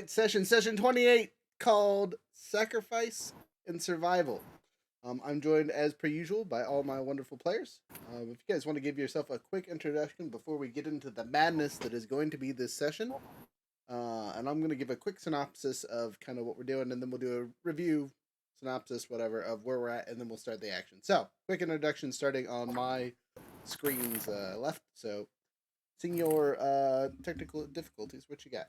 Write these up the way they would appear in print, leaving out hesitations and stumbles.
right, session 28 called Sacrifice and Survival. I'm joined as per usual by all my wonderful players. If you guys want to give yourself a quick introduction before we get into the madness that is going to be this session, and I'm going to give a quick synopsis of kind of what we're doing, and then we'll do a review, synopsis, whatever, of where we're at, and then we'll start the action. So, quick introduction starting on my screen's left. So, seeing your technical difficulties, what you got?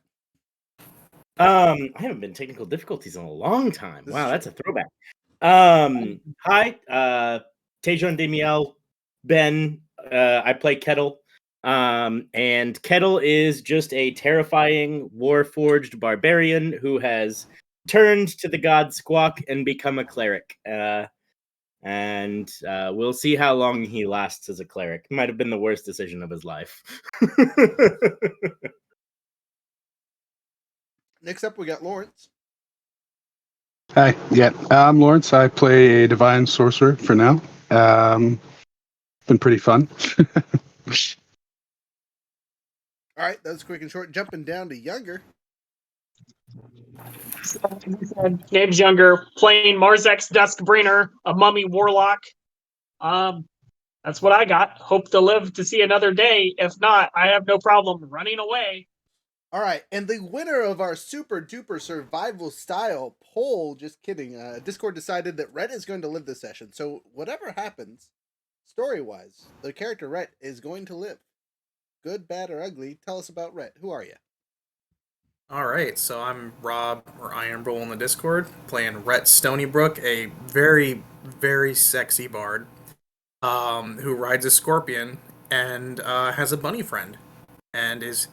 I haven't been technical difficulties in a long time. This Wow, is that's a true. throwback. Hi, Tejon Demiel, Ben. I play Kettle. And Kettle is just a terrifying war-forged barbarian who has turned to the god Squawk and become a cleric. And we'll see how long he lasts as a cleric. Might have been the worst decision of his life. Next up, we got Lawrence. Hi, I'm Lawrence. I play a divine sorcerer for now. Been pretty fun. All right, that was quick and short. Jumping down to Younger. Name's Younger, playing Marzek's Duskbringer, a mummy warlock. That's what I got. Hope to live to see another day. If not, I have no problem running away. All right, and the winner of our super duper survival style poll, just kidding, Discord decided that Rhett is going to live this session. So whatever happens, story-wise, the character Rhett is going to live. Good, bad, or ugly, tell us about Rhett. Who are you? All right, so I'm Rob, or Iron Bull in the Discord, playing Rhett Stonybrook, a very, very sexy bard who rides a scorpion and has a bunny friend and is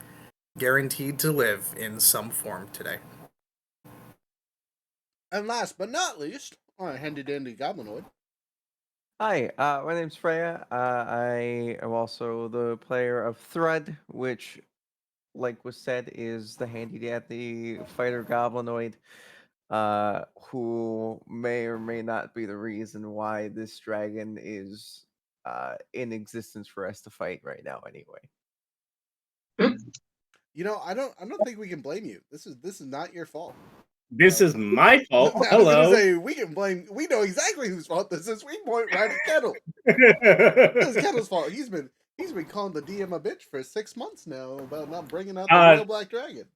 guaranteed to live in some form today. And last but not least, I handed in to Goblinoid. Hi, my name's Freya. I am also the player of Thread, which, like was said, is the handy-dandy fighter goblinoid, who may or may not be the reason why this dragon is in existence for us to fight right now. Anyway, You know, I don't think we can blame you. This is not your fault. This is my fault. I was Hello. gonna say we can blame. We know exactly whose fault this is. We point right at Kettle. This is Kettle's fault. He's been calling the DM a bitch for 6 months now about not bringing out the real black dragon.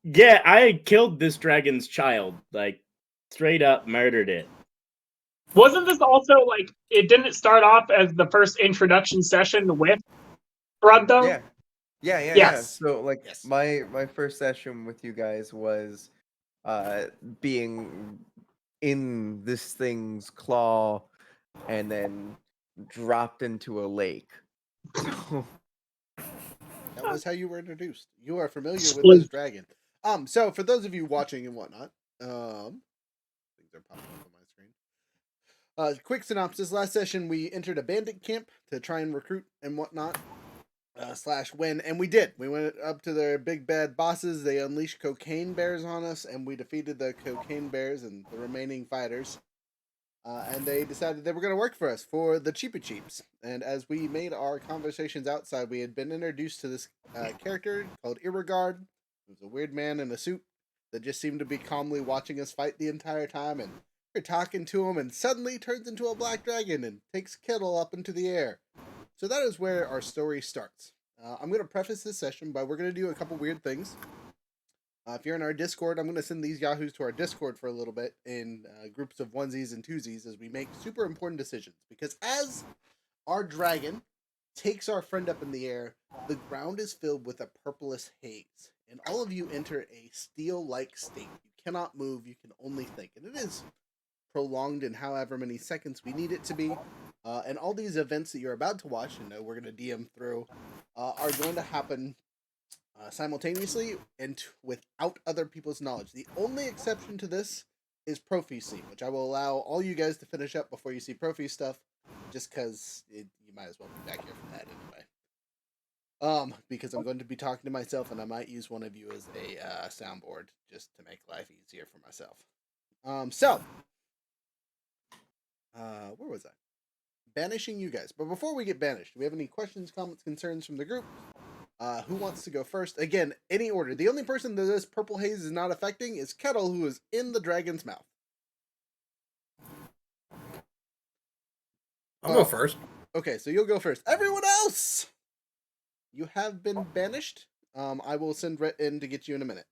Yeah, I killed this dragon's child. Like, straight up murdered it. Wasn't this also like it didn't start off as the first introduction session with Rod though? yeah. Yes. So, like, Yes. my first session with you guys was being in this thing's claw and then dropped into a lake. That was how you were introduced. You are familiar with this dragon. So for those of you watching and whatnot, things are popping up on my screen. Quick synopsis. Last session we entered a bandit camp to try and recruit and whatnot. / win, and we did. We went up to their big bad bosses. They unleashed cocaine bears on us, and we defeated the cocaine bears and the remaining fighters. And they decided they were going to work for us for the Cheapy Cheeps. And as we made our conversations outside, we had been introduced to this character called Irregard, who's a weird man in a suit that just seemed to be calmly watching us fight the entire time. And we're talking to him, and suddenly turns into a black dragon and takes Kettle up into the air. So that is where our story starts. I'm going to preface this session by we're going to do a couple weird things. If you're in our Discord, I'm going to send these yahoos to our Discord for a little bit in groups of onesies and twosies as we make super important decisions. Because as our dragon takes our friend up in the air, the ground is filled with a purplish haze. And all of you enter a steel-like state. You cannot move, you can only think. And it is prolonged in however many seconds we need it to be. And all these events that you're about to watch, and we're going to DM through, are going to happen simultaneously and without other people's knowledge. The only exception to this is Prophecy, which I will allow all you guys to finish up before you see Prophecy stuff, just because you might as well be back here for that anyway. Because I'm going to be talking to myself, and I might use one of you as a soundboard just to make life easier for myself. Where was I? Banishing you guys. But before we get banished, do we have any questions, comments, concerns from the group? Who wants to go first? Again, any order. The only person that this purple haze is not affecting is Kettle, who is in the dragon's mouth. I'll go first. Okay, so you'll go first. Everyone else, you have been banished. I will send Rhett in to get you in a minute.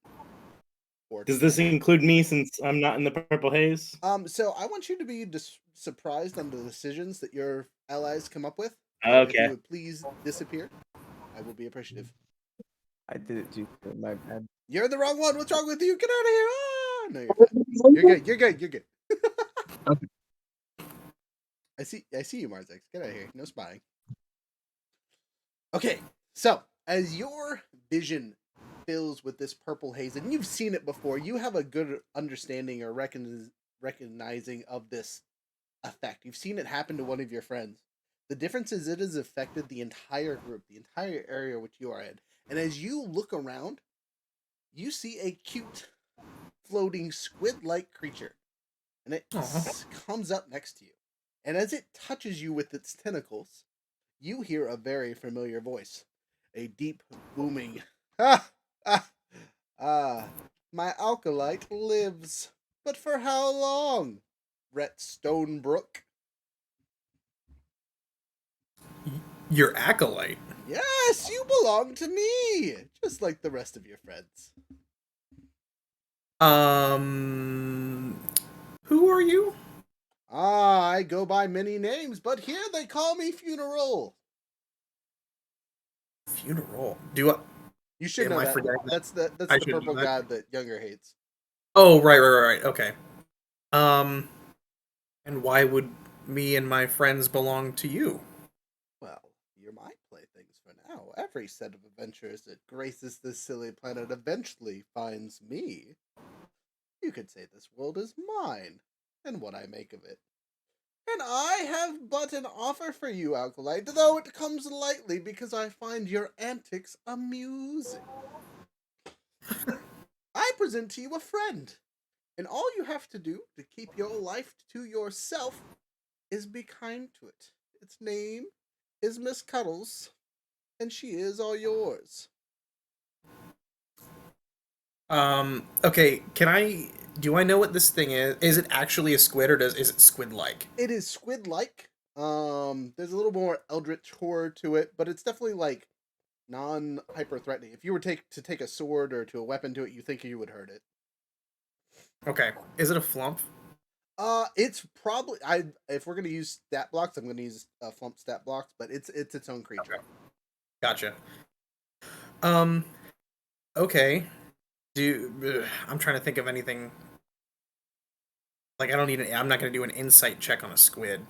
Does this include me since I'm not in the purple haze? So I want you to be surprised on the decisions that your allies come up with. If Okay. you would please disappear, I will be appreciative. I did it too. My bad. You're the wrong one. What's wrong with you? Get out of here! Ah! No, you're fine. You're good. You're good. You're good. Okay. I see you, Marzex. Get out of here. No spying. Okay, so as your vision fills with this purple haze, and you've seen it before, you have a good understanding or recognizing of this effect. You've seen it happen to one of your friends. The difference is it has affected the entire group, the entire area which you are in. And as you look around, you see a cute floating squid-like creature. And it comes up next to you. And as it touches you with its tentacles, you hear a very familiar voice. A deep, booming, my Alkalite lives. But for how long? Rhett Stonebrook. Your acolyte. Yes, you belong to me, just like the rest of your friends. Who are you? I go by many names, but here they call me Funeral. Funeral. Do I? You should Am know I that. forgetting That's the I should know purple that. god that Younger hates. Oh, right. Okay. And why would me and my friends belong to you? Well, you're my playthings for now. Every set of adventures that graces this silly planet eventually finds me. You could say this world is mine, and what I make of it. And I have but an offer for you, Alkalite, though it comes lightly because I find your antics amusing. I present to you a friend, and all you have to do to keep your life to yourself is be kind to it. Its name is Miss Cuddles, and she is all yours. Okay, do I know what this thing is? Is it actually a squid or is it squid-like? It is squid-like. There's a little more eldritch horror to it, but it's definitely like non-hyper threatening. If you were to take a sword or to a weapon to it, you think you would hurt it. Okay. Is it a flump? It's probably if we're gonna use stat blocks, I'm gonna use flump stat blocks, but it's its own creature. Okay. Gotcha. Okay. I'm trying to think of anything. Like I'm not gonna do an insight check on a squid.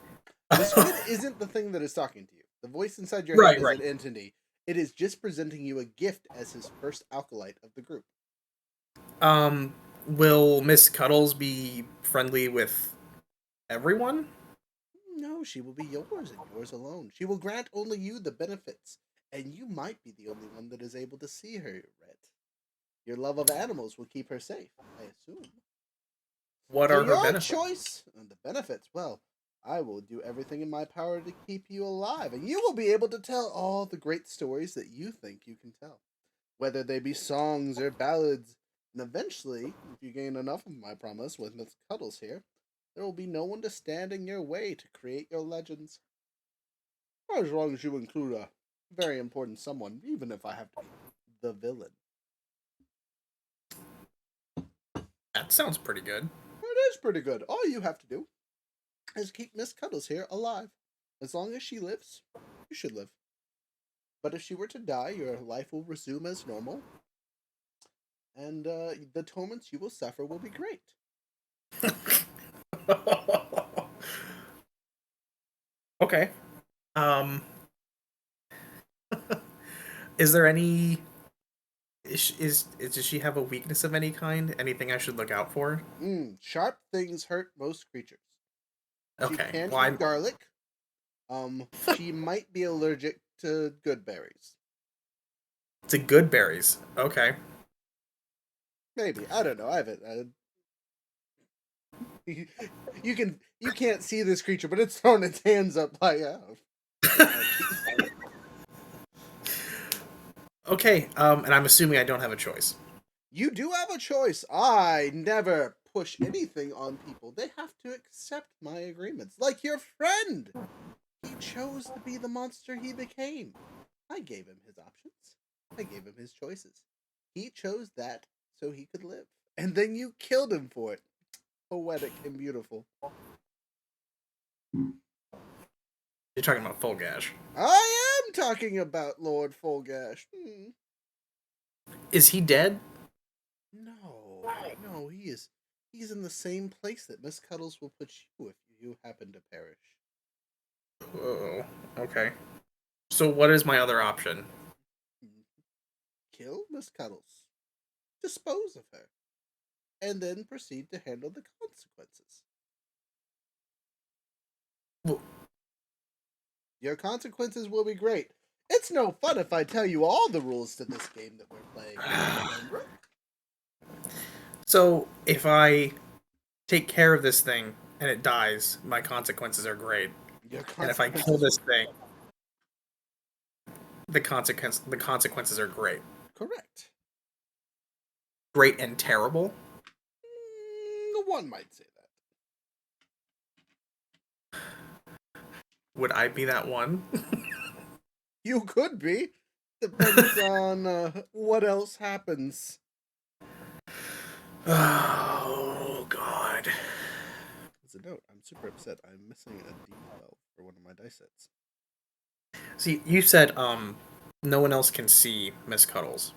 The squid isn't the thing that is talking to you. The voice inside your head is an entity. It is just presenting you a gift as his first Alkalite of the group. Will Miss Cuddles be friendly with everyone? No, she will be yours and yours alone. She will grant only you the benefits, and you might be the only one that is able to see her, Rhett. Your love of animals will keep her safe, I assume. What are her benefits? Your choice. And the benefits, well, I will do everything in my power to keep you alive, and you will be able to tell all the great stories that you think you can tell, whether they be songs or ballads. And eventually, if you gain enough of my promise with Miss Cuddles here, there will be no one to stand in your way to create your legends. Or as long as you include a very important someone, even if I have to be the villain. That sounds pretty good. It is pretty good. All you have to do is keep Miss Cuddles here alive. As long as she lives, you should live. But if she were to die, your life will resume as normal. And the torments you will suffer will be great. Okay. Is there any... Does she have a weakness of any kind? Anything I should look out for? Sharp things hurt most creatures. Okay. She can't eat garlic. She might be allergic to good berries. To good berries. Okay. Maybe. I don't know. I haven't. You can't see this creature, but it's throwing its hands up like, oh. Okay, and I'm assuming I don't have a choice. You do have a choice. I never push anything on people. They have to accept my agreements. Like your friend. He chose to be the monster he became. I gave him his options. I gave him his choices. He chose that so he could live. And then you killed him for it. Poetic and beautiful. You're talking about Fulgash. I am talking about Lord Fulgash. Is he dead? No, he's in the same place that Miss Cuddles will put you if you happen to perish. Oh, okay. So what is my other option? Kill Miss Cuddles. Dispose of her. And then proceed to handle the consequences. Well, Your consequences will be great. It's no fun if I tell you all the rules to this game that we're playing. Remember? so if I take care of this thing and it dies, my consequences are great. And if I kill this thing, the consequences are great. Correct. Great and terrible? One might say that. Would I be that one? You could be. Depends on what else happens. Oh, God. As a note, I'm super upset. I'm missing a D12 for one of my dice sets. See, you said no one else can see Miss Cuddles.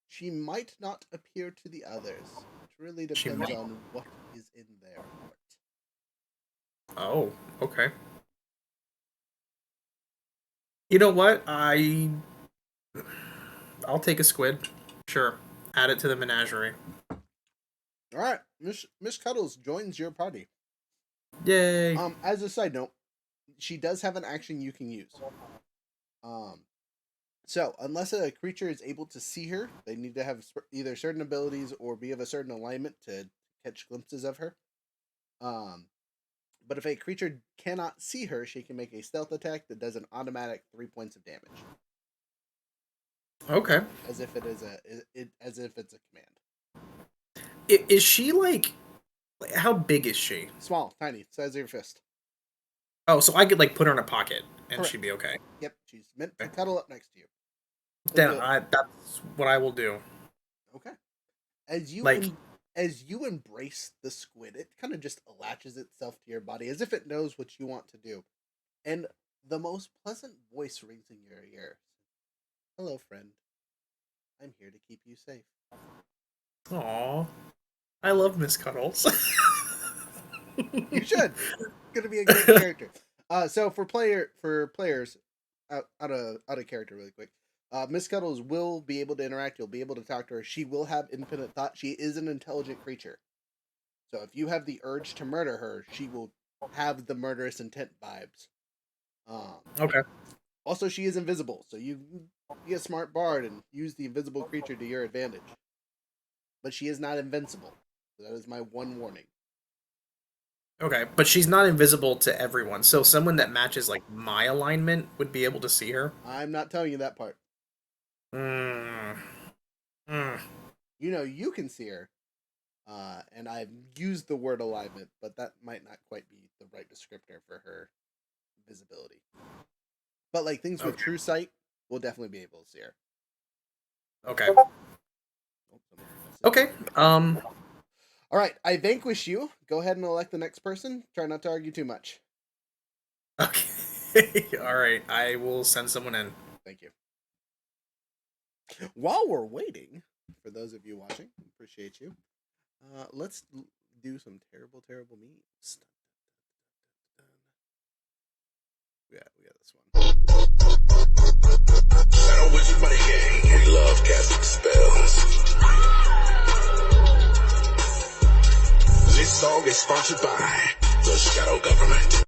She might not appear to the others. It really depends on what is in their heart. Oh, okay. You know what? I'll take a squid. Sure. Add it to the menagerie. All right, Miss Cuddles joins your party. Yay. As a side note, she does have an action you can use. So unless a creature is able to see her, they need to have either certain abilities or be of a certain alignment to catch glimpses of her. But if a creature cannot see her, she can make a stealth attack that does an automatic 3 points of damage. Okay. As if it is as if it's a command. Is she like how big is she? Small, tiny, size of your fist. Oh, so I could like put her in a pocket and Correct. she'd be okay. Yep, she's meant to cuddle up next to you. Then that's what I will do. Okay. As you embrace the squid, it kind of just latches itself to your body as if it knows what you want to do. And the most pleasant voice rings in your ear. Hello, friend. I'm here to keep you safe. Aw. I love Miss Cuddles. You should. It's gonna be a great character. So for players, out of character really quick. Miss Cuddles will be able to interact. You'll be able to talk to her. She will have infinite thought. She is an intelligent creature. So if you have the urge to murder her, she will have the murderous intent vibes. Okay. Also, she is invisible, so you be a smart bard and use the invisible creature to your advantage. But she is not invincible. So that is my one warning. Okay, but she's not invisible to everyone. So someone that matches like my alignment would be able to see her. I'm not telling you that part. Mm. You know you can see her. And I've used the word alignment, but that might not quite be the right descriptor for her visibility. But like things with true sight, we'll definitely be able to see her. Okay. Okay. All right, I vanquish you. Go ahead and elect the next person. Try not to argue too much. Okay. All right. I will send someone in. Thank you. While we're waiting, for those of you watching, appreciate you. Let's do some terrible memes. We got this one. Shadow Wizard Money Gang. We love casting spells. This song is sponsored by the Shadow Government.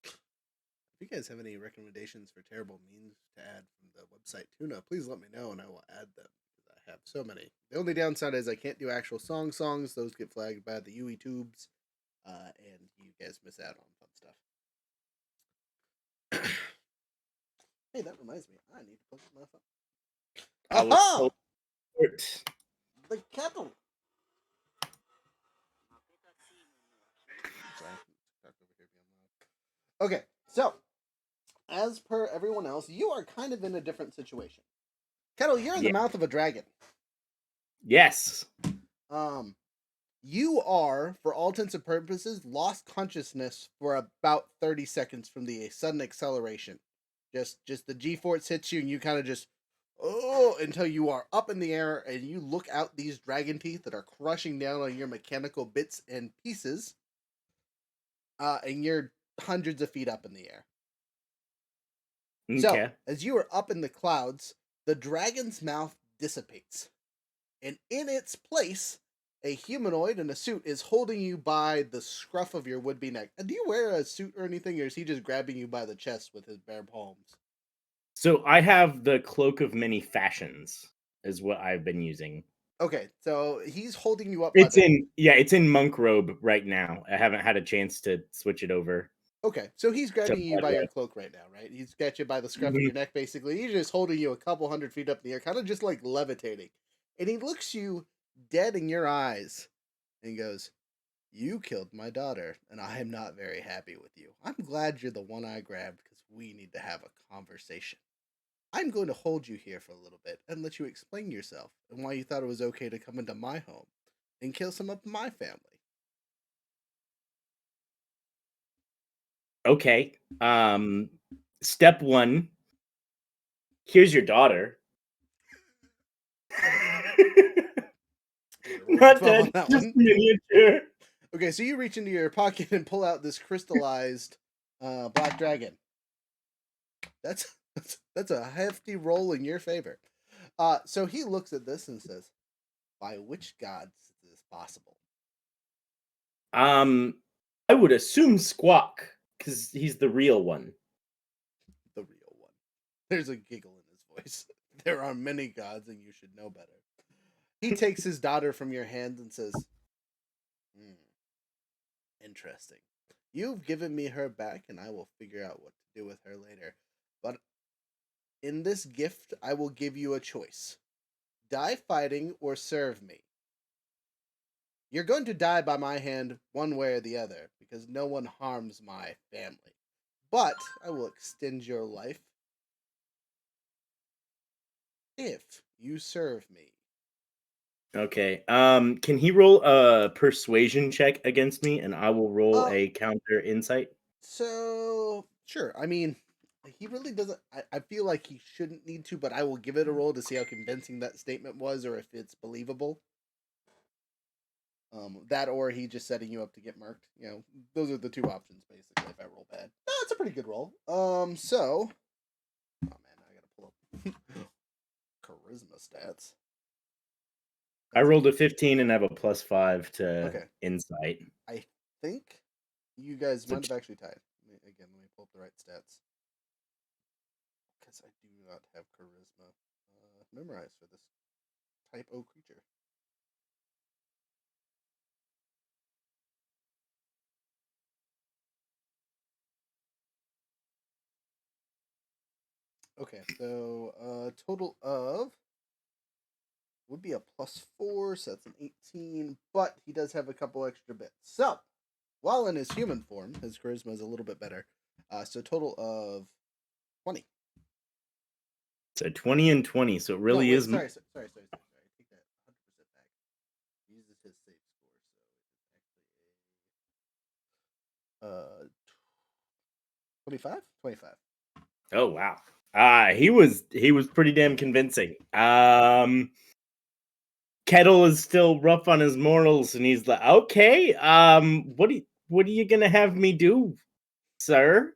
If you guys have any recommendations for terrible memes to add from the website Tuna, please let me know and I will add them. I have so many. The only downside is I can't do actual songs. Those get flagged by the UE tubes, and you guys miss out on fun stuff. Hey, that reminds me. I need to plug my phone. I was Aha! told- The kettle. Okay, so as per everyone else, you are kind of in a different situation. Kettle, you're in the Yeah. mouth of a dragon. Yes. You are, for all intents and purposes, lost consciousness for about 30 seconds from the sudden acceleration. Just the G-force hits you and you kind of just until you are up in the air and you look out these dragon teeth that are crushing down on your mechanical bits and pieces. And you're hundreds of feet up in the air. Okay. So, as you are up in the clouds, the dragon's mouth dissipates. And in its place, a humanoid in a suit is holding you by the scruff of your would-be neck. And do you wear a suit or anything, or is he just grabbing you by the chest with his bare palms? So I have the cloak of many fashions, is what I've been using. Okay, so he's holding you up. It's in monk robe right now. I haven't had a chance to switch it over. Okay, so he's grabbing you blood by your red. cloak right now, right? He's got you by the scruff of Mhm. your neck, basically. He's just holding you a couple hundred feet up in the air, kind of just like levitating. And he looks you dead in your eyes and goes, "You killed my daughter, and I am not very happy with you. I'm glad you're the one I grabbed because we need to have a conversation. I'm going to hold you here for a little bit and let you explain yourself and why you thought it was okay to come into my home and kill some of my family." Okay. Step 1. Here's your daughter. Not 12 dead, on that just one. miniature. Okay, so you reach into your pocket and pull out this crystallized black dragon. That's a hefty roll in your favor. So he looks at this and says, "By which gods is this possible?" I would assume Squawk, because he's the real one. The real one. There's a giggle in his voice. There are many gods, and you should know better. He takes his daughter from your hand and says, "Interesting. You've given me her back, and I will figure out what to do with her later. But in this gift, I will give you a choice. Die fighting or serve me. You're going to die by my hand one way or the other, because no one harms my family. But I will extend your life if you serve me." Okay. Can he roll a persuasion check against me, and I will roll Oh. a counter insight? So, sure. I mean, he really doesn't. I feel like he shouldn't need to, but I will give it a roll to see how convincing that statement was or if it's believable. That or he just setting you up to get marked. You know, those are the two options, basically, if I roll bad. No, it's a pretty good roll. So. Oh, man, I gotta pull up charisma stats. I rolled a 15 and have a +5 to Okay. insight. I think you guys So might have actually tied. Again, let me pull up the right stats. Because I do not have charisma memorized for this type O creature. Okay, so total of would be a +4, so that's an 18, but he does have a couple extra bits. So, while in his human form, his charisma is a little bit better. So total of 20. So 20 and 20. So it really is. Sorry. Take that 100% back. He uses his save score, so it's actually 25. 25. Oh wow. He was pretty damn convincing. Kettle is still rough on his morals, and he's like, "Okay, what are you gonna have me do, sir?"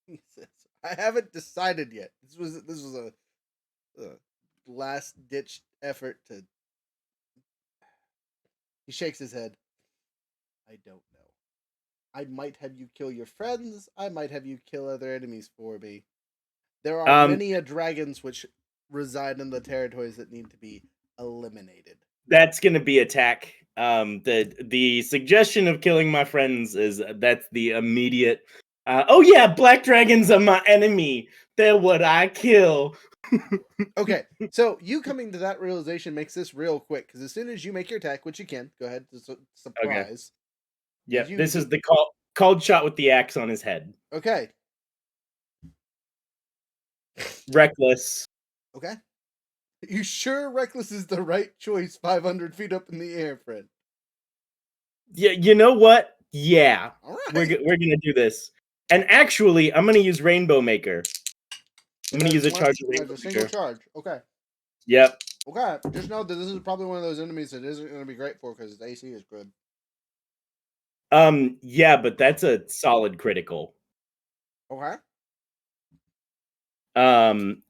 He says, "I haven't decided yet. This was a last ditch effort to." He shakes his head. "I don't know. I might have you kill your friends. I might have you kill other enemies for me. There are many dragons which reside in the territories that need to be eliminated." That's gonna be attack. The suggestion of killing my friends that's the immediate Oh yeah, black dragons are my enemy. They're what I kill. Okay, so you coming to that realization makes this real quick because as soon as you make your attack, which you can, go ahead. Surprise. Yep, You- this is the called shot with the axe on his head. Okay. Reckless. Okay. You sure Reckless is the right choice 500 feet up in the air, friend? Yeah, you know what? Yeah, All right. we're gonna do this. And actually, I'm gonna use Rainbow Maker. I'm gonna use a charge of That's Rainbow a single Maker. charge. Okay. Yep. Okay. Just know that this is probably one of those enemies that isn't going to be great for because its AC is good. Yeah, but that's a solid critical. Okay. And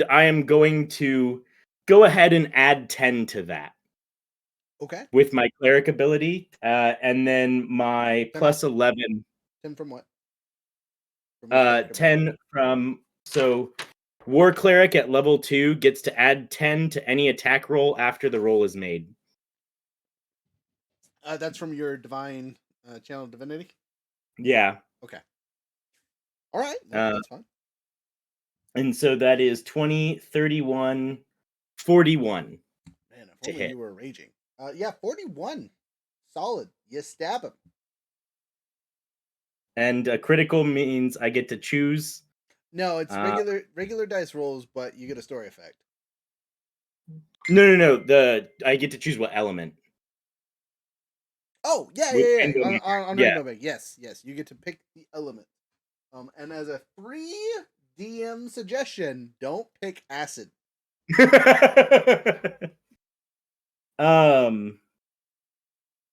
I am going to go ahead and add 10 to that Okay. with my cleric ability, and then my 10 plus 11. 10 from what? From your cleric ability. 10 from War Cleric at level 2 gets to add 10 to any attack roll after the roll is made. That's from your divine channel divinity. Yeah. Okay. All right. Well, that's fine. And so that is 20, 31, 41. Man, if to only hit. you were raging. Yeah, 41. Solid. You stab him. And a critical means I get to choose. No, it's regular dice rolls, but you get a story effect. No. I get to choose what element. Oh, yeah. With On Rainbow Rainbow Maker. Yes. You get to pick the element. And as a free DM suggestion, don't pick acid.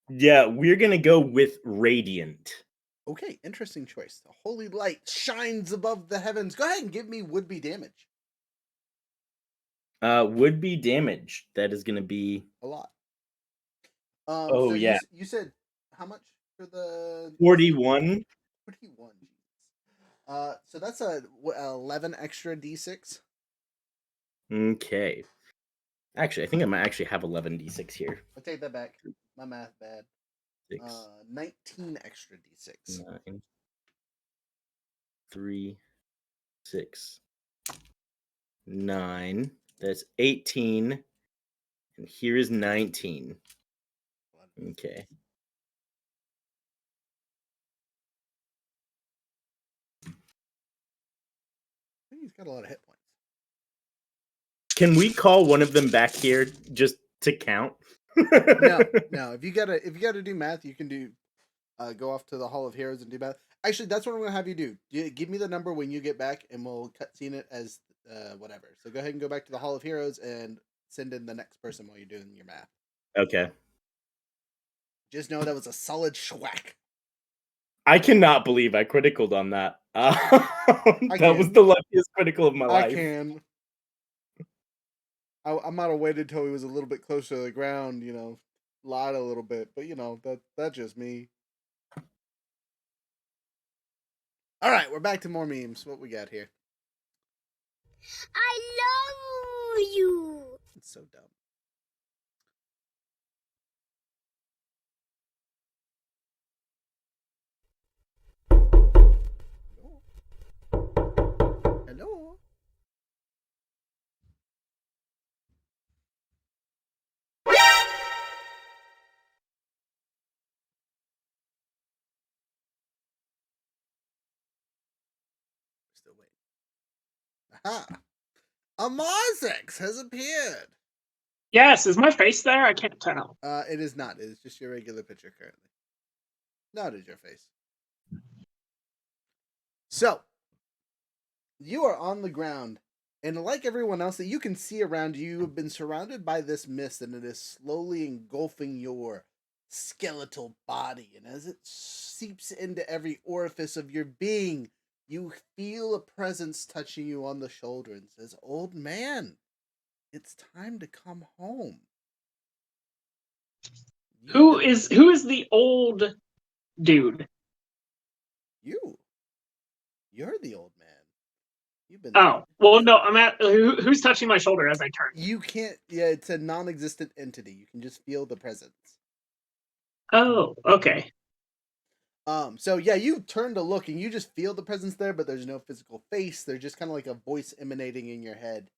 Yeah, we're gonna go with radiant. Okay, interesting choice. The holy light shines above the heavens. Go ahead and give me would-be damage. Would be damage. That is gonna be A lot. Oh, yeah. You said how much for the 41. 41. So that's a 11 extra d6. Okay. Actually, I think I might actually have 11 d6 here. I take that back. My math bad. 6, 19 extra d6. 9, 3, 6, 9. That's 18. And here is 19. Okay. I think he's got a lot of hit points. Can we call one of them back here just to count? No. If you gotta do math, you can do go off to the Hall of Heroes and do math. Actually, that's what I'm gonna have you do. Give me the number when you get back, and we'll cutscene it as whatever. So go ahead and go back to the Hall of Heroes and send in the next person while you're doing your math. Okay. Just know that was a solid schwack. I cannot believe I criticaled on that. That was the luckiest critical of my life. I can. I might have waited till he was a little bit closer to the ground, lied a little bit, but that's just me. All right, we're back to more memes. What we got here? I love you. It's so dumb. Hello? Still waiting. Aha! A Marzex has appeared! Yes, is my face there? I can't tell. It is not. It is just your regular picture currently. No, it is your face. So, you are on the ground, and like everyone else that you can see around you, you have been surrounded by this mist, and it is slowly engulfing your skeletal body. And as it seeps into every orifice of your being, you feel a presence touching you on the shoulder and says, "Old man, it's time to come home." Who is the old dude? You're the old man. You've been. Oh, well, no, I'm at. Who's touching my shoulder as I turn? You can't. Yeah, it's a non-existent entity. You can just feel the presence. Oh, okay. So yeah, you turn to look and you just feel the presence there, but there's no physical face. There's just kind of like a voice emanating in your head.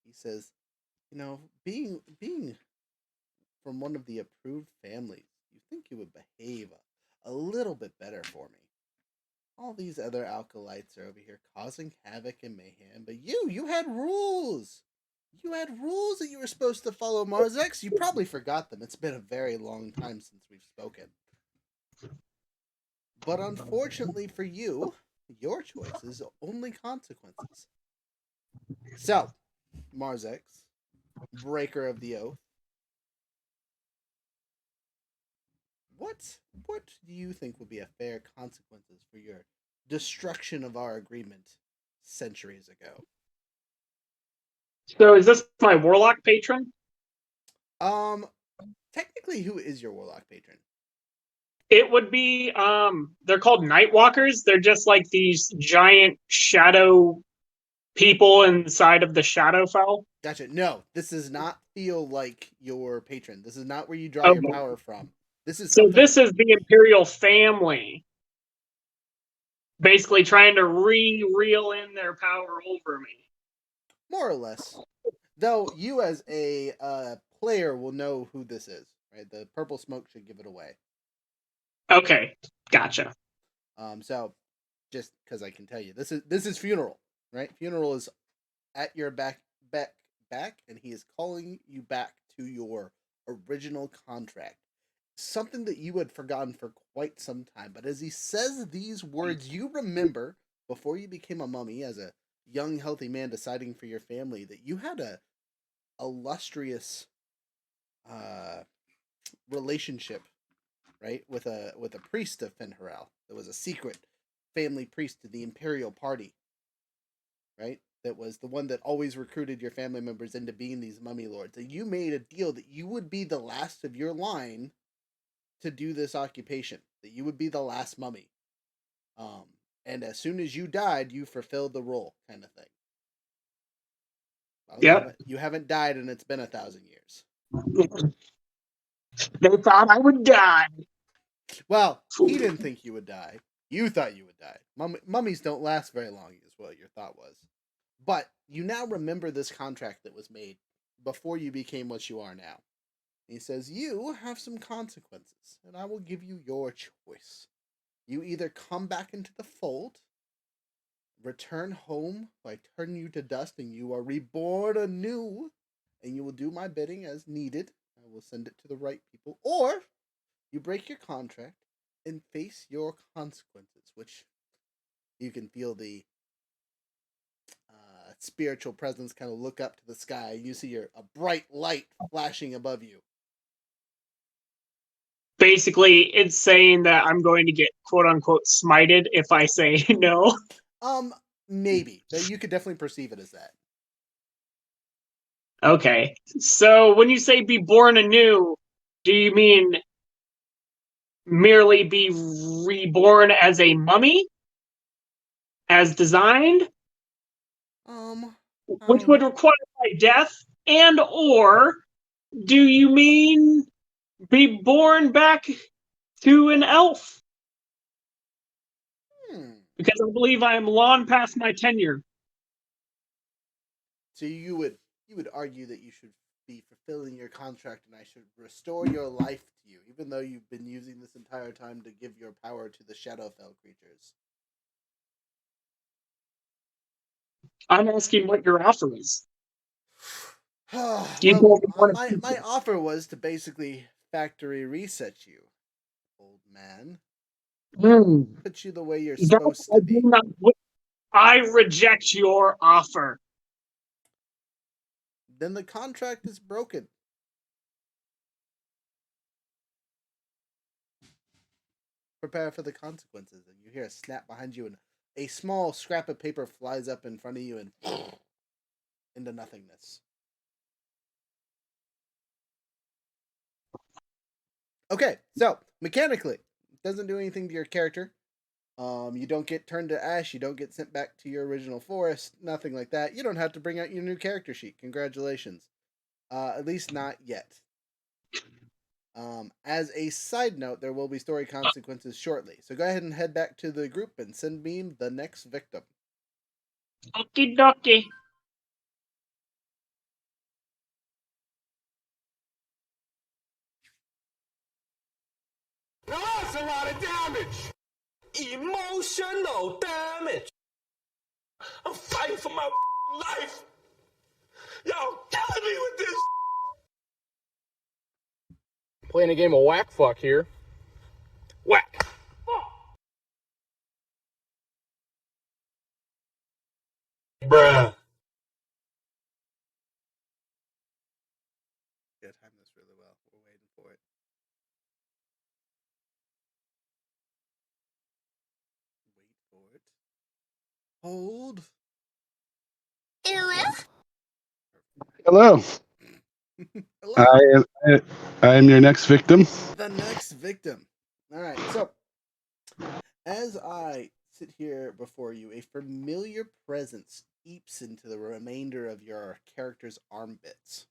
He says, you know, being from one of the approved families, you think you would behave a little bit better for me. All these other alkalites are over here causing havoc and mayhem, but you had rules. You had rules that you were supposed to follow, Marzex. You probably forgot them. It's been a very long time since we've spoken. But unfortunately for you, your choice is only consequences. So, Marzex, breaker of the oath, what do you think would be a fair consequences for your destruction of our agreement centuries ago? So is this my warlock patron? Technically, who is your warlock patron? It would be they're called Nightwalkers. They're just like these giant shadow people inside of the Shadowfell. Gotcha. No, this does not feel like your patron. This is not where you draw Okay. your power from. This is So something. this is the Imperial family, basically trying to reel in their power over me. More or less. Though you as a player will know who this is, right? The purple smoke should give it away. Okay, gotcha. So just because I can tell you, this is Funeral, right? Funeral is at your back, and he is calling you back to your original contract. Something that you had forgotten for quite some time. But as he says these words, you remember before you became a mummy, as a young, healthy man deciding for your family, that you had a illustrious relationship, right, with a priest of Fen'Harel. That was a secret family priest to the Imperial Party, right? That was the one that always recruited your family members into being these mummy lords. And you made a deal that you would be the last of your line to do this occupation, that you would be the last mummy. And as soon as you died, you fulfilled the role, kind of thing. Well, Yep. you haven't died, and it's been 1,000 years. They thought I would die. Well, he didn't think you would die. You thought you would die. Mummies don't last very long, is what your thought was. But you now remember this contract that was made before you became what you are now. He says, you have some consequences, and I will give you your choice. You either come back into the fold, return home, I turn you to dust, and you are reborn anew, and you will do my bidding as needed. I will send it to the right people. Or you break your contract and face your consequences, which you can feel the spiritual presence kind of look up to the sky, and you see a bright light flashing above you. Basically, it's saying that I'm going to get quote unquote smited if I say no. Maybe. You could definitely perceive it as that. Okay. So when you say be born anew, do you mean merely be reborn as a mummy? As designed? Which would require my death? And or do you mean be born back to an elf? Because I believe I am long past my tenure. So you would argue that you should be fulfilling your contract, and I should restore your life to you, even though you've been using this entire time to give your power to the Shadowfell creatures. I'm asking what your offer is. Well, my offer was to basically factory reset you, old man. Put you the way you're supposed to be. I reject your offer. Then the contract is broken. Prepare for the consequences. And you hear a snap behind you, and a small scrap of paper flies up in front of you and into nothingness. Okay, so mechanically, it doesn't do anything to your character. You don't get turned to ash. You don't get sent back to your original forest. Nothing like that. You don't have to bring out your new character sheet. Congratulations. At least not yet. As a side note, there will be story consequences shortly. So go ahead and head back to the group and send me the next victim. Okie dokie. Now that's a lot of damage. Emotional damage. I'm fighting for my life. Y'all killing me with this. Playing a game of whack fuck here. Whack. Bruh. Yeah, time this really well. We're waiting for it. Wait for it. Hold. Hello. Hello. I am your next victim. The next victim. All right. So, as I sit here before you, a familiar presence seeps into the remainder of your character's armpits,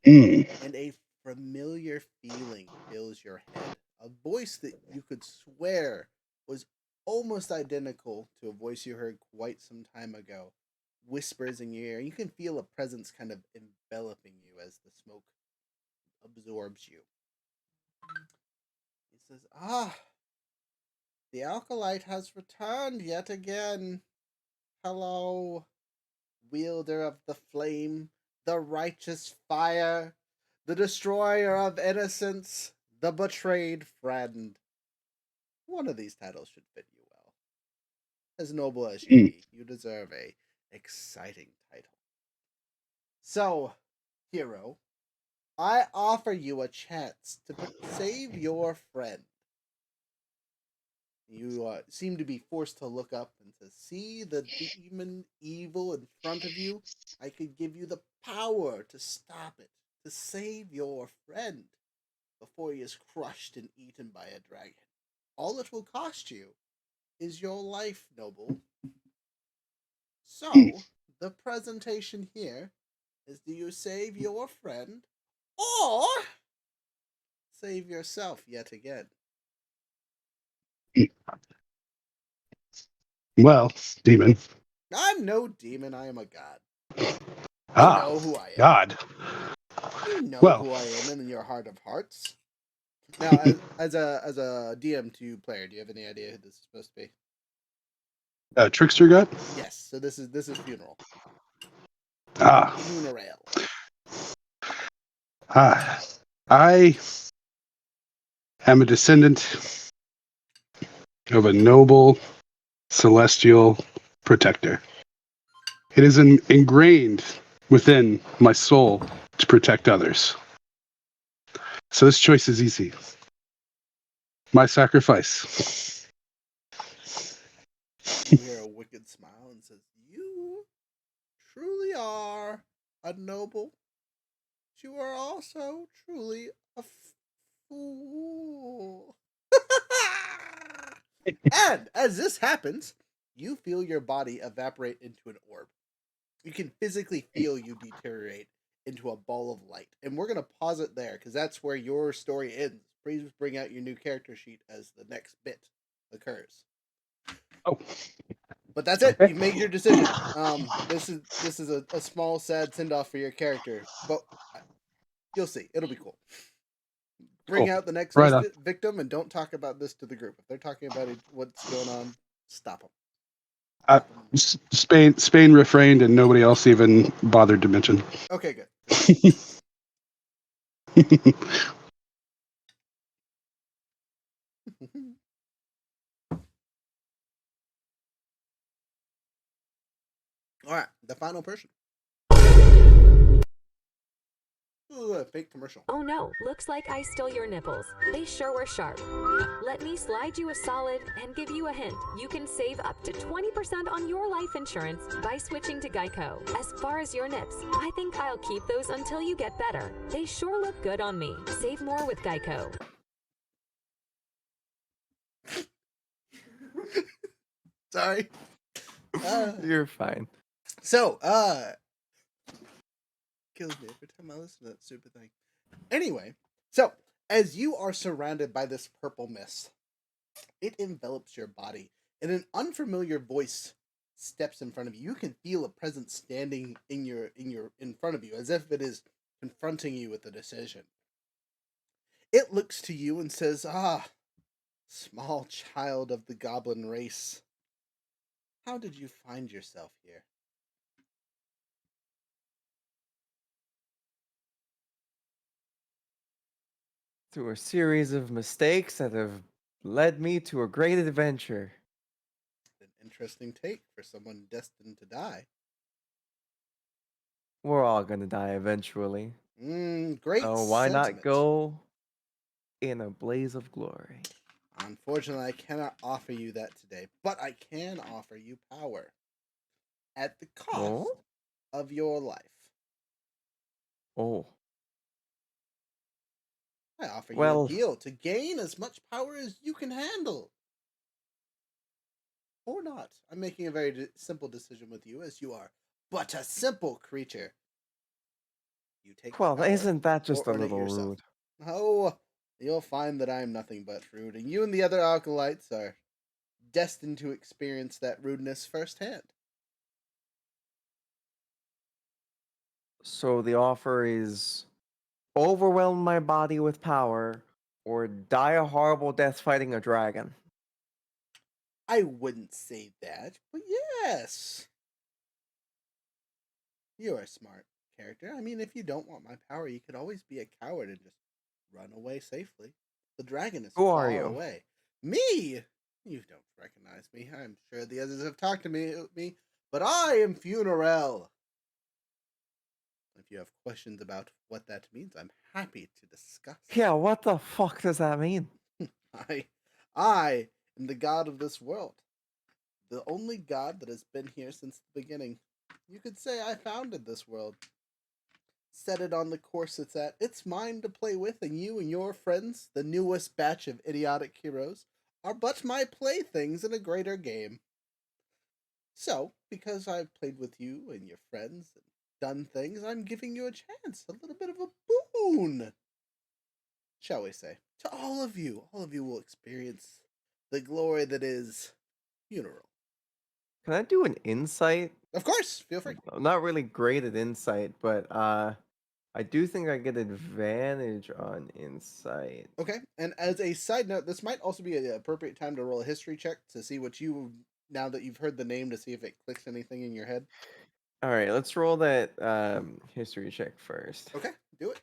Mm. and a familiar feeling fills your head. A voice that you could swear was almost identical to a voice you heard quite some time ago whispers in your ear. You can feel a presence kind of enveloping you as the smoke absorbs you. He says, the Alkalite has returned yet again. Hello, wielder of the flame, the righteous fire, the destroyer of innocence, the betrayed friend. One of these titles should fit you well. As noble as you be, you deserve a exciting title. So, hero, I offer you a chance to save your friend. You seem to be forced to look up and to see the demon evil in front of you. I could give you the power to stop it, to save your friend before he is crushed and eaten by a dragon. All it will cost you is your life, noble. So, the presentation here is, do you save your friend or save yourself yet again? Well, demon. I'm no demon, I am a god. You know who I am. God. You know Well. who I am in your heart of hearts. Now, as a DM to player, do you have any idea who this is supposed to be? Trickster God? Yes, so this is funeral. Funeral. I am a descendant of a noble celestial protector. It is ingrained within my soul to protect others. So this choice is easy. My sacrifice. You hear a wicked smile and says, "You truly are a noble. You are also truly a fool." And as this happens, you feel your body evaporate into an orb. You can physically feel you deteriorate into a ball of light. And we're going to pause it there because that's where your story ends. Please bring out your new character sheet as the next bit occurs. Oh. But that's it. You've made your decision. This is a small, sad send-off for your character. But you'll see. It'll be cool. Bring out the next victim and don't talk about this to the group. If they're talking about what's going on, stop them. Spain refrained and nobody else even bothered to mention. Okay, good. All right, the final person. Ooh, a fake commercial. Oh no, looks like I stole your nipples. They sure were sharp. Let me slide you a solid and give you a hint. You can save up to 20% on your life insurance by switching to Geico. As far as your nips, I think I'll keep those until you get better. They sure look good on me. Save more with Geico. Sorry. You're fine. So, kills me every time I listen to that stupid thing. Anyway, So, as you are surrounded by this purple mist, it envelops your body, and an unfamiliar voice steps in front of you. You can feel a presence standing in front of you, as if it is confronting you with a decision. It looks to you and says, "Ah, small child of the goblin race, how did you find yourself here?" Through a series of mistakes that have led me to a great adventure. An interesting take for someone destined to die. We're all gonna die eventually. Great So why not sentiment. go in a blaze of glory? Unfortunately, I cannot offer you that today, but I can offer you power at the cost Oh? of your life. Oh. I offer you a Well, deal to gain as much power as you can handle. Or not. I'm making a very simple decision with you, as you are but a simple creature. You take the well, power isn't that or just a earn it little yourself. rude? Oh, you'll find that I am nothing but rude, and you and the other acolytes are destined to experience that rudeness firsthand. So the offer is overwhelm my body with power or die a horrible death fighting a dragon. I wouldn't say that, but yes. You're a smart character. I mean, if you don't want my power, you could always be a coward and just run away safely. The dragon is Who are far you? away. Me? You don't recognize me. I'm sure the others have talked to me, but I am Funeral. If you have questions about what that means, I'm happy to discuss. Yeah, what the fuck does that mean? I am the god of this world. The only god that has been here since the beginning. You could say I founded this world. Set it on the course it's at. It's mine to play with, and you and your friends, the newest batch of idiotic heroes, are but my playthings in a greater game. So, because I've played with you and your friends and done things, I'm giving you a chance, a little bit of a boon, shall we say. To all of you will experience the glory that is Funeral. Can I do an insight? Of course, feel free. I'm not really great at insight, but I do think I get advantage on insight. Okay, and as a side note, this might also be an appropriate time to roll a history check to see what you, now that you've heard the name, to see if it clicks anything in your head. All right, let's roll that history check first. Okay, do it.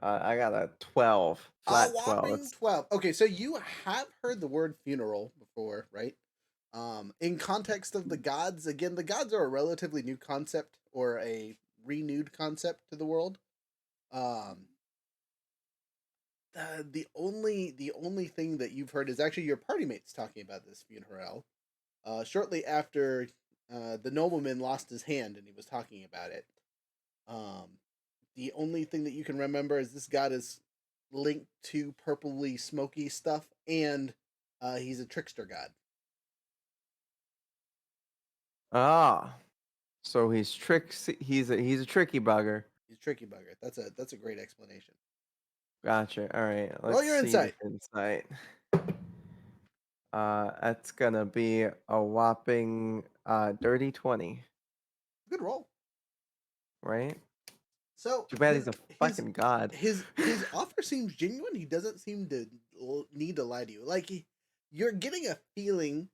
I got a 12, flat 12. Whopping 12. Okay, so you have heard the word funeral before, right? In context of the gods, again, the gods are a relatively new concept or a renewed concept to the world. The only thing that you've heard is actually your party mates talking about this funeral. Shortly after the nobleman lost his hand and he was talking about it. The only thing that you can remember is this god is linked to purpley smoky stuff, and he's a trickster god. Ah, so he's tricks. He's a tricky bugger. He's a tricky bugger. That's a great explanation. Gotcha. All right, Roll let's your see insight. this insight. That's gonna be a whopping dirty 20, Good roll. right? So Too bad he's a fucking god. His offer seems genuine. He doesn't seem to need to lie to you. Like you're getting a feeling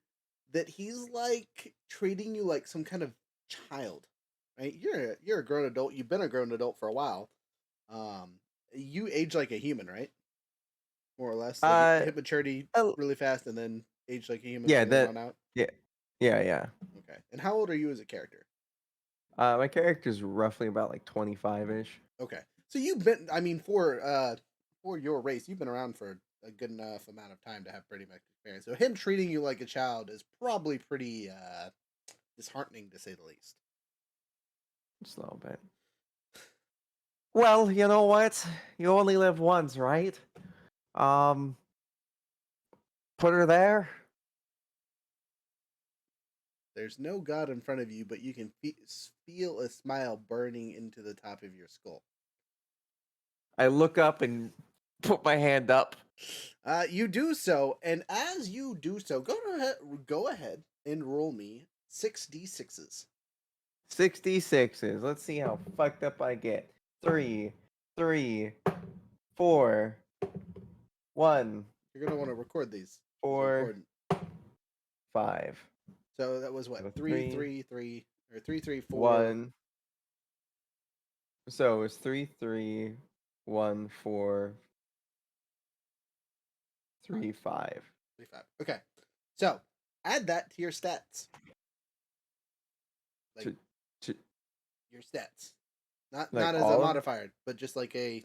that he's like treating you like some kind of child, right? You're a grown adult. You've been a grown adult for a while. You age like a human, right? More or less. Like hit maturity really fast and then age like a human. Yeah, from then that. on out. Yeah. Okay. And how old are you as a character? My character's roughly about like 25-ish. Okay. So you've been, I mean, for your race, you've been around for a good enough amount of time to have pretty much experience. So him treating you like a child is probably pretty disheartening, to say the least. Just a little bit. Well, you know what? You only live once, right? Put her there. There's no god in front of you, but you can feel a smile burning into the top of your skull. I look up and put my hand up. You do so, and as you do so, go ahead and roll me 6d6s. 66s. Let's see how fucked up I get. 3, 3, 4, 1, You're gonna want to record these. These are 4, important. 5, So that was what? So 3, 3, three, 3, or 3, 3, 4. 1. So it's 3, 3, 1, 4, 3, 5. 3, 5. Okay. So add that to your stats. Like To your stats. Not Like as a all of- modifier, but just like a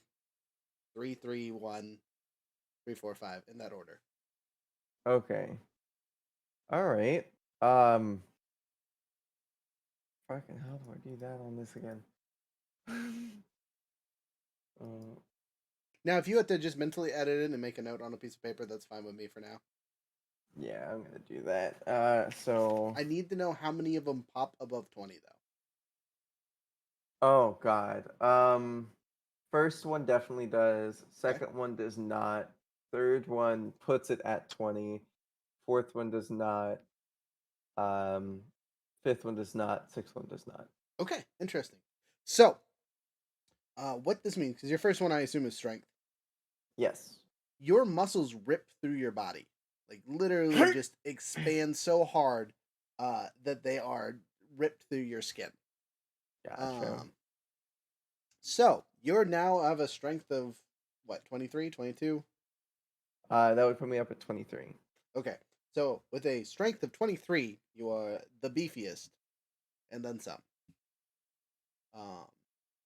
3, 3, 1, 3, 4, 5 in that order. Okay. All right. Fucking how do I do that on this again? Now, if you had to just mentally edit it and make a note on a piece of paper, that's fine with me for now. Yeah, I'm gonna do that. So. I need to know how many of them pop above 20, though. Oh God. First one definitely does. Second one does not. Third one puts it at 20. Fourth one does not. Fifth one does not. Sixth one does not. Okay, interesting. So, what this means, because your first one I assume is strength. Yes. Your muscles rip through your body, like literally just expand so hard that they are ripped through your skin. Gotcha. So you're now have a strength of what, 23, 22? That would put me up at 23. Okay, so with a strength of 23, you are the beefiest, and then some.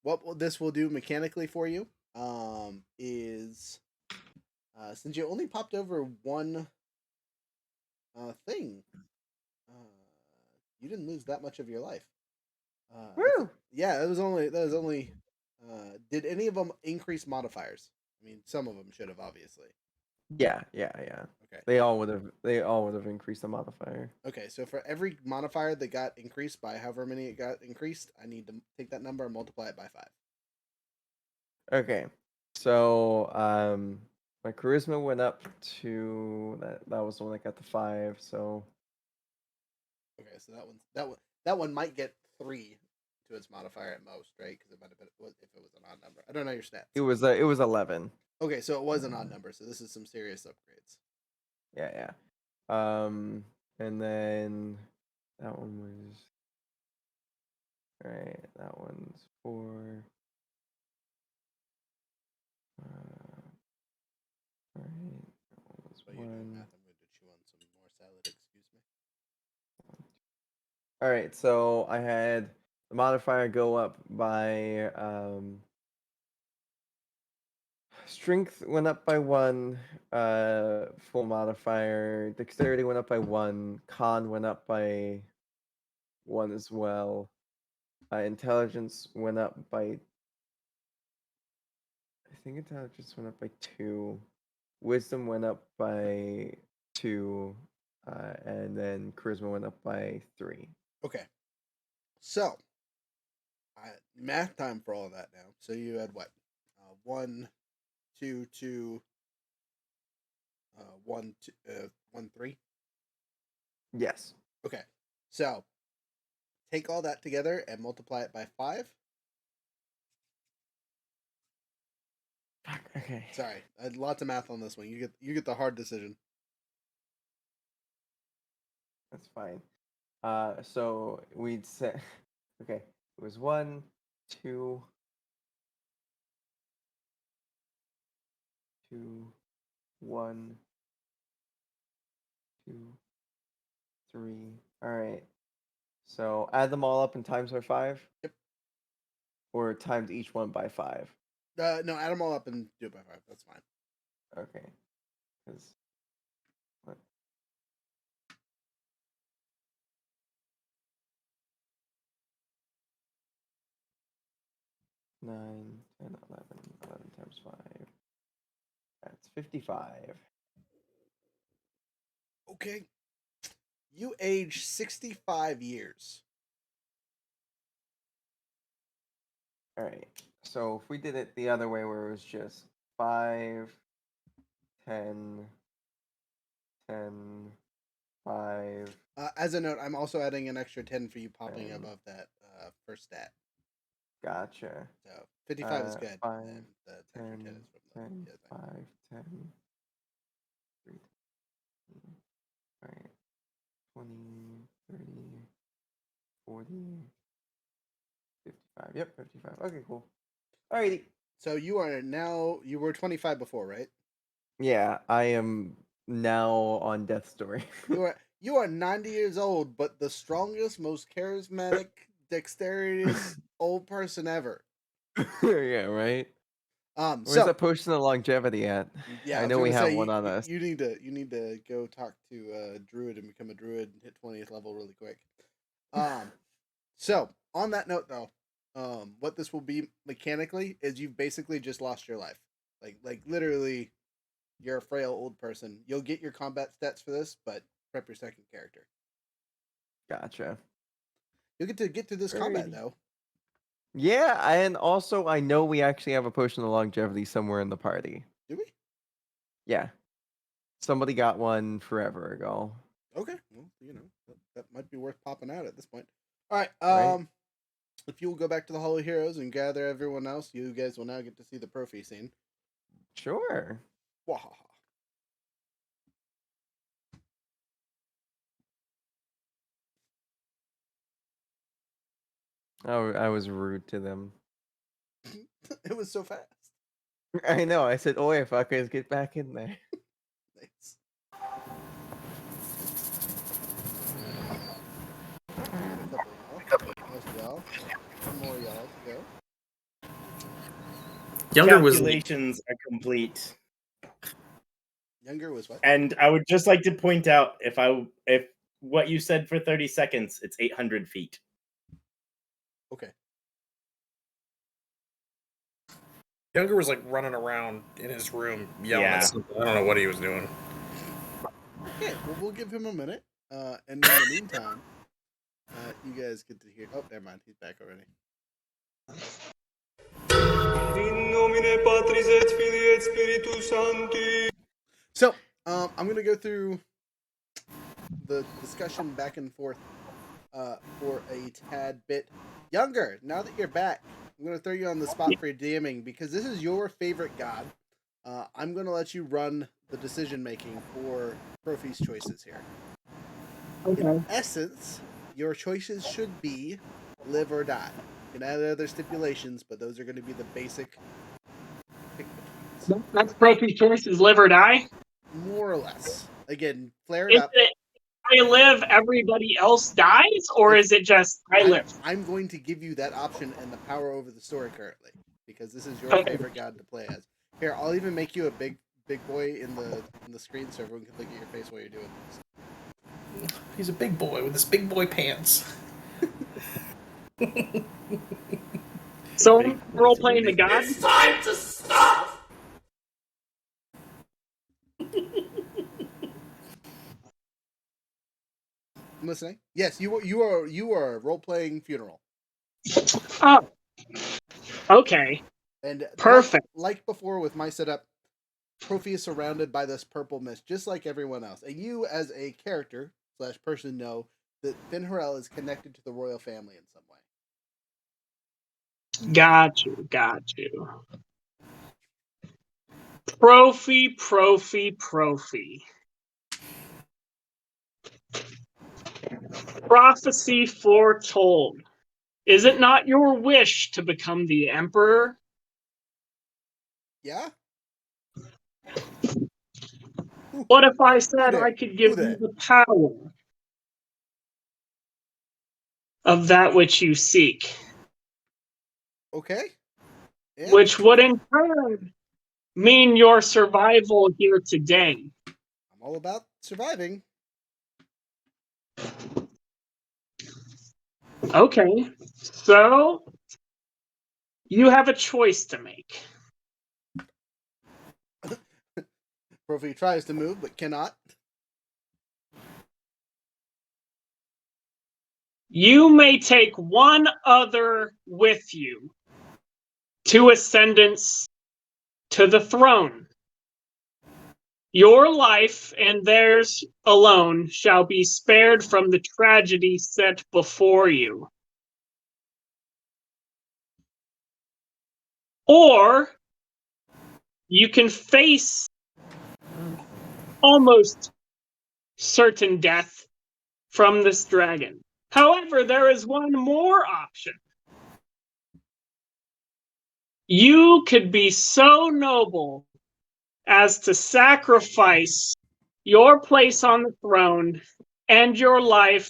What this will do mechanically for you is since you only popped over one thing, you didn't lose that much of your life. Woo! Yeah, that was only. Did any of them increase modifiers? I mean, some of them should have, obviously. Yeah. Okay. They all would have increased the modifier. Okay, so for every modifier that got increased by however many it got increased, I need to take that number and multiply it by 5. Okay. So my charisma went up to that was the one that got the 5, so Okay, so that one might get 3 to its modifier at most, right? Because it might have been if it was an odd number. I don't know your stats. it was 11. Okay, so it was an odd number. So this is some serious upgrades. Yeah. And then that one was right. That one's 4. Right. That one was While you're doing 1. math, I'm going to chew on some more salad. Excuse me. All right. So I had the modifier go up by strength went up by 1, full modifier. Dexterity went up by 1. Con went up by 1 as well. Intelligence went up by. I think intelligence went up by 2. Wisdom went up by 2. And then charisma went up by 3. Okay. So, math time for all of that now. So you had what? 1, 2, 2, 1, 2, 1, 3? Yes. Okay. So, take all that together and multiply it by 5. Okay. Sorry, I had lots of math on this one. You get the hard decision. That's fine. So we'd say, okay, it was 1, 2, 1, 2, 3. All right. So add them all up and times by 5. Yep. Or times each one by 5. No, add them all up and do it by 5. That's fine. Okay. Because what? Nine, 10, 11 times 5. That's 55. Okay. You age 65 years. All right. So if we did it the other way, where it was just 5, 10, 10, 5. As a note, I'm also adding an extra 10 for you popping 10. above that first stat. Gotcha. So 55 is good. 5, And the extra 10 10, is from 10, the 5, 10, 3, 5, 20, 30, 40, 55. Yep, 55. Okay, cool. Alrighty. So you were 25 before, right? Yeah, I am now on death's door. You are 90 years old, but the strongest, most charismatic, dexterous old person ever. Yeah, right. Where's So that potion of longevity at? yeah, I know we have one on you, us. you need to go talk to druid and become a druid and hit 20th level really quick. So on that note though, what this will be mechanically is you've basically just lost your life. Like literally, you're a frail old person. You'll get your combat stats for this, but prep your second character. Gotcha. You'll get to this combat though. Yeah, and also I know we actually have a potion of longevity somewhere in the party. Do we? Yeah. Somebody got one forever ago. Okay, well, that might be worth popping out at this point. All right, Right. if you will go back to the Hall of Heroes and gather everyone else, you guys will now get to see the Prophy scene. Sure. Wahaha. I was rude to them. It was so fast. I know. I said, "Oi, fuckers, get back in there." Nice. A couple y'all. One more y'all to go. Younger was Calculations are complete. Younger was what? And I would just like to point out, if what you said for 30 seconds, it's 800 feet. Okay. Younger was like running around in his room yelling Yeah. at something. I don't know what he was doing. Okay, well, we'll give him a minute. And in the meantime, you guys get to hear. Oh, never mind. He's back already. So, I'm gonna go through the discussion back and forth for a tad bit. Younger, now that you're back, I'm gonna throw you on the spot for your DMing because this is your favorite god. I'm gonna let you run the decision making for Prophy's choices here. Okay. In essence, your choices should be live or die. You can add other stipulations, but those are going to be the basic pick betweens. That's Prophy's choice is live or die? More or less. Again, flare it Is up. it I live, everybody else dies? Or is it just I live? I'm going to give you that option and the power over the story currently, because this is your Okay. favorite god to play as. Here, I'll even make you a big boy in the screen so everyone can look at your face while you're doing this. He's a big boy with his big boy pants. So I'm role playing the god? It's time to stop! I'm listening. Yes, you are role playing funeral. Oh. Okay. And Perfect. Like before with my setup, Prophy is surrounded by this purple mist, just like everyone else. And you, as a character / person, know that Finn Harrell is connected to the royal family in some way. Got you. Prophy. Prophecy foretold. Is it not your wish to become the emperor? Yeah? What if I said there? I could give Who you there? the power of that which you seek? Okay. Yeah. Which would in turn mean your survival here today. I'm all about surviving. Okay, so you have a choice to make. Prophy tries to move but cannot. You may take one other with you to ascendance to the throne. Your life and theirs alone shall be spared from the tragedy set before you. Or you can face almost certain death from this dragon. However, there is one more option. You could be so noble as to sacrifice your place on the throne and your life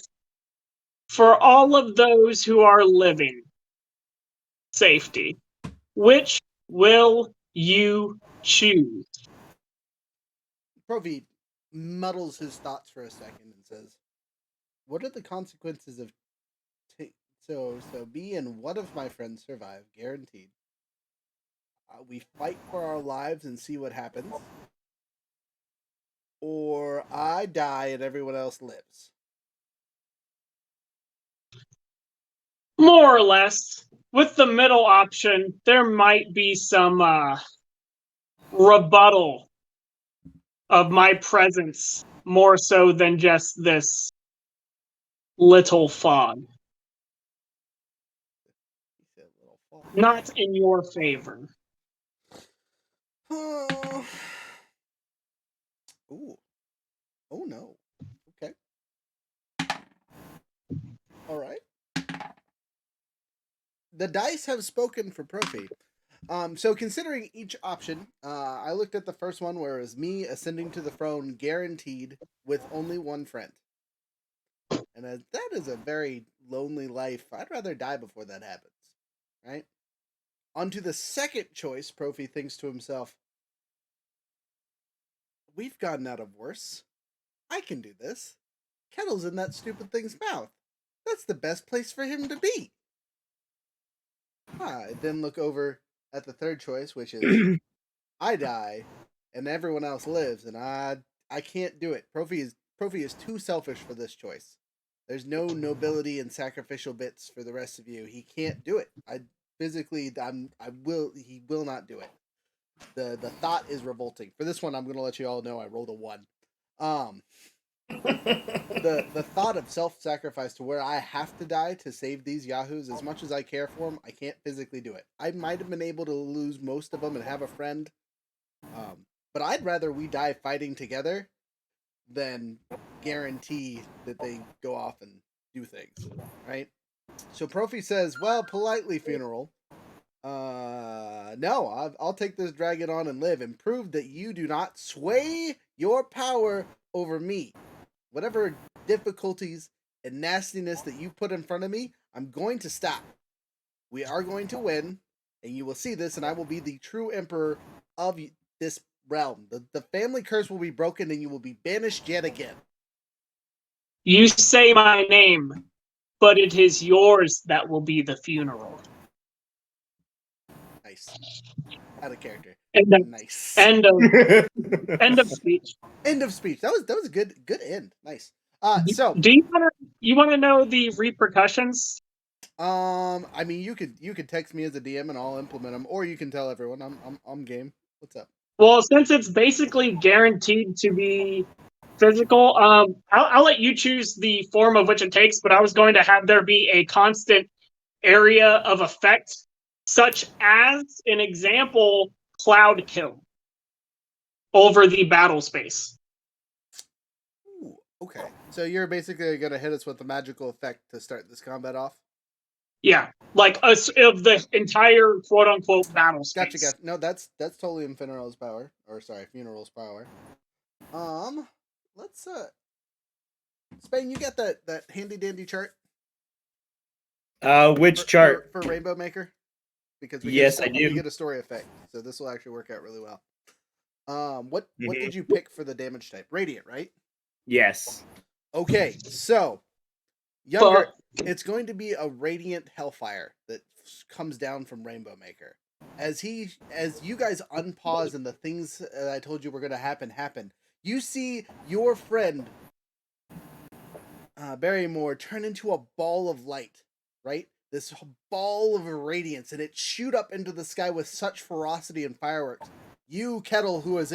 for all of those who are living. Safety. Which will you choose? Profi muddles his thoughts for a second and says, "What are the consequences of so me and one of my friends survive, guaranteed. We fight for our lives and see what happens, or I die and everyone else lives." More or less. With the middle option, there might be some rebuttal of my presence more so than just this little fog. Not in your favor. Ooh. Oh no. Okay. All right. The dice have spoken for Profi. So considering each option, I looked at the first one where it was me ascending to the throne guaranteed with only one friend. And that is a very lonely life. I'd rather die before that happens. Right? On to the second choice, Profi thinks to himself, we've gotten out of worse. I can do this. Kettle's in that stupid thing's mouth. That's the best place for him to be. I then look over at the third choice, which is I die and everyone else lives, and I can't do it. Profi is too selfish for this choice. There's no nobility and sacrificial bits for the rest of you. He can't do it. He will not do it. The thought is revolting. For this one, I'm gonna let you all know I rolled a 1. The thought of self-sacrifice to where I have to die to save these yahoos, as much as I care for them, I can't physically do it. I might have been able to lose most of them and have a friend, but I'd rather we die fighting together than guarantee that they go off and do things, right? So Profi says, well, politely, funeral. No, I'll take this dragon on and live and prove that you do not sway your power over me. Whatever difficulties and nastiness that you put in front of me, I'm going to stop. We are going to win, and you will see this, and I will be the true emperor of this realm. The family curse will be broken, and you will be banished yet again. You say my name, but it is yours that will be the funeral. Nice. Out of character. Nice. End of speech. End of speech. That was a good end. Nice. So do you want to know the repercussions? I mean, you could text me as a DM and I'll implement them, or you can tell everyone. I'm game. What's up? Well, since it's basically guaranteed to be physical, I'll let you choose the form of which it takes. But I was going to have there be a constant area of effect, such as an example, cloud kill over the battle space. Ooh, okay, so you're basically gonna hit us with the magical effect to start this combat off. Yeah, like us of the entire quote unquote battle space. Gotcha. No, that's totally in Funeral's power. Or sorry, Funeral's power. Let's Spain, you got that handy dandy chart? Which chart? For Rainbow Maker? Because I do. We get a story effect, so this will actually work out really well. What did you pick for the damage type? Radiant, right? Yes. Okay, so Younger, it's going to be a radiant hellfire that comes down from Rainbow Maker. As you guys unpause and the things that I told you were going to happen, you see your friend Barrymore turn into a ball of light, right? this ball of radiance, and it shoot up into the sky with such ferocity and fireworks. You, Kettle, who is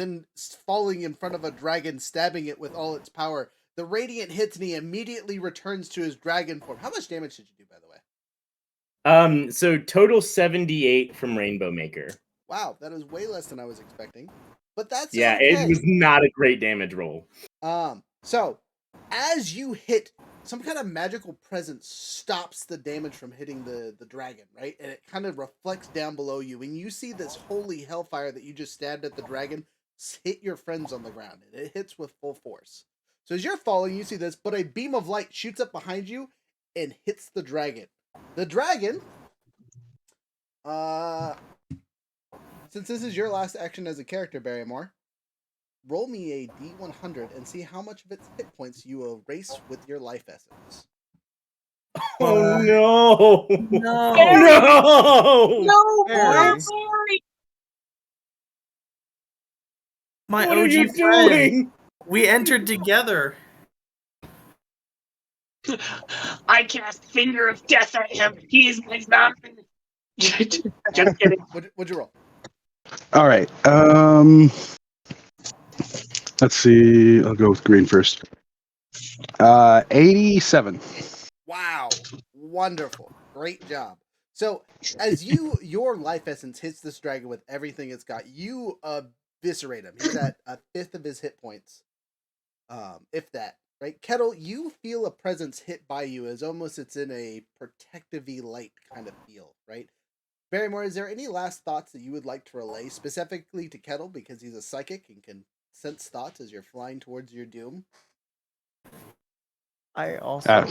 falling in front of a dragon, stabbing it with all its power, the radiant hits and he immediately returns to his dragon form. How much damage did you do, by the way? So total 78 from Rainbow Maker. Wow, that is way less than I was expecting. But that's Yeah, okay. it was not a great damage roll. So as you hit, some kind of magical presence stops the damage from hitting the dragon, right? And it kind of reflects down below you, and you see this holy hellfire that you just stabbed at the dragon hit your friends on the ground, and it hits with full force. So as you're falling, you see this, but a beam of light shoots up behind you and hits the dragon. The dragon, since this is your last action as a character, Barrymore, roll me a D100 and see how much of its hit points you erase with your life essence. Oh no! No. No! No, Barry. Barry! My What are you OG friend. doing? We entered together. I cast Finger of Death at him. He is my zombie. Just kidding. What'd you roll? All right. Let's see. I'll go with green first. 87. Wow. Wonderful. Great job. So as your life essence hits this dragon with everything it's got, you eviscerate him. He's at a fifth of his hit points. If that. Right? Kettle, you feel a presence hit by you as almost it's in a protective-y light kind of feel, right? Barrymore, is there any last thoughts that you would like to relay specifically to Kettle because he's a psychic and can sense thoughts as you're flying towards your doom? I also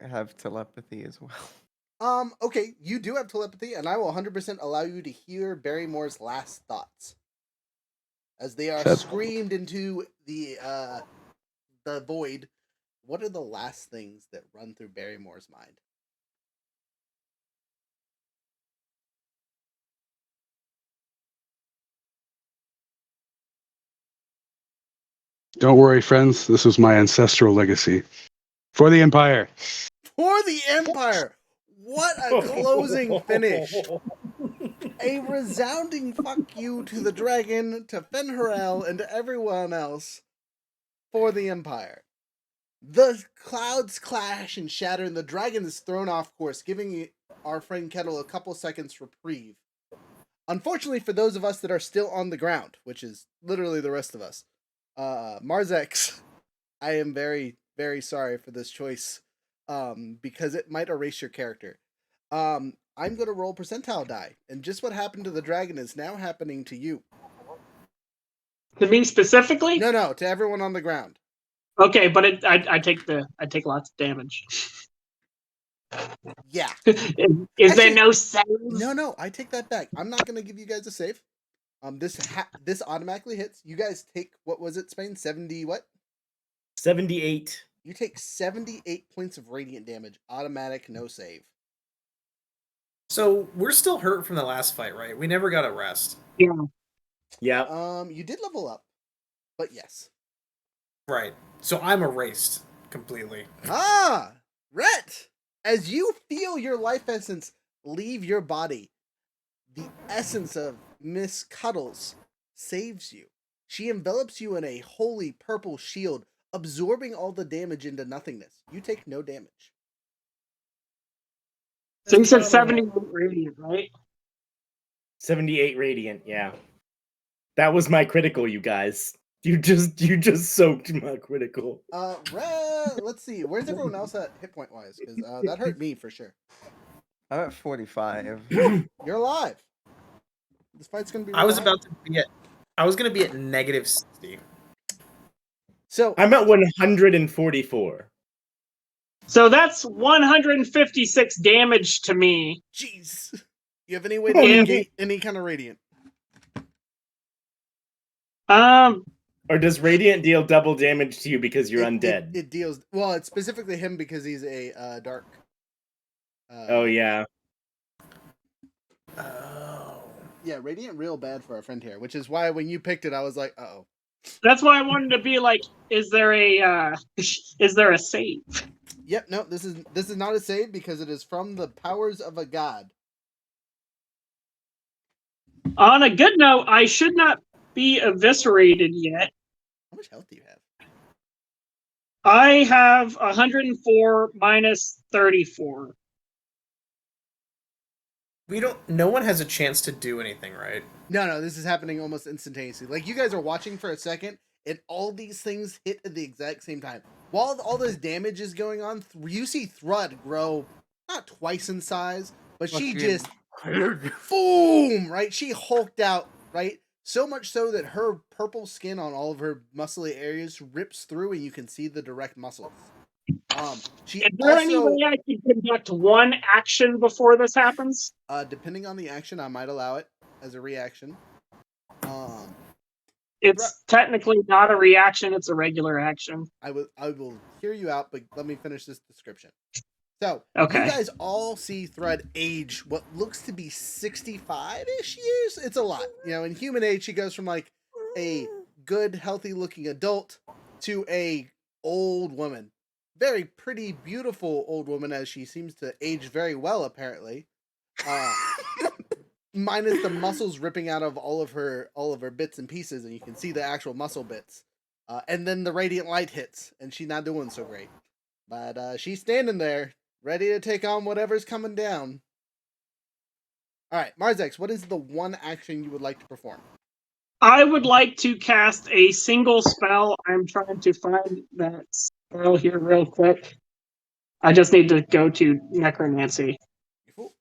have telepathy as well. Okay, you do have telepathy, and I will 100% allow you to hear Barrymore's last thoughts as they are screamed into the void. What are the last things that run through Barrymore's mind? Don't worry, friends. This is my ancestral legacy. For the Empire. For the Empire! What a closing finish! A resounding fuck you to the dragon, to Fen'Harel, and to everyone else for the Empire. The clouds clash and shatter, and the dragon is thrown off course, giving our friend Kettle a couple seconds reprieve. Unfortunately for those of us that are still on the ground, which is literally the rest of us, Marzex, I am very, very sorry for this choice, because it might erase your character. I'm going to roll percentile die, and just what happened to the dragon is now happening to you. To me specifically? No, to everyone on the ground. Okay, but I take lots of damage. Yeah. Is there no save? No, I take that back. I'm not going to give you guys a save. This automatically hits. You guys take, what was it, Spain? 70 what? 78. You take 78 points of radiant damage. Automatic, no save. So we're still hurt from the last fight, right? We never got a rest. Yeah. Yeah. You did level up, but yes. Right. So I'm erased completely. Ah! Rhett! As you feel your life essence leave your body, the essence of Miss Cuddles saves you. She envelops you in a holy purple shield, absorbing all the damage into nothingness. You take no damage. So you said 78 radiant, right? 78 radiant, yeah. That was my critical, you guys. You just soaked my critical. Let's see. Where's everyone else at hit point wise? Because that hurt me for sure. I'm at 45. You're alive. This fight's gonna be. I was gonna be at negative 60. So I'm at 144. So that's 156 damage to me. Jeez. You have any way to negate any kind of radiant? Or does radiant deal double damage to you because you're undead? It deals well. It's specifically him because he's a dark. Oh yeah. Oh. Yeah, radiant real bad for our friend here, which is why when you picked it, I was like, That's why I wanted to be like, is there a save? Yep. No, this is not a save because it is from the powers of a god. On a good note, I should not be eviscerated yet. How much health do you have? I have 104 minus 34. No one has a chance to do anything, right? No, this is happening almost instantaneously. Like, you guys are watching for a second, and all these things hit at the exact same time. While all this damage is going on, you see Thrud grow not twice in size, but she just boom, right? She hulked out, right? So much so that her purple skin on all of her muscly areas rips through, and you can see the direct muscles. She Is there any also, way I can conduct one action before this happens? depending on the action, I might allow it as a reaction. It's technically not a reaction; it's a regular action. I will hear you out, but let me finish this description. So, Okay. you guys all see Thrud age what looks to be 65-ish years. It's a lot. You know, in human age, she goes from like a good, healthy-looking adult to a old woman. Very pretty, beautiful old woman, as she seems to age very well, apparently. Minus the muscles ripping out of all of her bits and pieces, and you can see the actual muscle bits. And then the radiant light hits, and she's not doing so great. But she's standing there, ready to take on whatever's coming down. Alright, Marzex, what is the one action you would like to perform? I would like to cast a single spell. I'm trying to find that spell here real quick. I just need to go to Necromancy. You fool.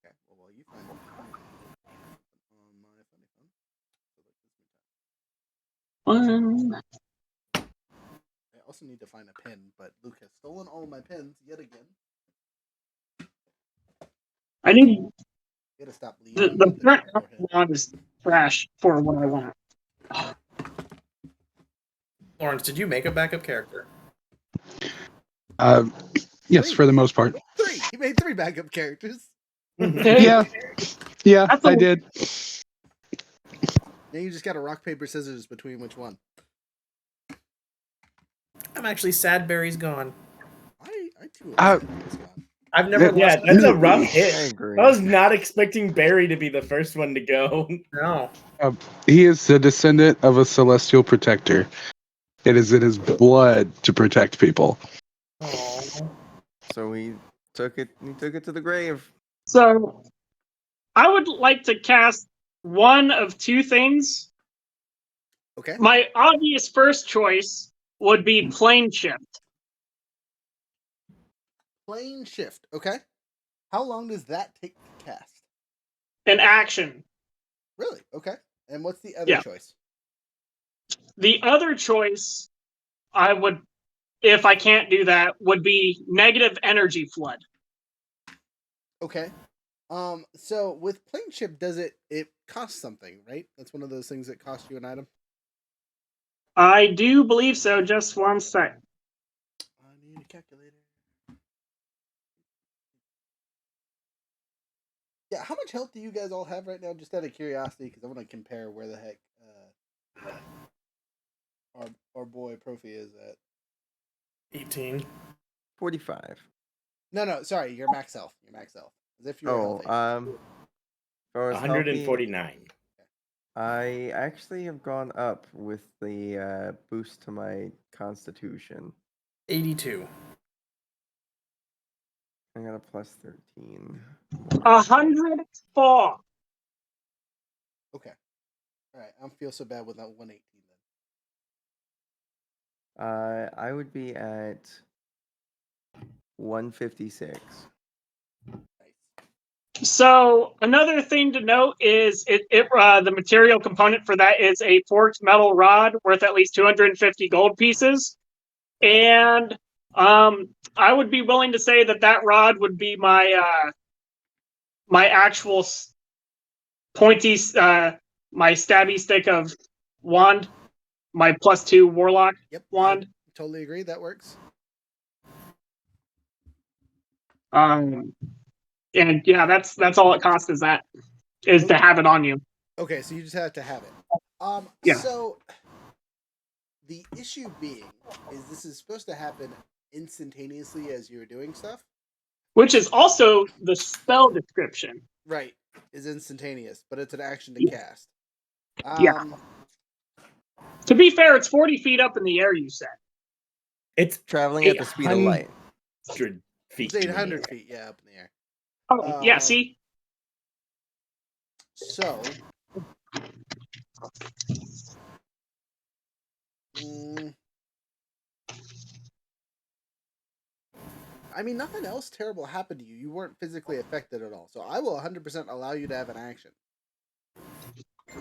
Okay, well, while you find it. On my funny phone. I also need to find a pen, but Luke has stolen all of my pens yet again. I need You gotta stop the leaving. front wand is trash for what I want. Lawrence, did you make a backup character? Yes, for the most part. 3! He made 3 backup characters. Yeah, I did. Now you just gotta rock, paper, scissors between which one. I'm actually sad Barry's gone. I too. I've never Yeah, lost that's a anything. rough I hit. agree. I was not expecting Barry to be the first one to go. No. He is the descendant of a celestial protector. It is in his blood to protect people. Aww. So he took it to the grave. So, I would like to cast one of two things. Okay. My obvious first choice would be Plane Shift. Plane shift. Okay. How long does that take to cast? An action. Really? Okay. And what's the other Yeah. choice? The other choice I would, if I can't do that, would be Negative Energy Flood. Okay. So with plane shift, does it costs something, right? That's one of those things that costs you an item. I do believe so. Just one sec. I need a calculator. Yeah, how much health do you guys all have right now? Just out of curiosity, because I want to compare where the heck our boy Profi is at. 18. 45. No, sorry, your max health. Your max health. As if you were healthy. For as healthy, 149. I actually have gone up with the boost to my constitution. 82. I got a plus 13. 104. Okay. All right. I don't feel so bad with that 118 then. I would be at 156. So another thing to note is the material component for that is a forked metal rod worth at least 250 gold pieces, and I would be willing to say that rod would be my my actual pointy my stabby stick of wand, my +2 warlock wand. I totally agree. That works. And yeah, that's all it costs is to have it on you. Okay, so you just have to have it. Yeah. So the issue being is this is supposed to happen instantaneously as you're doing stuff. Which is also the spell description. Right, is instantaneous, but it's an action to cast. Yeah. To be fair, it's 40 feet up in the air, you said. It's Traveling at the speed of light. 100 feet. It's 800 feet, yeah, up in the air. Oh, yeah, see? So, I mean, nothing else terrible happened to you. You weren't physically affected at all. So I will 100% allow you to have an action.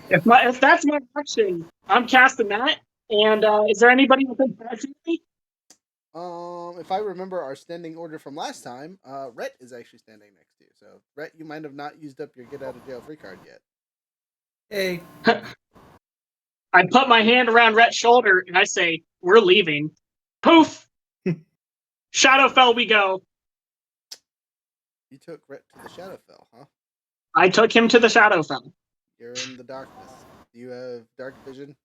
If that's my action, I'm casting that. And is there anybody within 5 feet of me? If I remember our standing order from last time, Rhett is actually standing next to you. So, Rhett, you might have not used up your get out of jail free card yet. Hey. I put my hand around Rhett's shoulder and I say, "We're leaving." Poof! Shadowfell we go. You took Rhett to the Shadowfell, huh? I took him to the Shadowfell. You're in the darkness. Do you have dark vision?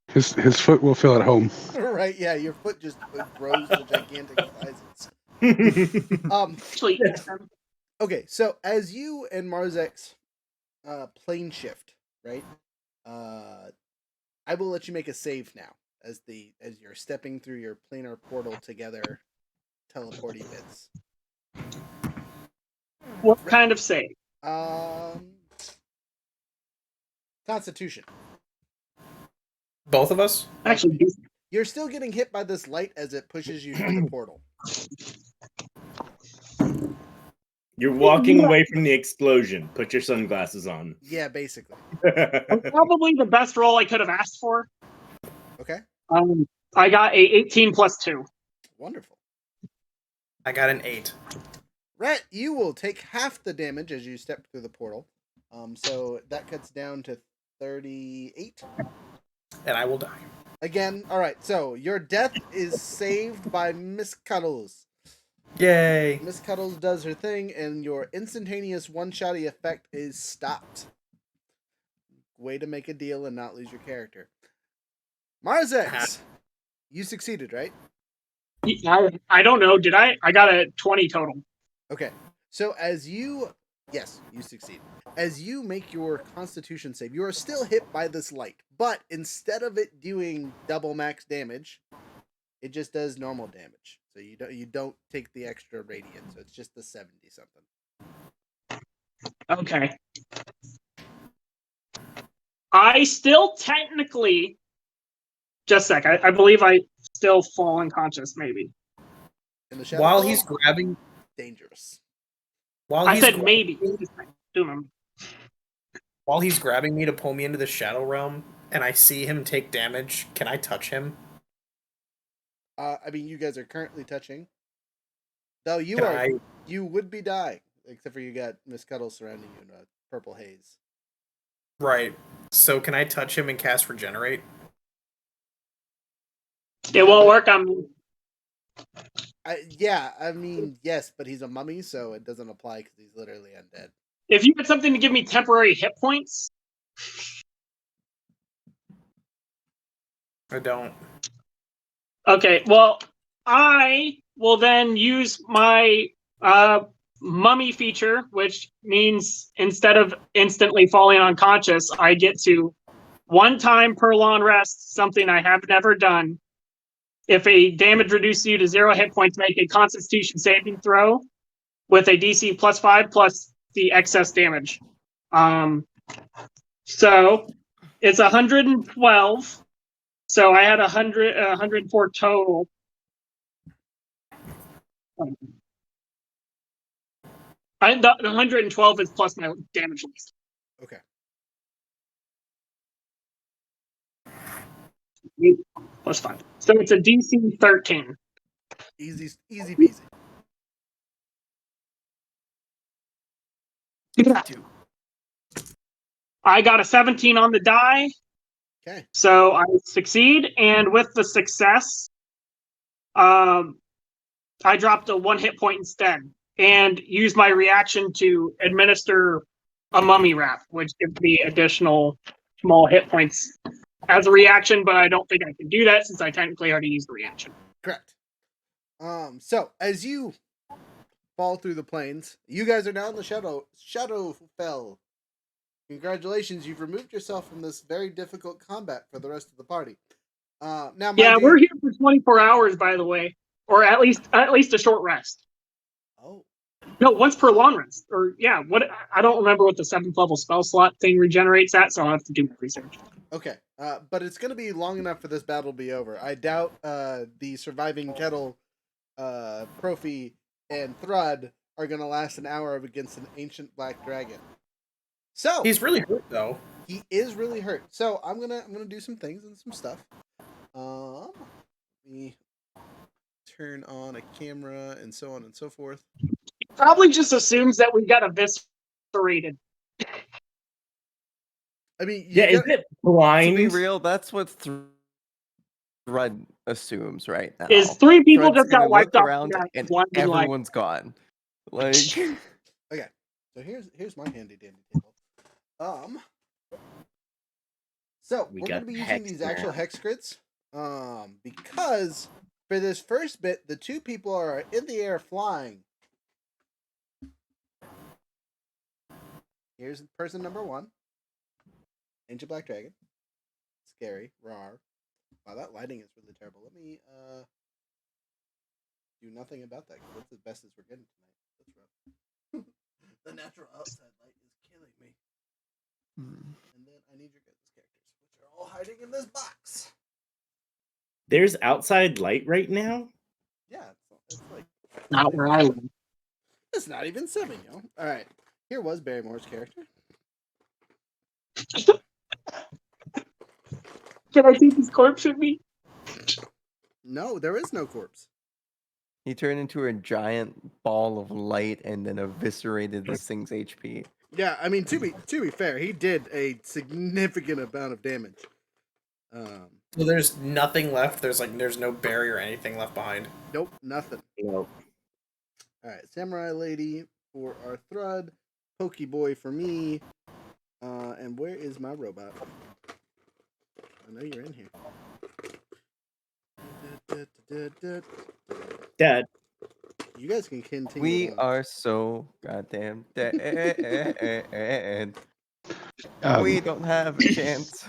His foot will feel at home. Right, yeah, your foot just grows to gigantic sizes. Actually, okay, so as you and Marzek's plane shift, right? I will let you make a save now as you're stepping through your planar portal together, teleporty bits. What kind of save? Constitution. Both of us? Actually, you're still getting hit by this light as it pushes you through the portal. You're walking away from the explosion. Put your sunglasses on. Yeah, basically. Probably the best roll I could have asked for. Okay. I got a 18 plus 2. Wonderful. I got an 8. Rhett, you will take half the damage as you step through the portal. So that cuts down to 38. And I will die. Again, alright, so your death is saved by Miss Cuddles. Yay! Miss Cuddles does her thing, and your instantaneous one-shotty effect is stopped. Way to make a deal and not lose your character. Marzex, you succeeded, right? I don't know. Did I? I got a 20 total. Okay. So yes, you succeed. As you make your Constitution save, you are still hit by this light, but instead of it doing double max damage, it just does normal damage. So you don't take the extra radiant. So it's just the 70 something. Okay. I still technically, just a sec. I believe I still fall unconscious. Maybe. In the shadow while he's grabbing, dangerous. While I he's said maybe. While he's grabbing me to pull me into the Shadow Realm, and I see him take damage, can I touch him? I mean, you guys are currently touching. Though you would be dying, except for you got Miss Cuddle surrounding you in a purple haze. Right. So can I touch him and cast Regenerate? It won't work on me. Yeah, I mean, yes, but he's a mummy, so it doesn't apply because he's literally undead. If you had something to give me temporary hit points. I don't. Okay, well, I will then use my mummy feature, which means instead of instantly falling unconscious, I get to one time per long rest, something I have never done. If a damage reduces you to 0 hit points, make a Constitution saving throw with a DC +5 plus the excess damage. So it's 112. So I had 104 total. The 112 is plus my damage list. Okay. Plus 5. So it's a DC 13. Easy peasy. I got a 17 on the die. Okay. So I succeed, and with the success, I dropped a 1 hit point instead, and use my reaction to administer a mummy wrap, which gives me additional small hit points as a reaction, but I don't think I can do that since I technically already used the reaction. Correct. So as you fall through the plains, you guys are now in the Shadowfell. Congratulations, you've removed yourself from this very difficult combat for the rest of the party. Now, Yeah, mind we're you, here for 24 hours, by the way, or at least a short rest. oh, No, once per long rest. Or yeah, what I don't remember what the 7th level spell slot thing regenerates at, so I'll have to do my research. okay. But it's going to be long enough for this battle to be over. I doubt the surviving Kettle, Profi, and Thrud are going to last an hour against an ancient black dragon. So He's really hurt though. he is really hurt. So I'm gonna do some things and some stuff. Let me turn on a camera and so on and so forth. Probably just assumes that we got eviscerated. I mean, Yeah, is it blind? To be real, that's what Thrud assumes right now. Is 3 people Thrud's just got gonna wiped look off around that and one and like, everyone's gone. Like, Okay, so here's my handy dandy table. So We we're got gonna be using hex these actual now. hex grids. Because for this first bit, the 2 people are in the air flying. Here's person number 1. Ancient Black Dragon. Scary. Rawr. Wow, that lighting is really terrible. Let me do nothing about that because that's as best as we're getting tonight. That's rough. The natural outside light is killing me. And then I need your guys' characters, which are all hiding in this box. There's outside light right now? Yeah, it's like not where I live. it's not even 7, yo. All right, here was Barrymore's character. Can I take his corpse with me? No, there is no corpse. he turned into a giant ball of light and then eviscerated this thing's HP. Yeah, I mean to be fair, he did a significant amount of damage. So there's nothing left. There's no barrier or anything left behind. Nope, nothing. Nope. All right, Samurai Lady for our Thrud, Pokeboy for me, and where is my robot? I know you're in here. Dad. You guys can continue. We on. are so goddamn dead. We don't have a chance.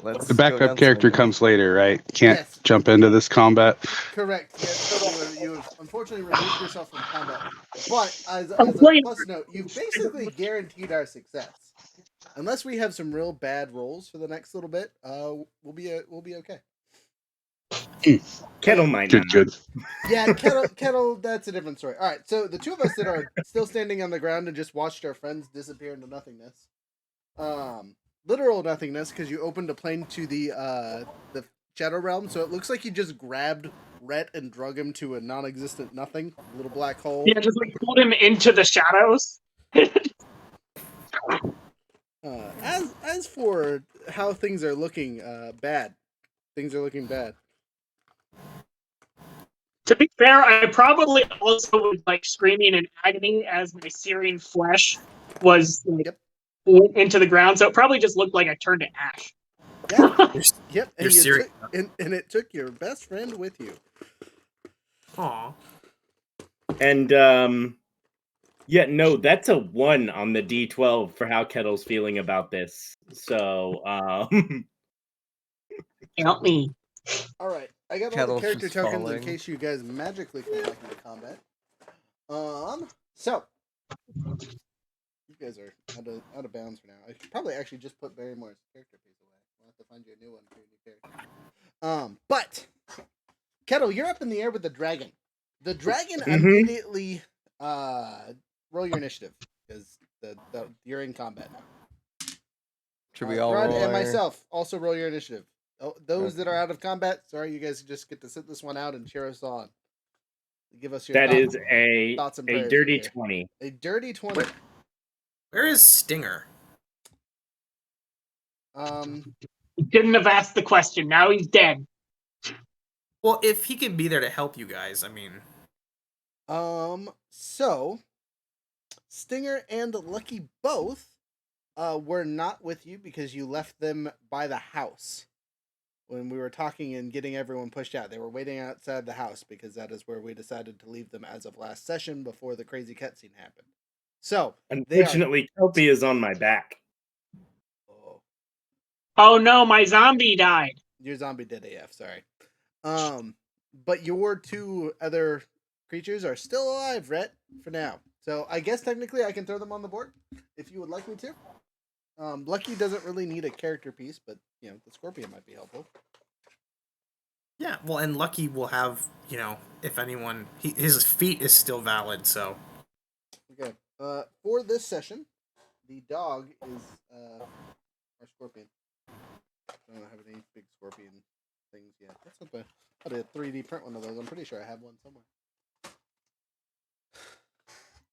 Let's The go backup down character some- comes later, right? Can't Yes. jump into this combat. Correct. Yes, you have unfortunately removed yourself from combat. But as a plus note, you've basically guaranteed our success. Unless we have some real bad rolls for the next little bit, we'll be okay. Kettle might Good, not. good. Yeah, kettle. That's a different story. All right, so the 2 of us that are still standing on the ground and just watched our friends disappear into nothingness, literal nothingness, because you opened a plane to the Shadow Realm, so it looks like you just grabbed Rhett and drug him to a non-existent nothing, a little black hole. Yeah, just like pulled him into the shadows. As for how things are looking, bad. Things are looking bad. To be fair, I probably also was like screaming in agony as my searing flesh was like went into the ground. So it probably just looked like I turned to ash. Yeah. You're Yep. And, serious. and it took your best friend with you. Aw. And yeah, no, that's a 1 on the D12 for how Kettle's feeling about this. So Help me. All right, I got all Kettle's the character just tokens falling. in case you guys magically come back into combat. So you guys are out of bounds for now. I should probably actually just put Barrymore's character piece away. I'll have to find you a new one for your new character. But Kettle, you're up in the air with the dragon. The dragon immediately roll your initiative because you're in combat now. Should we all Rod roll and our- myself also roll your initiative. Oh, those that are out of combat, sorry, you guys just get to sit this one out and cheer us on. Give us your that thoughts, is a thoughts and prayers dirty here. 20. A dirty 20. Where is Stinger? He couldn't have asked the question. Now he's dead. Well, if he can be there to help you guys, I mean, So Stinger and Lucky both were not with you because you left them by the house when we were talking and getting everyone pushed out. They were waiting outside the house because that is where we decided to leave them as of last session before the crazy cutscene happened. So Unfortunately, Kelpie is on my back. Oh no, my zombie died. Your zombie did AF, sorry. But your two other creatures are still alive, Rhett, for now. So I guess technically I can throw them on the board if you would like me to. Lucky doesn't really need a character piece, but you know, the Scorpion might be helpful. Yeah, well, and Lucky will have, you know, if anyone, his feat is still valid, so. Okay. For this session, the dog is our Scorpion. I don't have any big Scorpion things yet. That's not bad. I did a 3D print one of those. I'm pretty sure I have one somewhere.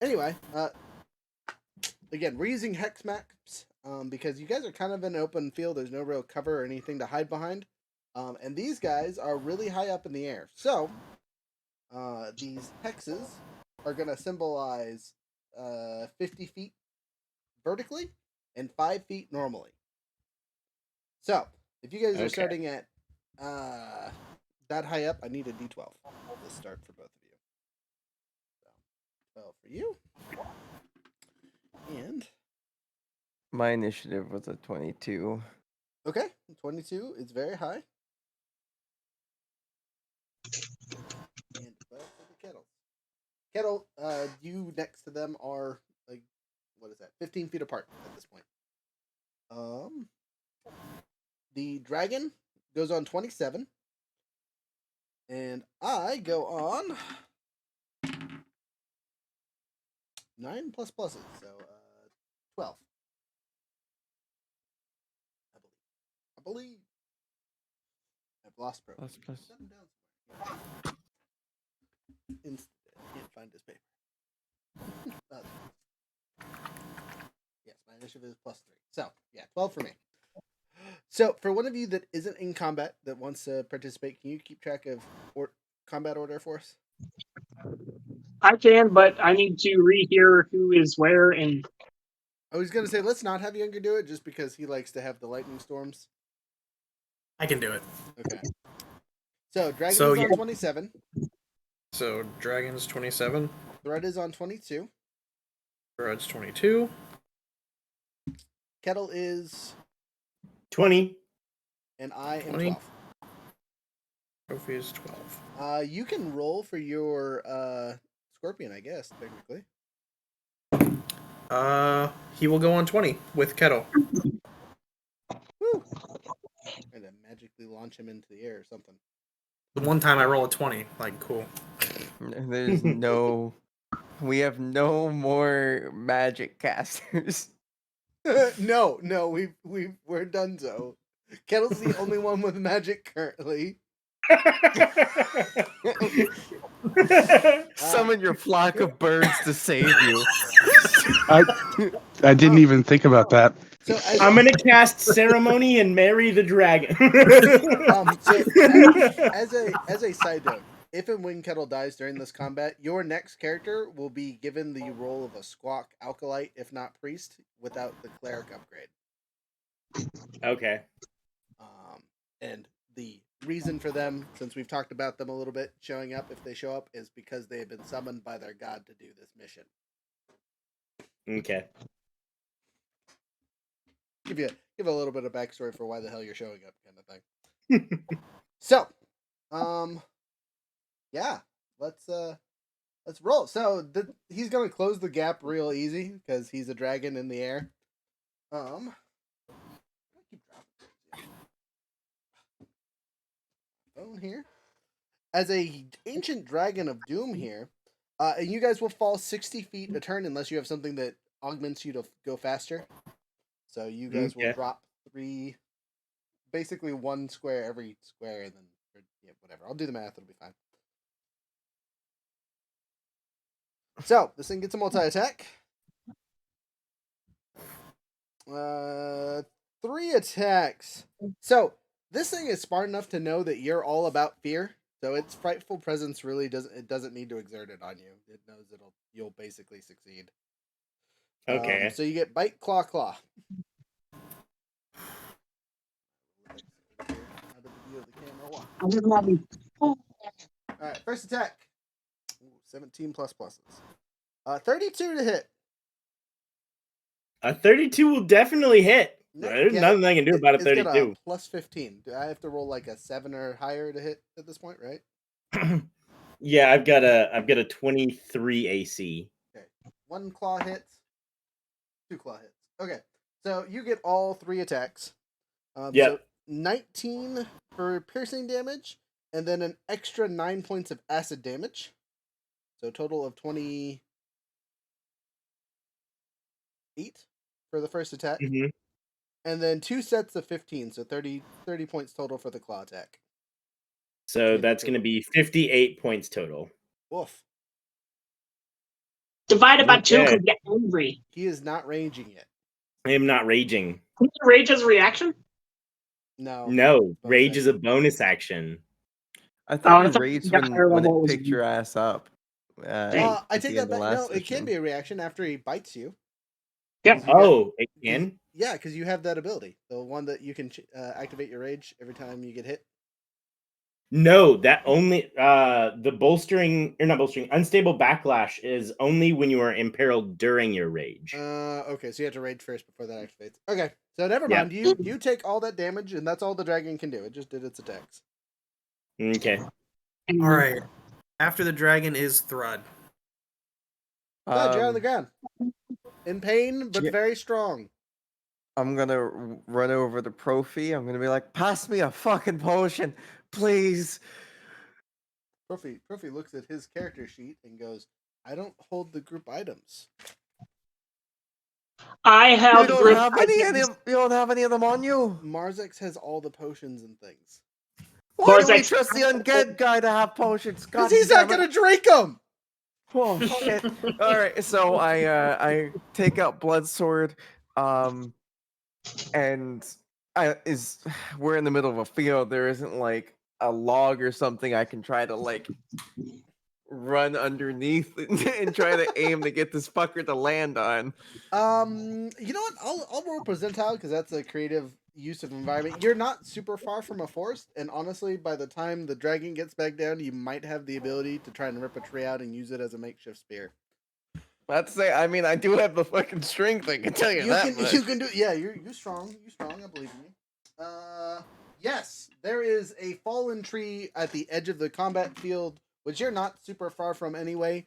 Anyway, again, we're using hex maps because you guys are kind of in an open field. There's no real cover or anything to hide behind. And these guys are really high up in the air. So, these hexes are going to symbolize 50 feet vertically and 5 feet normally. So, if you guys are starting at that high up, I need a D12 to start for both of you. So, 12 for you. And My initiative was a 22. okay, 22 is very high. And 12 for the kettle. Kettle, you next to them are like, what is that? 15 feet apart at this point. The dragon goes on 27, and I go on 9 plus pluses, so 12. I believe. I've lost progress. Plus. Set him down somewhere. Can't find his paper. Yes, my initiative is +3. So, yeah, 12 for me. So, for one of you that isn't in combat that wants to participate, can you keep track of combat order for us? I can, but I need to rehear who is where and. I was going to say, let's not have Younger do it just because he likes to have the lightning storms. I can do it. Okay. So, Dragon So, is on yeah. 27. So, Dragon's 27. Thread is on 22. Thread's 22. Kettle is 20. And I am 20. 12. Trophy is 12. You can roll for your Scorpion, I guess, technically. He will go on 20 with Kettle. Woo! And then magically launch him into the air or something. The one time I roll a 20, like, cool. There's no. We have no more magic casters. No, we're done so. Kettle's the only one with magic currently. Summon your flock of birds to save you. I didn't even think about that. So I'm gonna cast Ceremony and marry the dragon. As a side note, if and when Kettle dies during this combat, your next character will be given the role of a Squawk Alkalite, if not Priest, without the Cleric upgrade. Okay. And the reason for them, since we've talked about them a little bit, showing up, if they show up, is because they have been summoned by their god to do this mission. Okay. Give a little bit of backstory for why the hell you're showing up, kind of thing. So, yeah, let's roll. So he's gonna close the gap real easy because he's a dragon in the air. Phone here. As a ancient dragon of doom here, and you guys will fall 60 feet a turn unless you have something that augments you to go faster. So you guys will drop 3, basically 1 square every square, and then whatever. I'll do the math; it'll be fine. So this thing gets a multi-attack. 3 attacks. So this thing is smart enough to know that you're all about fear. So its frightful presence really doesn't need to exert it on you. It knows you'll basically succeed. Okay. So you get bite, claw, claw. Out of the view of the camera. All right, first attack. Ooh, 17 plus pluses. 32 to hit. A 32 will definitely hit. There's Yeah, nothing I can do about a it's got 32. a plus 15. Do I have to roll like a 7 or higher to hit at this point, right? Yeah, I've got a 23 AC. Okay. 1 claw hits. 2 claw hits. Okay. So you get all 3 attacks. Yep. So 19 for piercing damage, and then an extra 9 points of acid damage. So a total of 28 for the first attack. Mhm. And then 2 sets of 15, so 30 points total for the claw attack. So that's going to be 58 points total. Woof. Divided by 2 Okay. can get angry. He is not raging yet. I am not raging. Can you rage as a reaction? No. No, bonus rage is a action. bonus action. I Oh, thought I you thought raged you got higher when level it was picked you. your ass up. Dang. I at take the that end of back. No, last it can session. be a reaction after he bites you. Yep. 'Cause you got- Oh, it can? Yeah, because you have that ability. The one that you can activate your rage every time you get hit. No, that only the bolstering or not bolstering, unstable backlash is only when you are imperiled during your rage. Okay, so you have to rage first before that activates. Okay, so never Yep. mind. You take all that damage, and that's all the dragon can do. It just did its attacks. Okay. All right. After the dragon is Thrud. Glad you're on the ground. In pain, but yeah. very strong. I'm gonna run over to Profi. I'm gonna be like, pass me a fucking potion, please. Profi looks at his character sheet and goes, "I don't hold the group items." I have You don't group have any of items. them. You don't have any of them on you. Marzex has all the potions and things. Why do we Marzex- trust the undead guy to have potions? Because God he's not damn it. gonna drink them. Oh shit! All right, so I take out blood sword, and we're in the middle of a field. There isn't like a log or something I can try to like run underneath and try to aim to get this fucker to land on. You know what? I'll roll percentile because that's a creative use of environment. You're not super far from a forest, and honestly, by the time the dragon gets back down, you might have the ability to try and rip a tree out and use it as a makeshift spear. I'd say, I mean, I do have the fucking strength. I can tell you, that. You can do. Yeah, you're strong. You're strong. I believe in you. Yes, there is a fallen tree at the edge of the combat field, which you're not super far from anyway.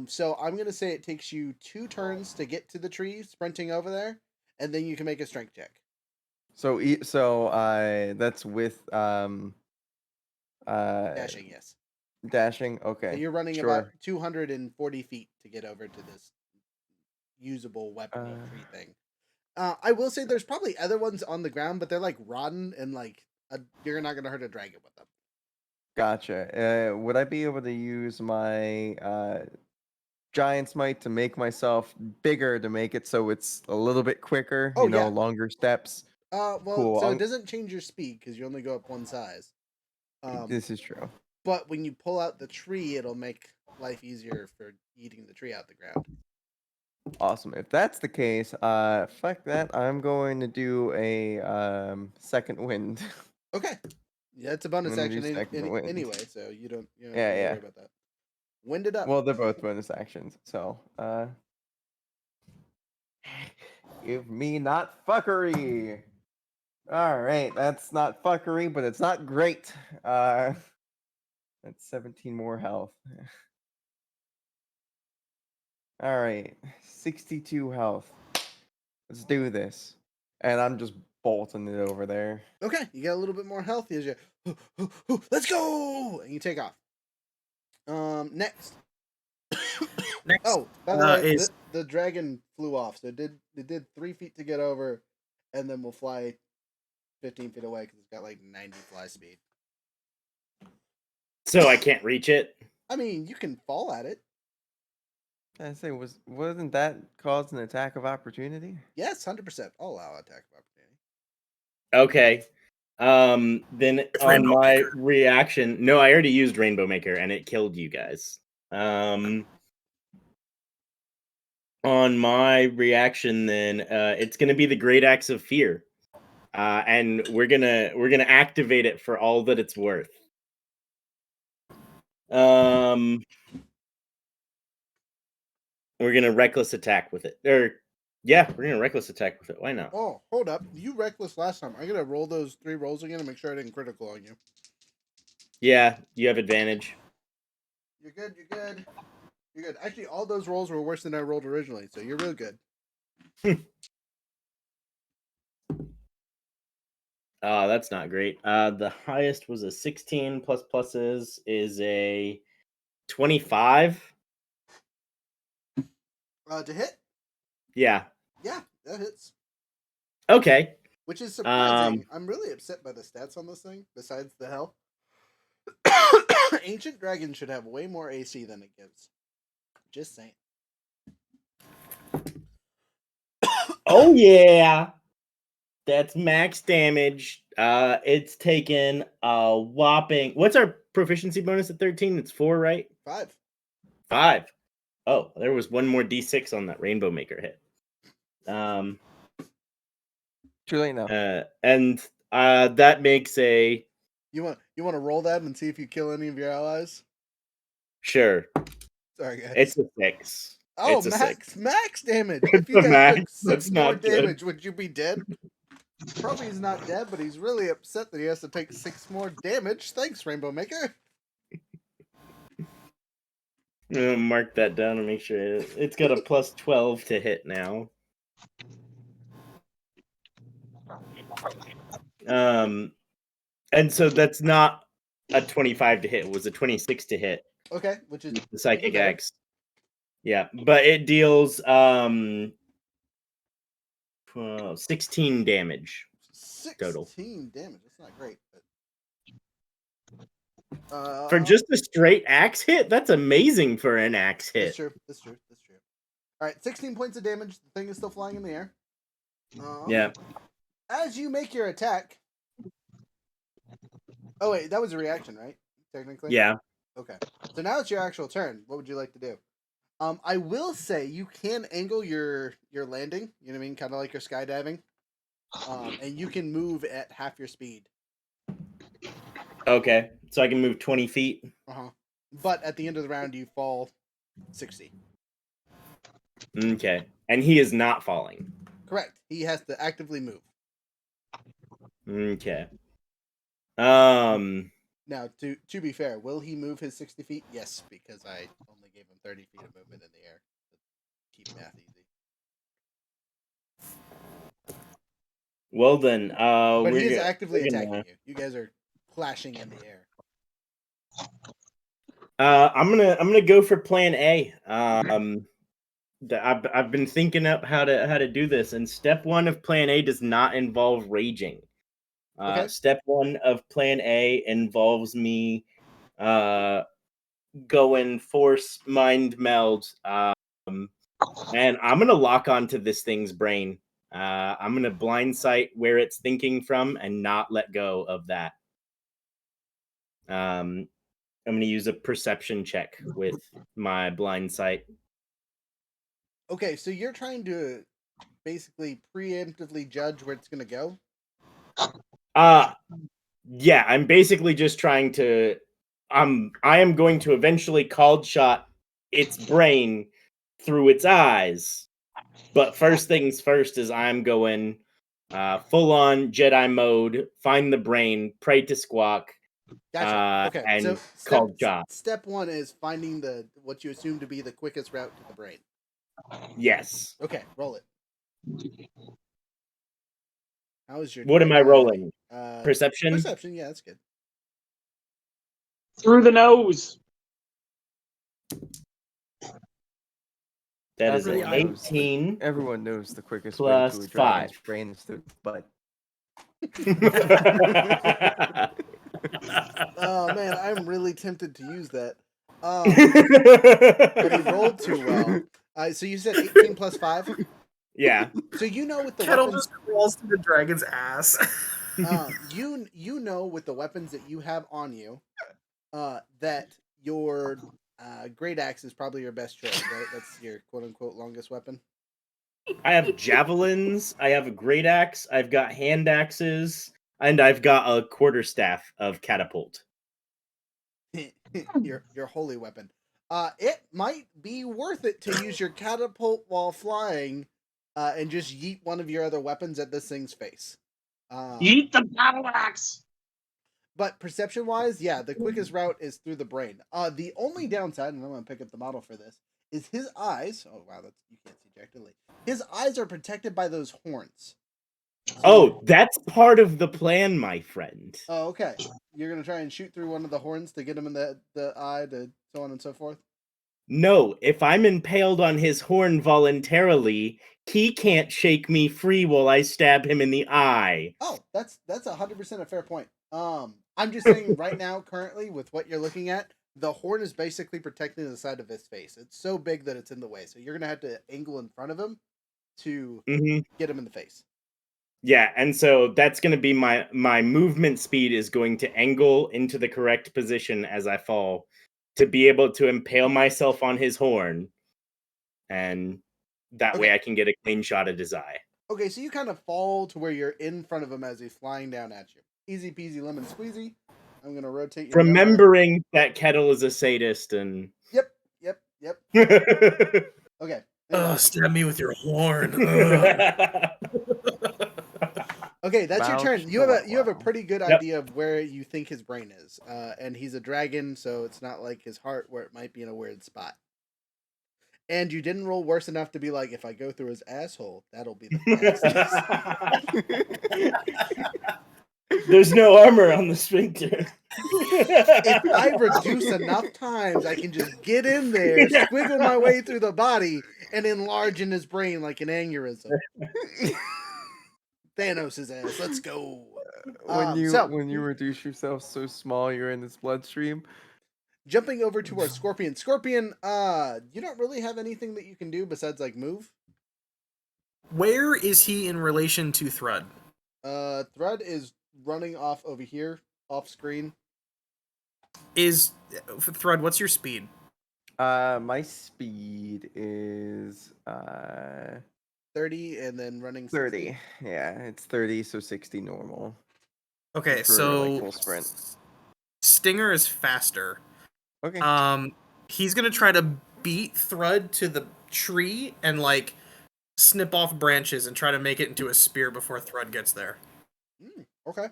So I'm gonna say it takes you 2 turns to get to the tree, sprinting over there, and then you can make a strength check. So that's with Dashing, yes. dashing. Okay, So you're running sure. about 240 feet to get over to this usable weapon tree thing. I will say there's probably other ones on the ground, but they're like rotten and like you're not gonna hurt a dragon with them. Gotcha. Would I be able to use my Giant's Might to make myself bigger to make it so it's a little bit quicker? Oh, you know, yeah. longer steps. Well, Cool, so I'm- it doesn't change your speed because you only go up 1 size. This is true. But when you pull out the tree, it'll make life easier for eating the tree out the ground. Awesome. If that's the case, fuck that. I'm going to do a second wind. Okay. Yeah, it's a bonus I'm gonna action do second wind. anyway, so you don't have Yeah, to yeah. worry about that. Wind it up. Well, they're both bonus actions, so give me not fuckery. All right, that's not fuckery, but it's not great. That's 17 more health. All right, 62 health. Let's do this. And I'm just bolting it over there. Okay, you get a little bit more health as you let's go, and you take off. Next. Next, Oh, by the way, is the dragon flew off, so it did 3 feet to get over, and then will fly 15 feet away because it's got like 90 fly speed. So I can't reach it. I mean, you can fall at it. I say, wasn't that cause an attack of opportunity? Yes, 100%. I'll allow attack of opportunity. Okay. Then on Rainbow my Maker. reaction, no, I already used Rainbow Maker and it killed you guys. on my reaction, then it's gonna be the Great Axe of Fear, and we're gonna activate it for all that it's worth. We're gonna reckless attack with it, we're gonna reckless attack with it. Why not? Oh, hold up. You reckless last time. I'm gonna roll those 3 rolls again and make sure I didn't critical on you. Yeah, you have advantage. You're good. You're good. You're good. Actually, all those rolls were worse than I rolled originally, so you're real good. That's not great. The highest was a 16 plus pluses is a 25. To hit? Yeah. Yeah, that hits. Okay. Which is surprising. I'm really upset by the stats on this thing, besides the health. Ancient Dragon should have way more AC than it gives. Just saying. Oh yeah. That's max damage. It's taken a whopping. What's our proficiency bonus at 13? It's 4, right? 5. 5. Oh, there was one more D6 on that Rainbow Maker hit. Too late now. And that makes a. You want to roll that and see if you kill any of your allies? Sure. Sorry, guys. It's a 6. Oh, it's a max damage. It's If you a guys max. took 6 That's more not good. damage, would you be dead? Probably he's not dead, but he's really upset that he has to take 6 more damage. Thanks, Rainbow Maker. I'm gonna mark that down and make sure it's got a plus 12 to hit now. And so that's not a 25 to hit. It was a 26 to hit. Okay, which is the Psychic Axe. Yeah, but it deals 16 damage total. 16 damage. That's not great. For just a straight axe hit, that's amazing for an axe hit. That's true. That's true. All right, 16 points of damage. The thing is still flying in the air. Yeah. As you make your attack. Oh wait, that was a reaction, right? Technically. Yeah. Okay. So now it's your actual turn. What would you like to do? I will say you can angle your landing. You know what I mean? Kind of like your skydiving. And you can move at half your speed. Okay, so I can move 20 feet. But at the end of the round, you fall 60. Okay, and he is not falling. Correct. He has to actively move. Okay. Now, to be fair, will he move his 60 feet? Yes, because I only gave him 30 feet of movement in the air to keep math easy. Well then, but he is actively attacking you. You guys are clashing in the air. I'm gonna go for Plan A. I've been thinking up how to do this, and step 1 of Plan A does not involve raging. Okay. Step 1 of Plan A involves me going force mind meld, and I'm gonna lock onto this thing's brain. I'm gonna blind sight where it's thinking from and not let go of that. I'm gonna use a perception check with my blind sight. Okay, so you're trying to basically preemptively judge where it's gonna go? Yeah, I'm basically just trying to I am going to eventually cold shot its brain through its eyes. But first things first is I'm going full on Jedi mode, find the brain, pray to Squawk, Gotcha. Okay, and so cold shot. Step 1 is finding what you assume to be the quickest route to the brain. Yes. Okay, roll it. How is your? What am I rolling? Perception. Perception, yeah, that's good. Through the nose. That is an 18. Everyone knows the quickest way plus to a dragon's 5. brain is through the butt. Oh man, I'm really tempted to use that. But he rolled too well. So you said 18 plus 5? Yeah. So you know with the Kettle weapons, just crawls to the dragon's ass. you know with the weapons that you have on you, that your Great Axe is probably your best choice, right? That's your quote unquote longest weapon. I have javelins. I have a great axe. I've got hand axes, and I've got a quarterstaff of catapult. your holy weapon. It might be worth it to use your catapult while flying, and just yeet one of your other weapons at this thing's face. Yeet the battle axe. But perception-wise, yeah, the quickest route is through the brain. The only downside, and I'm gonna pick up the model for this, is his eyes. Oh wow, that's you can't see Jack Diddley. His eyes are protected by those horns. Oh, that's part of the plan, my friend. Oh, okay. You're gonna try and shoot through one of the horns to get him in the eye, to so on and so forth. No, if I'm impaled on his horn voluntarily, he can't shake me free while I stab him in the eye. Oh, that's 100% a fair point. I'm just saying right now, currently, with what you're looking at, the horn is basically protecting the side of his face. It's so big that it's in the way. So you're gonna have to angle in front of him to get him in the face. Yeah, and so that's going to be my movement speed is going to angle into the correct position as I fall to be able to impale myself on his horn, and that way I can get a clean shot at his eye. Okay, so you kind of fall to where you're in front of him as he's flying down at you. Easy peasy lemon squeezy. I'm going to rotate your remembering that Kettle is a sadist and... Yep. Okay. Stab me with your horn. Okay, that's your turn. You have a pretty good idea of where you think his brain is, and he's a dragon, so it's not like his heart where it might be in a weird spot. And you didn't roll worse enough to be like, if I go through his asshole, that'll be the best. There's no armor on the sphincter. If I reduce enough times, I can just get in there, squiggle my way through the body, and enlarge in his brain like an aneurysm. Thanos' ass. Let's go. When you reduce yourself so small, you're in his bloodstream. Jumping over to our Scorpion. Scorpion, you don't really have anything that you can do besides like move. Where is he in relation to Thrud? Thrud is running off over here, off screen. Thrud, what's your speed? My speed is 30 and then running 30. 60. Yeah, it's 30, so 60 normal. Okay, for, so like, full sprint. Stinger is faster. Okay. He's gonna try to beat Thrud to the tree and like snip off branches and try to make it into a spear before Thrud gets there. Okay.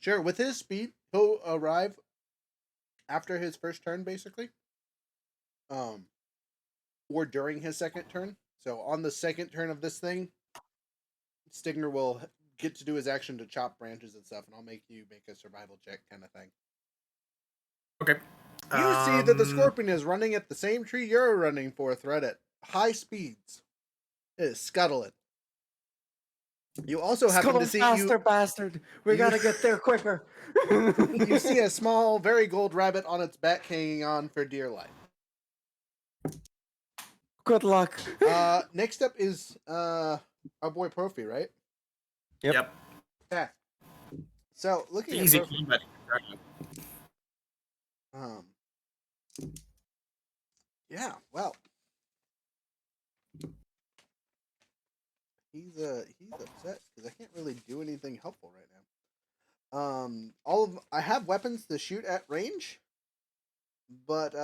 Sure. With his speed, he'll arrive after his first turn, basically. Or during his second turn. So on the second turn of this thing, Stinger will get to do his action to chop branches and stuff, and I'll make you make a survival check kind of thing. Okay. You see that the Scorpion is running at the same tree you're running for, Thread, at high speeds. It is scuttling. You also happen to see faster, bastard. We gotta get there quicker. You see a small, very gold rabbit on its back hanging on for dear life. Good luck. Next up is our boy Profi, right? Yep. Yeah. So looking easy at Profi, combat. yeah, well, he's upset because I can't really do anything helpful right now. I have weapons to shoot at range, but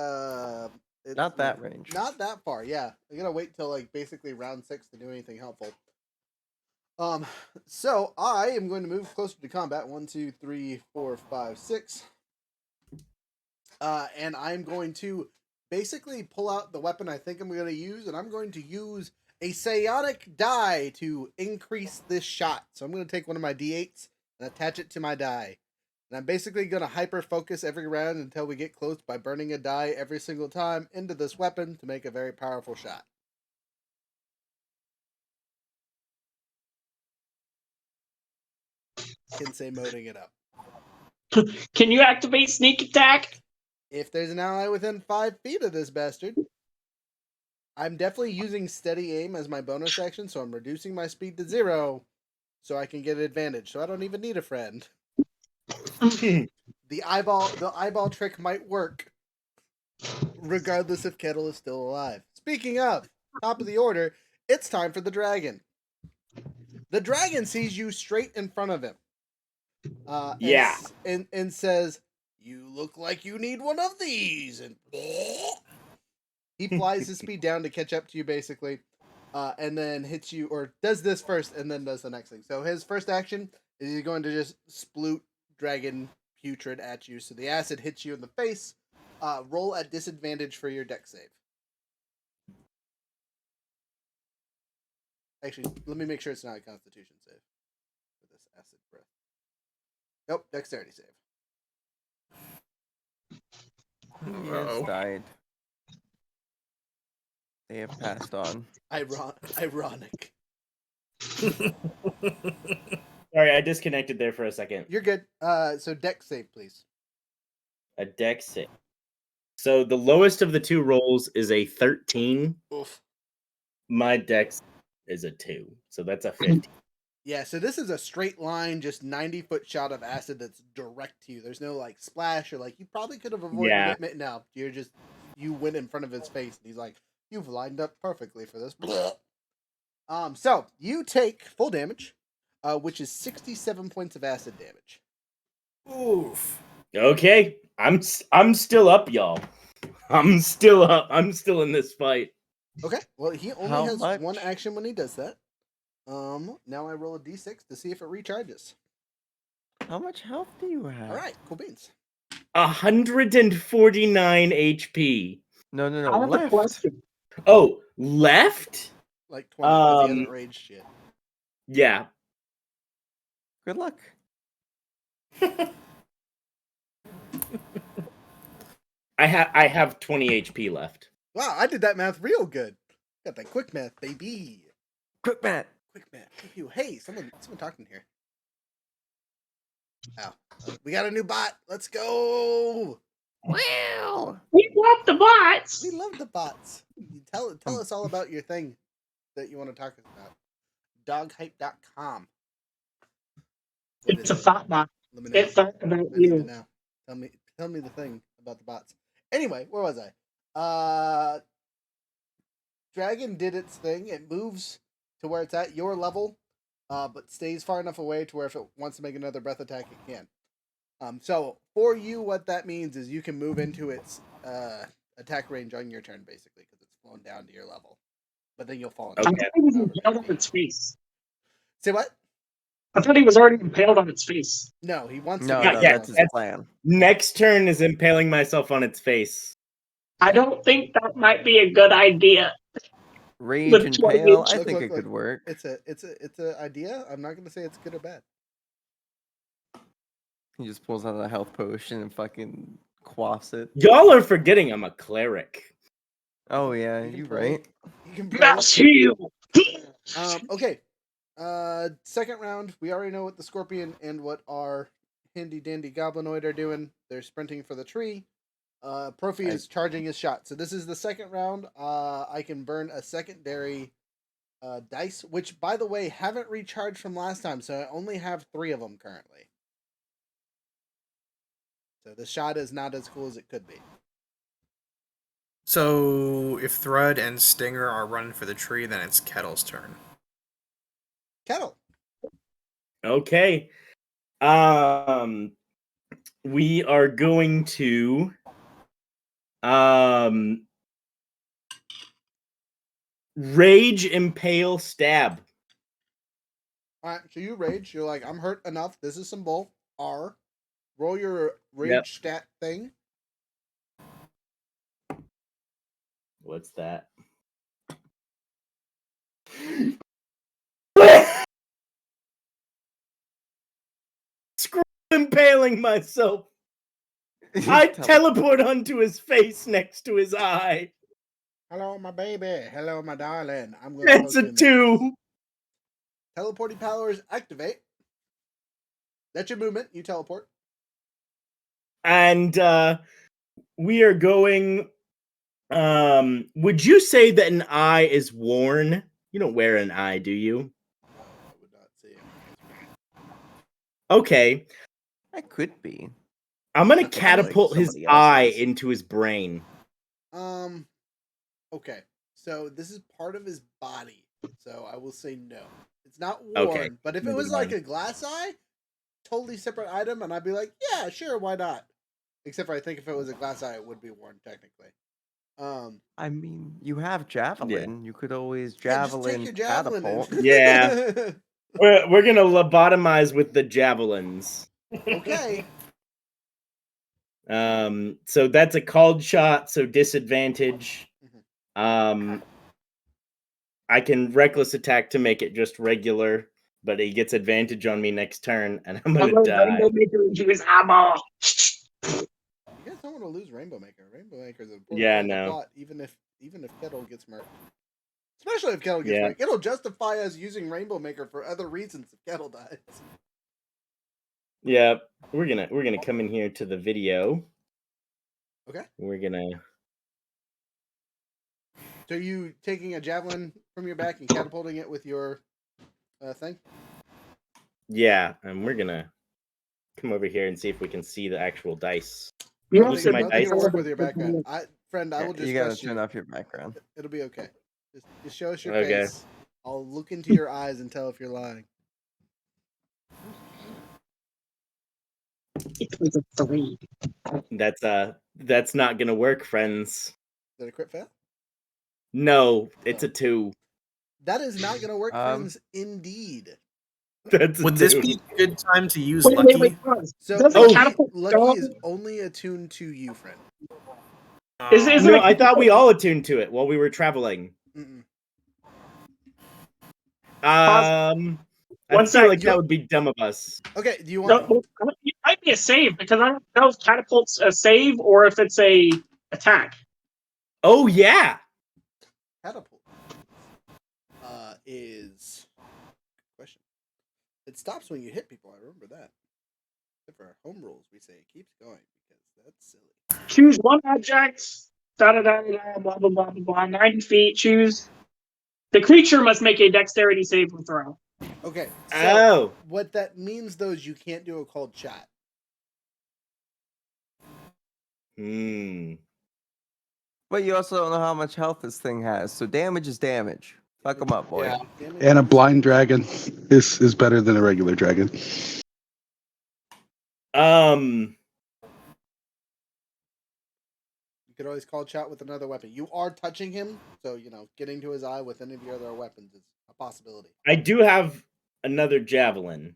it's Not that range. Not that far. Yeah, I gotta wait till like basically round 6 to do anything helpful. So I am going to move closer to combat. 1, 2, 3, 4, 5, 6. And I'm going to basically pull out the weapon I think I'm going to use, and I'm going to use a psionic die to increase this shot. So I'm going to take one of my D8s and attach it to my die. And I'm basically going to hyper-focus every round until we get close by burning a die every single time into this weapon to make a very powerful shot. Kinsei moding it up. Can you activate sneak attack? If there's an ally within 5 feet of this bastard, I'm definitely using steady aim as my bonus action, so I'm reducing my speed to 0 so I can get an advantage. So I don't even need a friend. The eyeball trick might work, regardless if Kettle is still alive. Speaking of, top of the order, it's time for the dragon. The dragon sees you straight in front of him. Yeah. And says, "You look like you need one of these." And he flies his speed down to catch up to you, basically, and then hits you, or does this first, and then does the next thing. So his first action is he's going to just sploot dragon putrid at you. So the acid hits you in the face. Roll at disadvantage for your dex save. Actually, let me make sure it's not a Constitution save for this acid breath. Nope, dexterity save. He has died. They have passed on. Ironic. Sorry, I disconnected there for a second. You're good. So dex save, please. A dex save. So the lowest of the two rolls is a 13. Oof. My dex is a 2, so that's a 15. Yeah, so this is a straight line, just 90-foot shot of acid that's direct to you. There's no like splash or like you probably could have avoided it. No, you went in front of his face, and he's like, "You've lined up perfectly for this." So you take full damage, which is 67 points of acid damage. Oof. Okay, I'm still up, y'all. I'm still up. I'm still in this fight. Okay, well he only How has much? one action when he does that. Now I roll a d6 to see if it recharges. How much health do you have? All right, cool beans. 149 HP. No, I have a left. question. Oh, left? Like 20, because he hasn't raged yet. Yeah. Good luck. I have 20 HP left. Wow, I did that math real good. Got that quick math, baby. Quick, Matt. Quick math. Pew, pew. Hey, someone talking here. Ow. We got a new bot. Let's go. Wow. We love the bots. We love the bots. Tell us all about your thing that you want to talk about. Doghype.com. It's a thought bot. Let me know. It thought about I need to you. know. Tell me the thing about the bots. Anyway, where was I? Dragon did its thing. It moves to where it's at your level, but stays far enough away to where if it wants to make another breath attack, it can. So for you, what that means is you can move into its attack range on your turn, basically, because it's flown down to your level. But then you'll fall. I thought he was impaled on its face. Say what? I thought he was already impaled on its face. No, he wants No, to. no, yeah, that's his that's- plan. Next turn is impaling myself on its face. I don't think that might be a good idea. Rage Look, and look, pale. look, I think look, it could look. work. It's a idea. I'm not gonna say it's good or bad. He just pulls out a health potion and fucking quaffs it. Y'all are forgetting I'm a cleric. Oh yeah, You can you play- right. You can play. Mass heal. Okay. Second round. We already know what the scorpion and what our handy dandy goblinoid are doing. They're sprinting for the tree. Profi is charging his shot. So this is the second round. I can burn a secondary dice, which by the way haven't recharged from last time, so I only have 3 of them currently. So the shot is not as cool as it could be. So if Thrud and Stinger are running for the tree, then it's Kettle's turn. Kettle. Okay. We are going to rage, impale, stab. All right, so you rage. You're like, I'm hurt enough. This is some bull. R. Roll your rage Yep. stat thing. What's that? Screw impaling myself. I teleport onto his face next to his eye. Hello, my baby. Hello, my darling. I'm going That's a 2. Teleporting powers activate. That's your movement. You teleport. And we are going. Would you say that an eye is worn? You don't wear an eye, do you? I would not say it. Okay. That could be. I'm gonna That's like catapult his somebody eye else's. into his brain. Okay. So this is part of his body. So I will say no. It's not worn, Okay, but if it moving was like on. a glass eye, totally separate item, and I'd be like, yeah, sure, why not? Except for I think if it was a glass eye, it would be worn technically. I mean, you have javelin. You could always Yeah, just take javelin your javelin catapult. and Yeah. We're gonna lobotomize with the javelins. Okay. So that's a called shot, so disadvantage. I can reckless attack to make it just regular, but he gets advantage on me next turn, and I'm gonna die. Rainbow Maker and use ammo. You guys don't want to lose Rainbow Maker. Rainbow Maker is an important Yeah, part of the no. plot, even if Kettle gets murked. Especially if Kettle gets Yeah. murked. It'll justify us using Rainbow Maker for other reasons if Kettle dies. Yeah, we're gonna come in here to the video. Okay. We're gonna. So are you taking a javelin from your back and catapulting it with your thing? Yeah, and we're gonna come over here and see if we can see the actual dice. You Can you see my Nothing dice? to work with your background. Friend, I Yeah, will just you gotta trust turn you. off your background. It'll be okay. Just show us your Okay. face. I'll look into your eyes and tell if you're lying. It was a 3. That's not gonna work, friends. Is that a crit fail? No, it's a 2. That is not going to work, Um, friends. Indeed. That's a Would this 2. be a good time to use Wait, Lucky? wait, pause. So Doesn't Oh, catapult Lucky dog- is only attuned to you, friend. Isn't No, it I thought we all attuned to it while we were traveling. Mm-mm. I One feel sec, like you- that would be dumb of us. Okay, do you want... No, it might be a save because I don't know if catapult's a save or if it's a attack. Oh yeah. Catapult is... Question. It stops when you hit people, I remember that. Except for our home rules, we say it keeps going because that's silly. Choose one object. Da da da da. Blah blah blah blah blah. 90 feet. Choose. The creature must make a dexterity saving throw. Okay, so Oh. what that means, though, is you can't do a cold shot. But you also don't know how much health this thing has, so damage is damage. Fuck them up, boy. Yeah. Damage And a is- blind dragon is better than a regular dragon. You could always call shot with another weapon. You are touching him, so, getting to his eye with any of your other weapons is a possibility. I do have another javelin.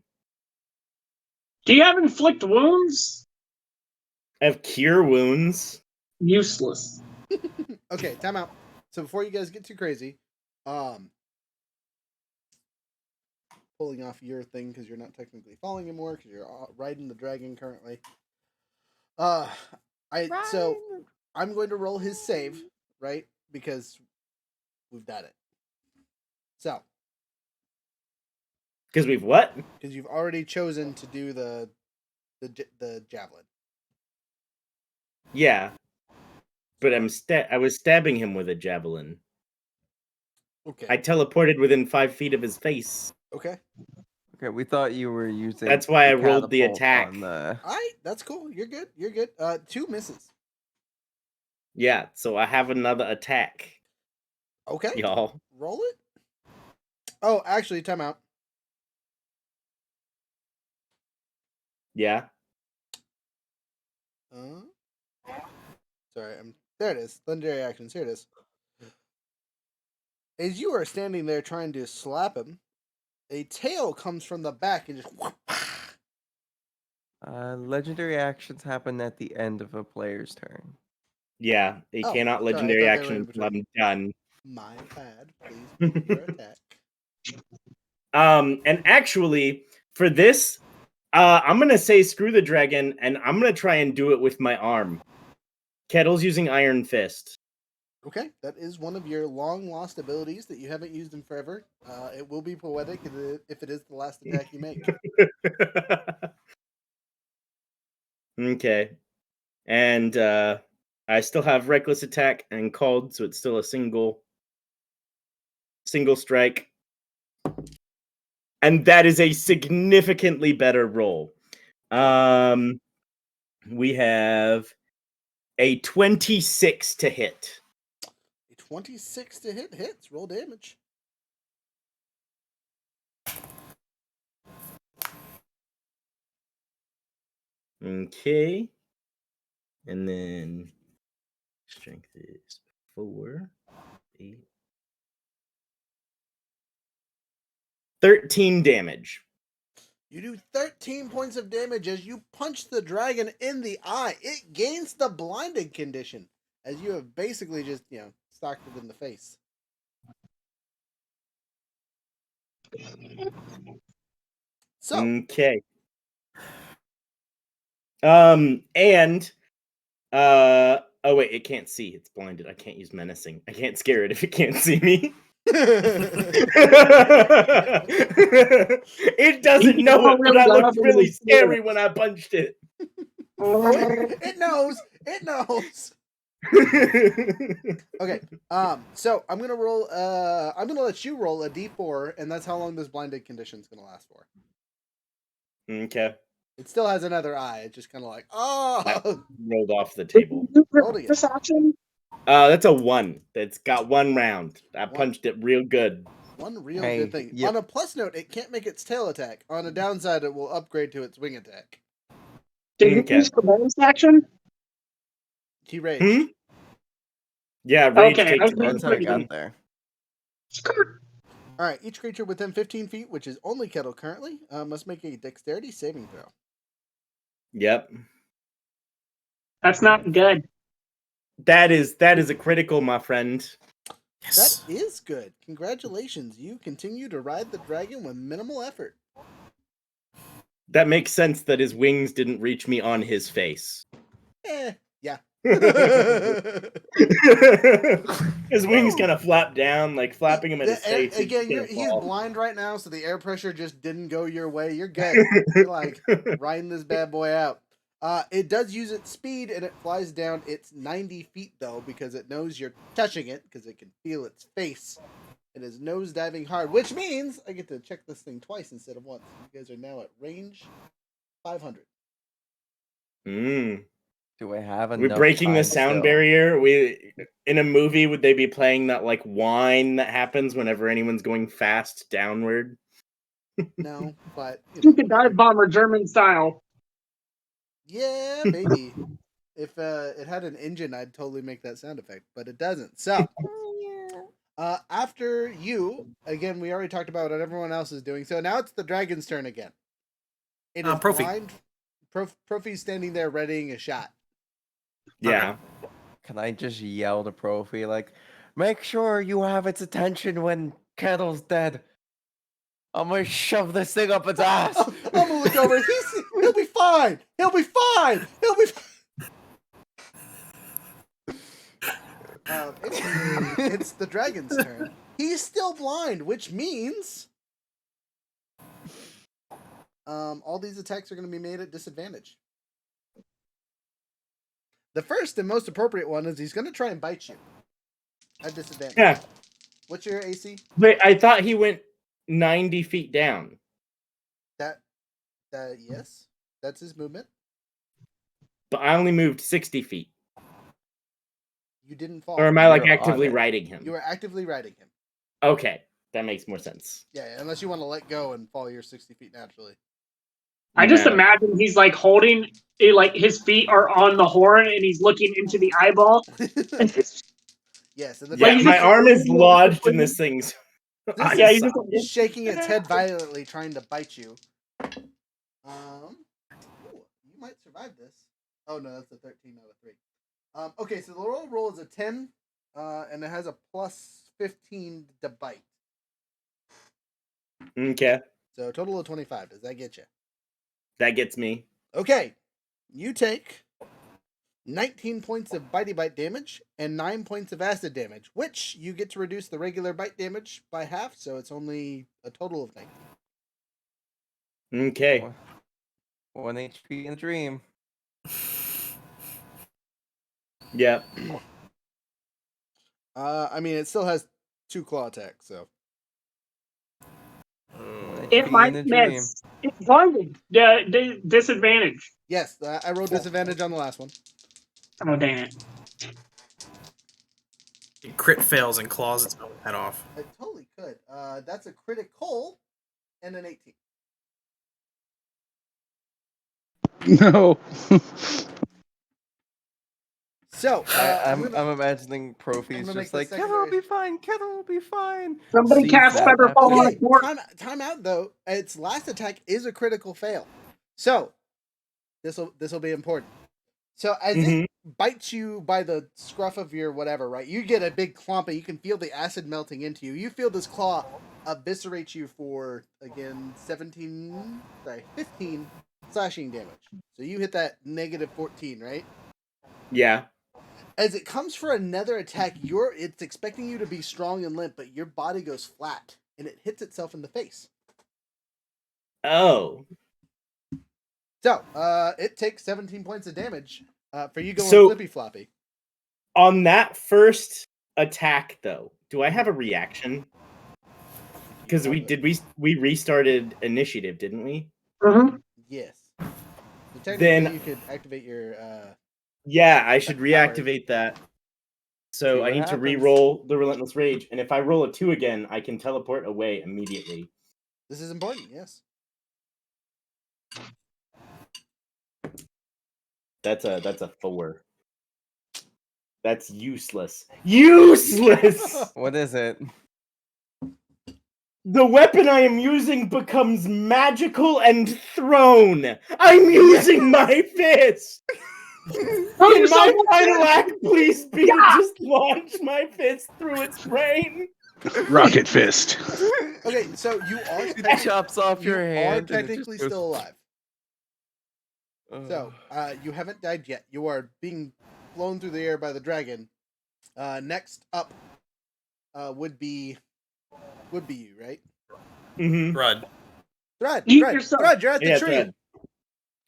Do you have inflict wounds? I have cure wounds. Useless. Okay, time out. So before you guys get too crazy, pulling off your thing because you're not technically falling anymore because you're riding the dragon currently. So I'm going to roll his save, right? Because we've done it. So Because we've what? because you've already chosen to do the javelin. Yeah. But I was stabbing him with a javelin. Okay. I teleported within 5 feet of his face. Okay. Okay, we thought you were using. That's why I rolled the catapult attack. on the- All right, that's cool. You're good. You're good. 2 misses. Yeah, so I have another attack, Okay. y'all. Roll it. Oh, actually, time out. Yeah. Sorry, there it is. Legendary actions. Here it is. As you are standing there trying to slap him, a tail comes from the back and just. Legendary actions happen at the end of a player's turn. Yeah, they Oh, cannot sorry, I legendary thought they were action in until I'm done. My bad. Please make your attack. And actually, for this, I'm gonna say screw the dragon, and I'm gonna try and do it with my arm. Kettle's using Iron Fist. Okay, that is one of your long lost abilities that you haven't used in forever. It will be poetic if it is the last attack you make. Okay. And I still have reckless attack and called, so it's still a single strike. And that is a significantly better roll. We have a 26 to hit. A 26 to hit hits. Roll damage. Okay. And then strength is 4, 8. 13 damage. You do 13 points of damage as you punch the dragon in the eye. It gains the blinded condition as you have basically just, socked it in the face. So, Okay. And oh wait, it can't see. It's blinded. I can't use menacing. I can't scare it if it can't see me. It doesn't know it, but I looked really scary when I punched it. It knows. It knows. Okay. So I'm gonna roll. I'm gonna let you roll a d4, and that's how long this blinded condition is gonna last for. Okay. It still has another eye. It's just kind of like, oh, rolled off the table. This action? That's a 1. That's got 1 round. I punched it real good. One real good thing. Yep. On a plus note, it can't make its tail attack. On a downside, it will upgrade to its wing attack. Did you use the bonus action? He raged. Yeah, rage Okay, takes That's how I got there. All right, each creature within 15 feet, which is only Kettle currently, must make a dexterity saving throw. Yep. That's not good. That is a critical, my friend. That is good. Congratulations. You continue to ride the dragon with minimal effort. That makes sense that his wings didn't reach me on his face. Yeah. His wings kind of flap down, like flapping him at his face. Again, he's blind right now, so the air pressure just didn't go your way. You're good. You're like riding this bad boy out. It does use its speed, and it flies down. It's 90 feet, though, because it knows you're touching it, because it can feel its face. It is nose diving hard, which means I get to check this thing twice instead of once. You guys are now at range 500. Do I have enough? We're breaking the sound still? barrier. In a movie, would they be playing that like whine that happens whenever anyone's going fast downward? No, but You could dive bomber German style. Yeah, maybe. If it had an engine, I'd totally make that sound effect, but it doesn't. So, after you, again, we already talked about what everyone else is doing. So now it's the dragon's turn again. It is Profi. blind. Profi's standing there readying a shot. Yeah. Can I just yell to Profi, like, make sure you have its attention when Kettle's dead? I'm gonna shove this thing up its ass. I'm gonna look over. He'll be fine. He'll be fine. He'll be fine. It's the dragon's turn. He's still blind, which means all these attacks are going to be made at disadvantage. The first and most appropriate one is he's going to try and bite you at disadvantage. Yeah. What's your AC? Wait, I thought he went 90 feet down. Yes, that's his movement. But I only moved 60 feet. You didn't fall. Or am I like You're actively on it. riding him? You were actively riding him. Okay, that makes more sense. Yeah, unless you want to let go and fall your 60 feet naturally. I just No. imagine he's like holding it, like his feet are on the horn and he's looking into the eyeball. Yes, and the Yeah, he's my just- arm is lodged in this thing's. This Yeah, is he's just shaking its head violently, trying to bite you. Ooh, you might survive this. Oh no, that's a 13 out of 3. Okay, so the roll is a 10, and it has a plus 15 to bite. Okay, So a total of 25. Does that get you? that gets me. Okay, you take 19 points of bitey bite damage and 9 points of acid damage, which you get to reduce the regular bite damage by half, so it's only a total of 19. Okay. 1 HP in a dream. Yeah. I mean, it still has 2 claw attacks, so. It might miss. It's blinded. Disadvantage. Yes, I rolled disadvantage on the last one. Oh, dang it. It crit fails and claws its own head off. It totally could. That's a critical and an 18. No. So I'm imagining Profi's gonna make just the like, Kettle will secondary- be fine, Kettle will be fine. Somebody Sees cast that Feather Fall on happening. a fort. time out though. Its last attack is a critical fail. So this will be important. So as it bites you by the scruff of your whatever, right? You get a big clump and you can feel the acid melting into you. You feel this claw eviscerate you for again 15 slashing damage. So you hit that negative 14, right? Yeah. As it comes for another attack, it's expecting you to be strong and limp, but your body goes flat and it hits itself in the face. Oh. So, it takes 17 points of damage for you going So- flippy floppy. On that first attack, though, do I have a reaction? Because we restarted initiative, didn't we? Mm-hmm. Yes. So technically, Then- you could activate your. Yeah, I should Powers. reactivate that. See So I what need to happens. re-roll the Relentless Rage, and if I roll a 2 again, I can teleport away immediately. This is important. Yes. That's a 4. That's useless. Useless! What is it? The weapon I am using becomes magical and thrown. I'm using my fist. Can my final act please be to just launch my fist through its brain? Rocket fist. Okay, so you are It chops off your hand. are and it just technically goes- still alive. So, you haven't died yet. You are being blown through the air by the dragon. Next up, would be you, right? Mm-hmm. Rud. Thread, Eat Thread, yourself. Thread, you're at the Yeah, tree. Thread.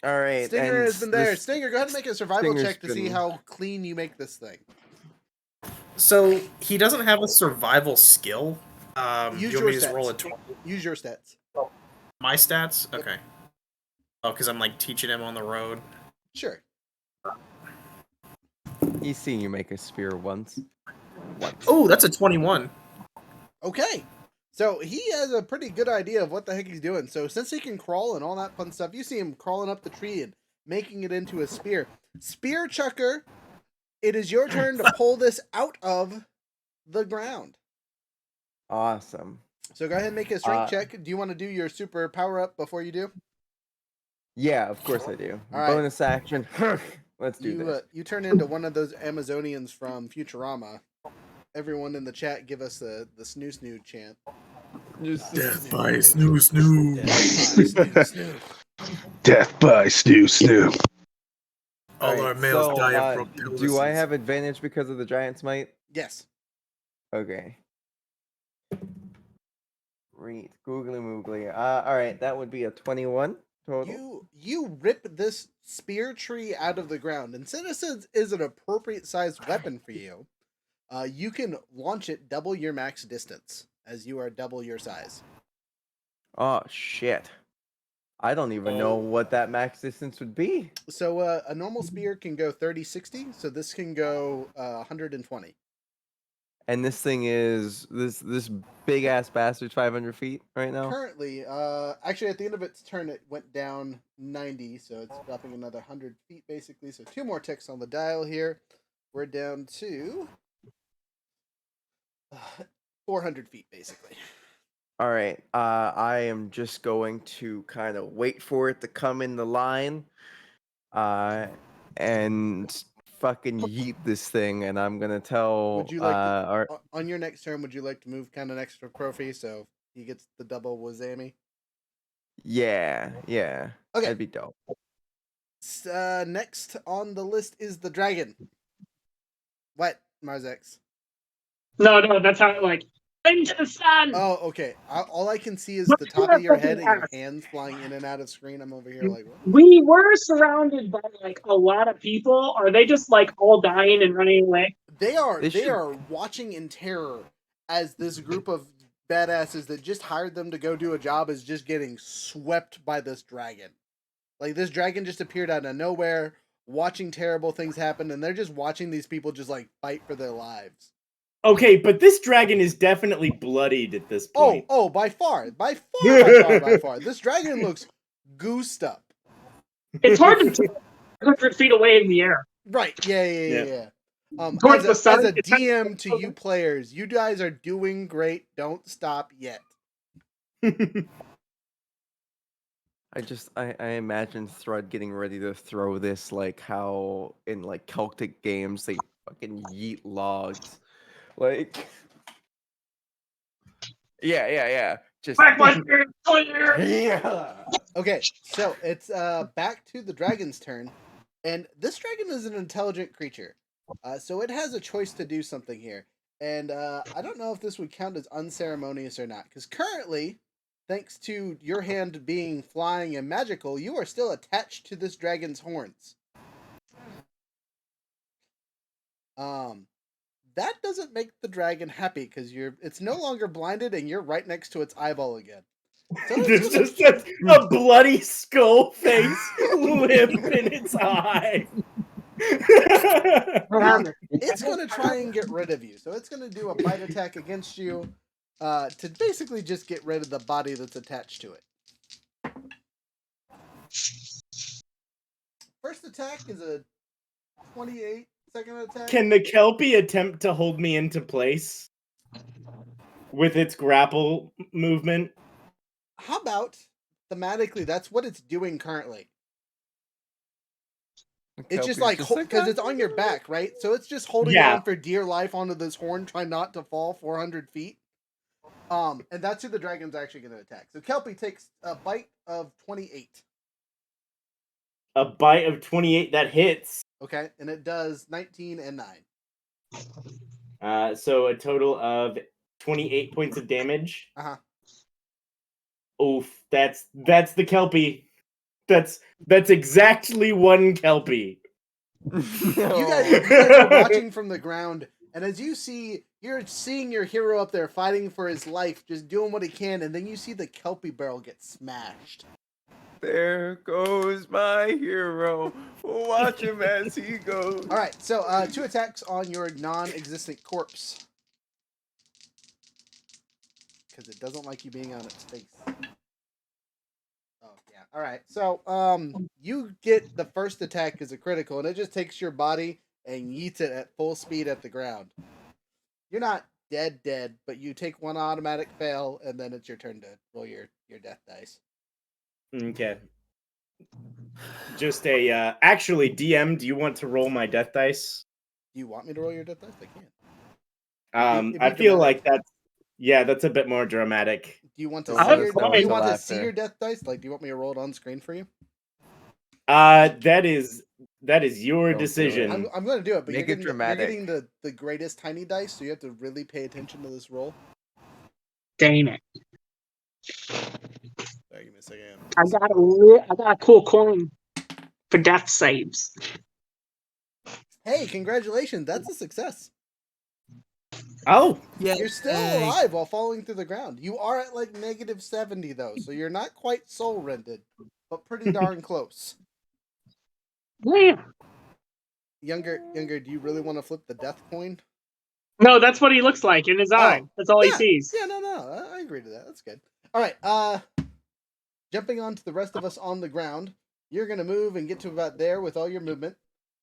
All right. Stinger and has been there. this- Stinger, go ahead and make a survival Stinger's check to see been- how clean you make this thing. So he doesn't have a survival skill. Use you your want me to just roll a stats. 20? Use your stats. My stats? Okay. Oh, because I'm like teaching him on the road. Sure. He's seen you make a spear once. Oh, that's a 21. Okay. So he has a pretty good idea of what the heck he's doing. So since he can crawl and all that fun stuff, you see him crawling up the tree and making it into a spear. Spear Chucker, it is your turn to pull this out of the ground. Awesome. So go ahead and make a strength check. Do you want to do your super power up before you do? Yeah, of course I do. All right. Bonus action. Let's do this. You turn into one of those Amazonians from Futurama. Everyone in the chat, give us the snoo snoo chant. Death by snoo snoo. Death by snoo snoo. All Alright, our males so, die of do I proctillus. have advantage because of the giant smite? Yes. Okay. Read googly moogly. All right, that would be a 21 total. You rip this spear tree out of the ground, and since this is an appropriate sized weapon for you, you can launch it double your max distance, as you are double your size. Oh shit! I don't even know what that max distance would be. So a normal spear can go 30-60, so this can go 120. And this thing is this big ass bastard's 500 feet right now. Currently, actually at the end of its turn, it went down 90, so it's dropping another 100 feet basically. So 2 more ticks on the dial here. We're down to 400 feet basically. All right. I am just going to kind of wait for it to come in the line, and fucking yeet this thing. And I'm gonna tell. Would you like our on your next turn, would you like to move kind of next to Profi so he gets the double Wazami? yeah. Okay. That'd be dope. Next on the list is the dragon. What, Marzex? No, that's how like into the sun. Oh, okay. All I can see is Look the at top that of your head fucking and your ass. hands flying in and out of screen. I'm over here like, what? We were surrounded by like a lot of people. Are they just like all dying and running away? They are They should- are watching in terror as this group of badasses that just hired them to go do a job is just getting swept by this dragon. Like this dragon just appeared out of nowhere, watching terrible things happen, and they're just watching these people just like fight for their lives. Okay, but this dragon is definitely bloodied at this point. Oh, by far. This dragon looks goosed up. It's hard to tell 100 feet away in the air. Right. Yeah. Towards As the sun, a it's DM to you players, you guys are doing great. Don't stop yet. I imagine Thrud getting ready to throw this like how in like Celtic games they fucking yeet logs. Like Yeah. Just Back my spirit clear. yeah. Okay, so it's back to the dragon's turn, and this dragon is an intelligent creature, so it has a choice to do something here, and I don't know if this would count as unceremonious or not, because currently, thanks to your hand being flying and magical, you are still attached to this dragon's horns. That doesn't make the dragon happy because it's no longer blinded and you're right next to its eyeball again. So There's just a bloody skull face limp in its eye. It's going to try and get rid of you. So it's going to do a bite attack against you to basically just get rid of the body that's attached to it. First attack is a 28. Second attack. Can the Kelpie attempt to hold me into place with its grapple movement? How about thematically? That's what it's doing currently. It's just like because it's on your back, right? So it's just holding on for dear life onto this horn, trying not to fall 400 feet. And that's who the dragon's actually going to attack. So Kelpie takes a bite of 28. A bite of 28 that hits. Okay, and it does 19 and 9. So a total of 28 points of damage. Oof, that's the Kelpie. That's exactly one Kelpie. You guys are watching from the ground, and as you see, you're seeing your hero up there fighting for his life, just doing what he can, and then you see the Kelpie barrel get smashed. There goes my hero. Watch him as he goes. All right, so 2 attacks on your non-existent corpse. Because it doesn't like you being on its face. Oh, yeah. All right, so you get the first attack as a critical, and it just takes your body and yeets it at full speed at the ground. You're not dead, but you take 1 automatic fail, and then it's your turn to roll your death dice. Okay. Just actually, DM, do you want to roll my death dice? Do you want me to roll your death dice? I can. I feel like that's a bit more dramatic. Do you want to see your death dice? Like, do you want me to roll it on screen for you? That is your decision. I'm going to do it, but Make you're it dramatic. getting the greatest tiny dice, so you have to really pay attention to this roll. Dang it. Sorry, give me a second. I got a cool coin for death saves. Hey, congratulations. That's a success. Oh, yeah. You're still alive while falling through the ground. You are at like -70 though, so you're not quite soul rended, but pretty darn close. Yeah. Younger, do you really want to flip the death coin? No, that's what he looks like in his eye. That's all he sees. Yeah, no. I agree to that. That's good. All right, jumping on to the rest of us on the ground, you're going to move and get to about there with all your movement.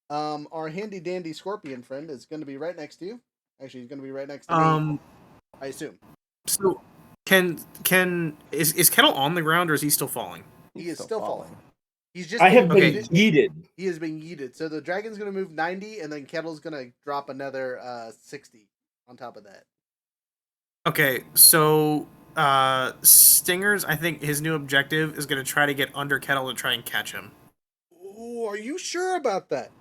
Our handy-dandy scorpion friend is going to be right next to you. Actually, he's going to be right next to me, I assume. So, is Kettle on the ground, or is he still falling? He is still falling. He's just I have been yeeted. He has been yeeted. So the dragon's going to move 90, and then Kettle's going to drop another 60 on top of that. Okay, so Stingers, I think his new objective is going to try to get under Kettle to try and catch him. Ooh, are you sure about that?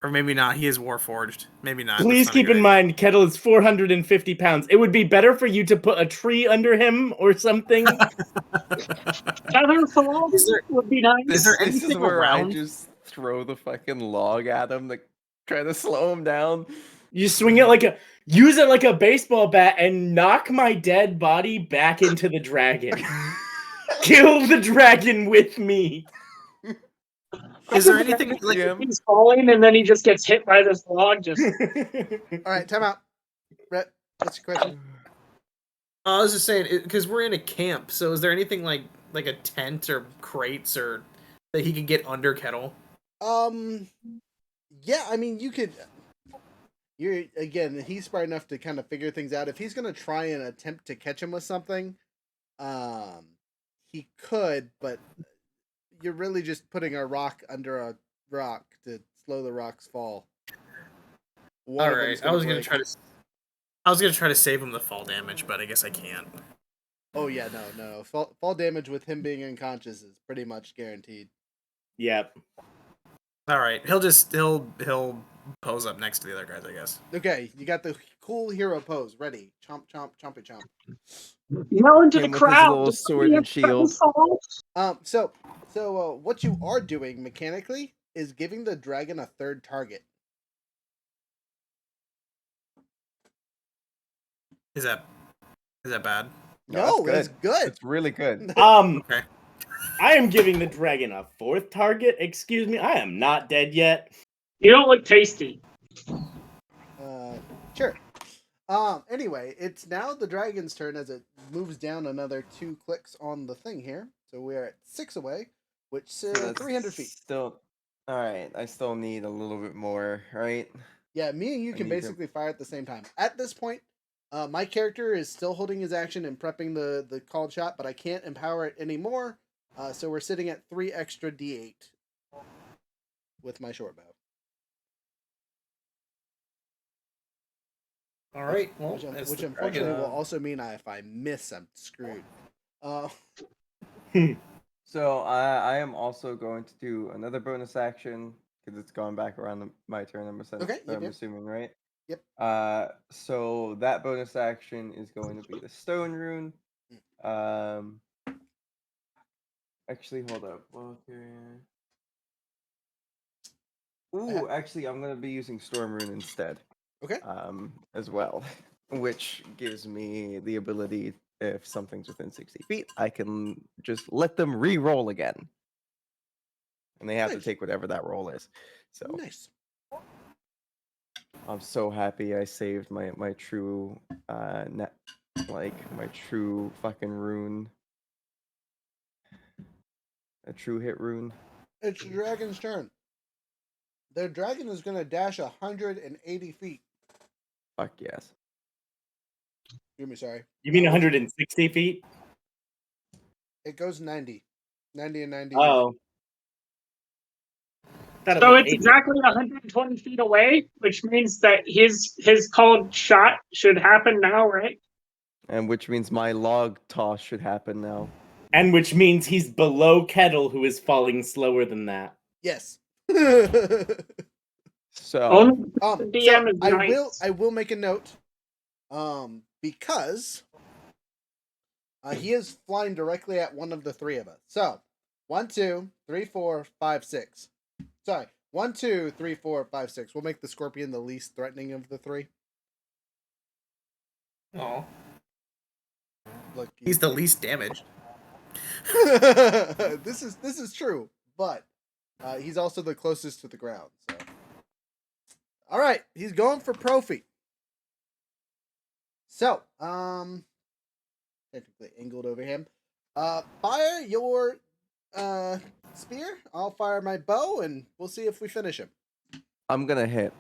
Or maybe not. He is Warforged. Maybe not. Please keep in mind, Kettle is 450 pounds. It would be better for you to put a tree under him or something. Feather fall would be nice. Is there This is anything where around? I just throw the fucking log at him to try to slow him down. You swing it use it like a baseball bat and knock my dead body back into the dragon. Kill the dragon with me. Is there anything like? Yeah. He's falling and then he just gets hit by this log. Just All right, time out. Brett, what's your question? I was just saying because we're in a camp. So is there anything like a tent or crates or that he can get under Kettle? Yeah, I mean, you could. He's smart enough to kind of figure things out. If he's gonna try and attempt to catch him with something, he could, but you're really just putting a rock under a rock to slow the rock's fall. All right, I was gonna try to save him the fall damage, but I guess I can't. Oh yeah, no. Fall damage with him being unconscious is pretty much guaranteed. Yep. All right, he'll pose up next to the other guys, I guess. Okay, you got the cool hero pose ready. Chomp, chomp, chompy, chomp. yell into the Him with his crowd. little sword and shield. So what you are doing mechanically is giving the dragon a third target. Is that bad? No, that's it's good. It's really good. Okay. I am giving the dragon a fourth target. Excuse me, I am not dead yet. You don't look tasty. Sure. Anyway, it's now the dragon's turn as it moves down another 2 clicks on the thing here. So we're at 6 away, which is So that's 300 feet. Still, all right. I still need a little bit more, right? Yeah, me and you I can need to- basically fire at the same time. At this point, my character is still holding his action and prepping the called shot, but I can't empower it anymore. So we're sitting at 3 extra D8 with my short bow. All right. Well, Which that's the unfortunately dragon. will also mean if I miss, I'm screwed. So I am also going to do another bonus action because it's gone back around my turn. I'm assuming, right? Yep. So that bonus action is going to be the stone rune. Actually, hold up. Ooh, actually, I'm gonna be using storm rune instead. Okay. As well, which gives me the ability, if something's within 60 feet, I can just let them re-roll again, and they have to Nice. take whatever that roll is. So Nice. I'm so happy I saved my true my true fucking rune, a true hit rune. It's the dragon's turn. The dragon is going to dash 180 feet. Fuck yes. Excuse me, sorry. You mean 160 feet? It goes 90. 90 and 90. Oh. So it's exactly 120 feet away, which means that his called shot should happen now, right? And which means my log toss should happen now. And which means he's below Kettle, who is falling slower than that. Yes. So, DM is nice. I will make a note. Because he is flying directly at one of the 3 of us. So 1, 2, 3, 4, 5, 6. Sorry. 1, 2, 3, 4, 5, 6. We'll make the scorpion the least threatening of the 3. Oh. Look, He's the least damaged. this is true, but he's also the closest to the ground. So, all right, he's going for Profi. So, technically angled over him. Fire your spear. I'll fire my bow, and we'll see if we finish him. I'm gonna hit.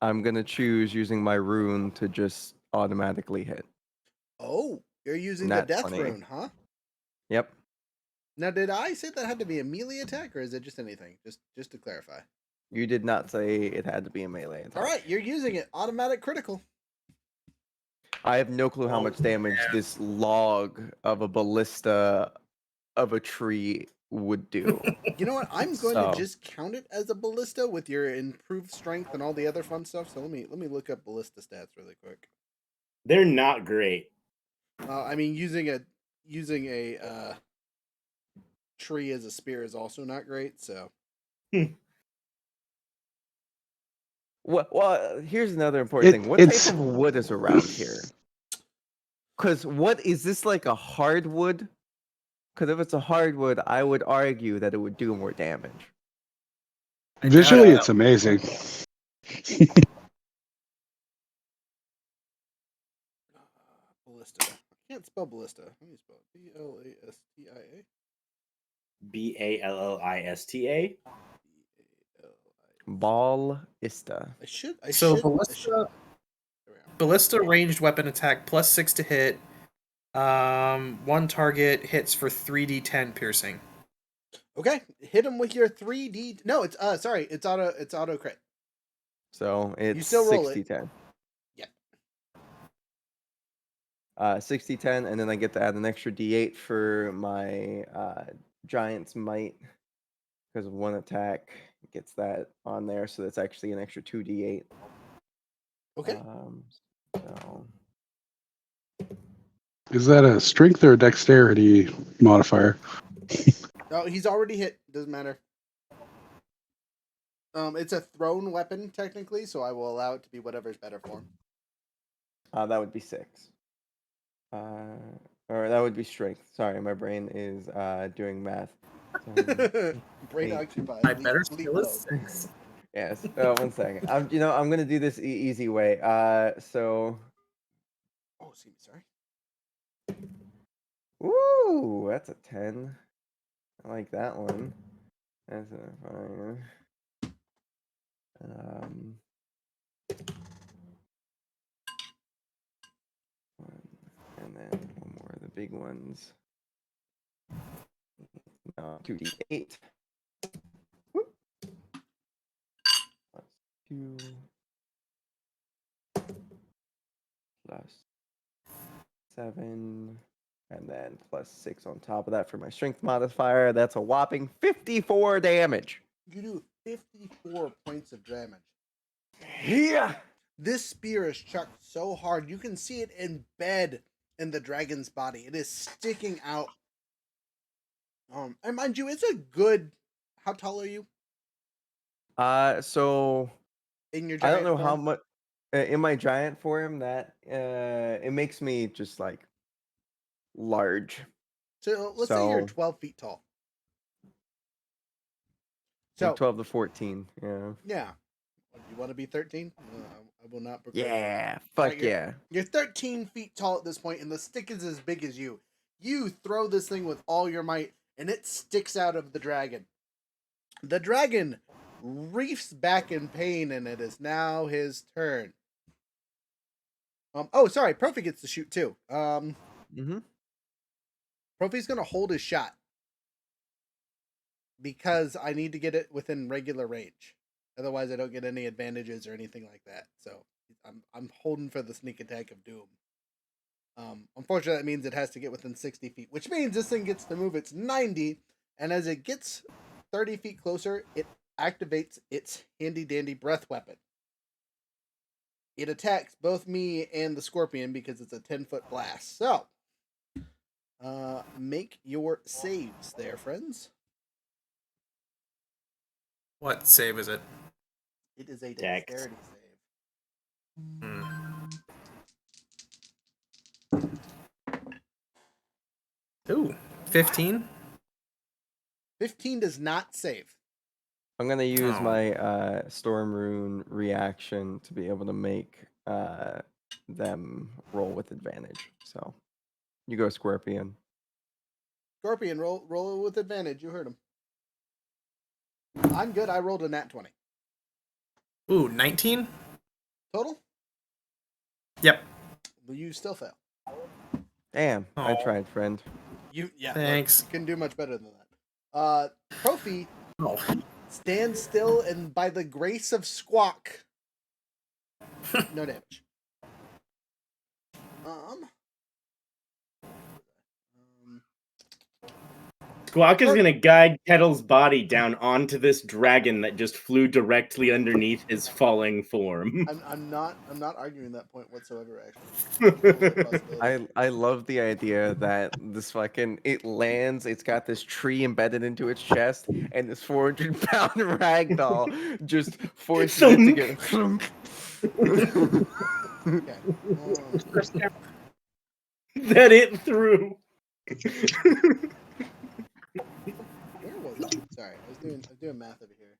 I'm gonna choose using my rune to just automatically hit. Oh, you're using Nat the death 20. rune, huh? Yep. Now, did I say that had to be a melee attack, or is it just anything? Just to clarify. You did not say it had to be a melee attack. All right, you're using it. Automatic critical. I have no clue how much damage this log of a ballista of a tree would do. You know what? I'm going So- to just count it as a ballista with your improved strength and all the other fun stuff. So let me look up ballista stats really quick. They're not great. I mean, using a tree as a spear is also not great. So Well, here's another important thing. What it's- type of wood is around here? Because what is this, like a hardwood? Because if it's a hardwood, I would argue that it would do more damage. Visually, doubt it's amazing. Ballista. I can't spell ballista. Let me spell it. Blastia. Ballista. Ballista. So Ballista ranged weapon attack +6 to hit. One target hits for 3d10 piercing. Okay, hit him with your 3D. No, it's sorry, it's auto crit. So it's still roll it. 60-10. Yeah. 60-10, and then I get to add an extra d8 for my Giant's Might. Because of one attack gets that on there, so that's actually an extra 2d8. Okay. So Is that a strength or a dexterity modifier? No, he's already hit. Doesn't matter. It's a thrown weapon technically, so I will allow it to be whatever's better for him. that would be 6. Or that would be strength. Sorry, my brain is doing math. Brain Eight. occupied. I better Leave skill is alone. 6. Yes. 1 second. I'm gonna do this easy way. So. Oh, excuse me, sorry. Ooh, that's a 10. I like that one. That's a fire. And then one more of the big ones. 2d8. Whoop. Plus 2. Plus 7. And then plus 6 on top of that for my strength modifier. That's a whopping 54 damage. You do 54 points of damage. Yeah. This spear is chucked so hard you can see it embed in the dragon's body. It is sticking out. And mind you, it's a good. How tall are you? So In your I giant don't know how form? much in my giant form that it makes me just like large. So let's say you're So- 12 feet tall. So So 12 to 14. Yeah. yeah, you want to be 13? I will not. Proclaim. Yeah. Fuck Right, you're- yeah. You're 13 feet tall at this point, and the stick is as big as you. You throw this thing with all your might, and it sticks out of the dragon. The dragon reefs back in pain, and it is now his turn. Oh, sorry, Profi gets to shoot too. Mm-hmm. Profi's gonna hold his shot because I need to get it within regular range. Otherwise, I don't get any advantages or anything like that. So I'm holding for the sneak attack of doom. Unfortunately, that means it has to get within 60 feet, which means this thing gets to move its 90, and as it gets 30 feet closer, it activates its handy-dandy breath weapon. It attacks both me and the scorpion because it's a 10-foot blast. So, make your saves there, friends. What save is it? It is a Dex. dexterity save. Ooh, 15? 15 does not save. I'm gonna use Oh. my Storm Rune reaction to be able to make them roll with advantage. So you go Scorpion. Scorpion, roll with advantage. You heard him. I'm good. I rolled a nat 20. Ooh, 19? Total? Yep. Well, you still fail. Damn, I Aw. tried, friend. Yeah. Thanks. You can do much better than that. Profi Oh. stands still, and by the grace of Squawk, no damage. Squawk is gonna guide Kettle's body down onto this dragon that just flew directly underneath his falling form. I'm not arguing that point whatsoever. Actually, I love the idea that this fucking it lands. It's got this tree embedded into its chest, and this 400-pound ragdoll just forces it to get. Okay. That it threw. doing math over here.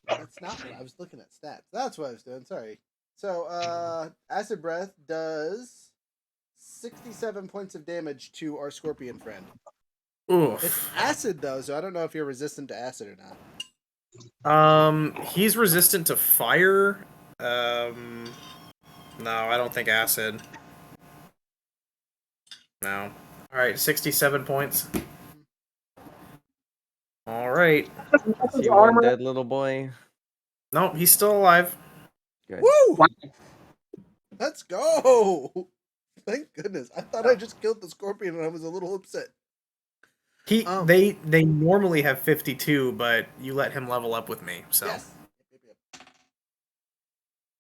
That's not what I was looking at stats. That's what I was doing. Sorry. So, Acid Breath does 67 points of damage to our scorpion friend. Oof. It's acid though, so I don't know if you're resistant to acid or not. He's resistant to fire. No, I don't think acid. No. All right, 67 points. All right. Is he one dead little boy? No, he's still alive. Good. Woo! Let's go! Thank goodness. I thought I just killed the scorpion and I was a little upset. They normally have 52, but you let him level up with me, so. Yes.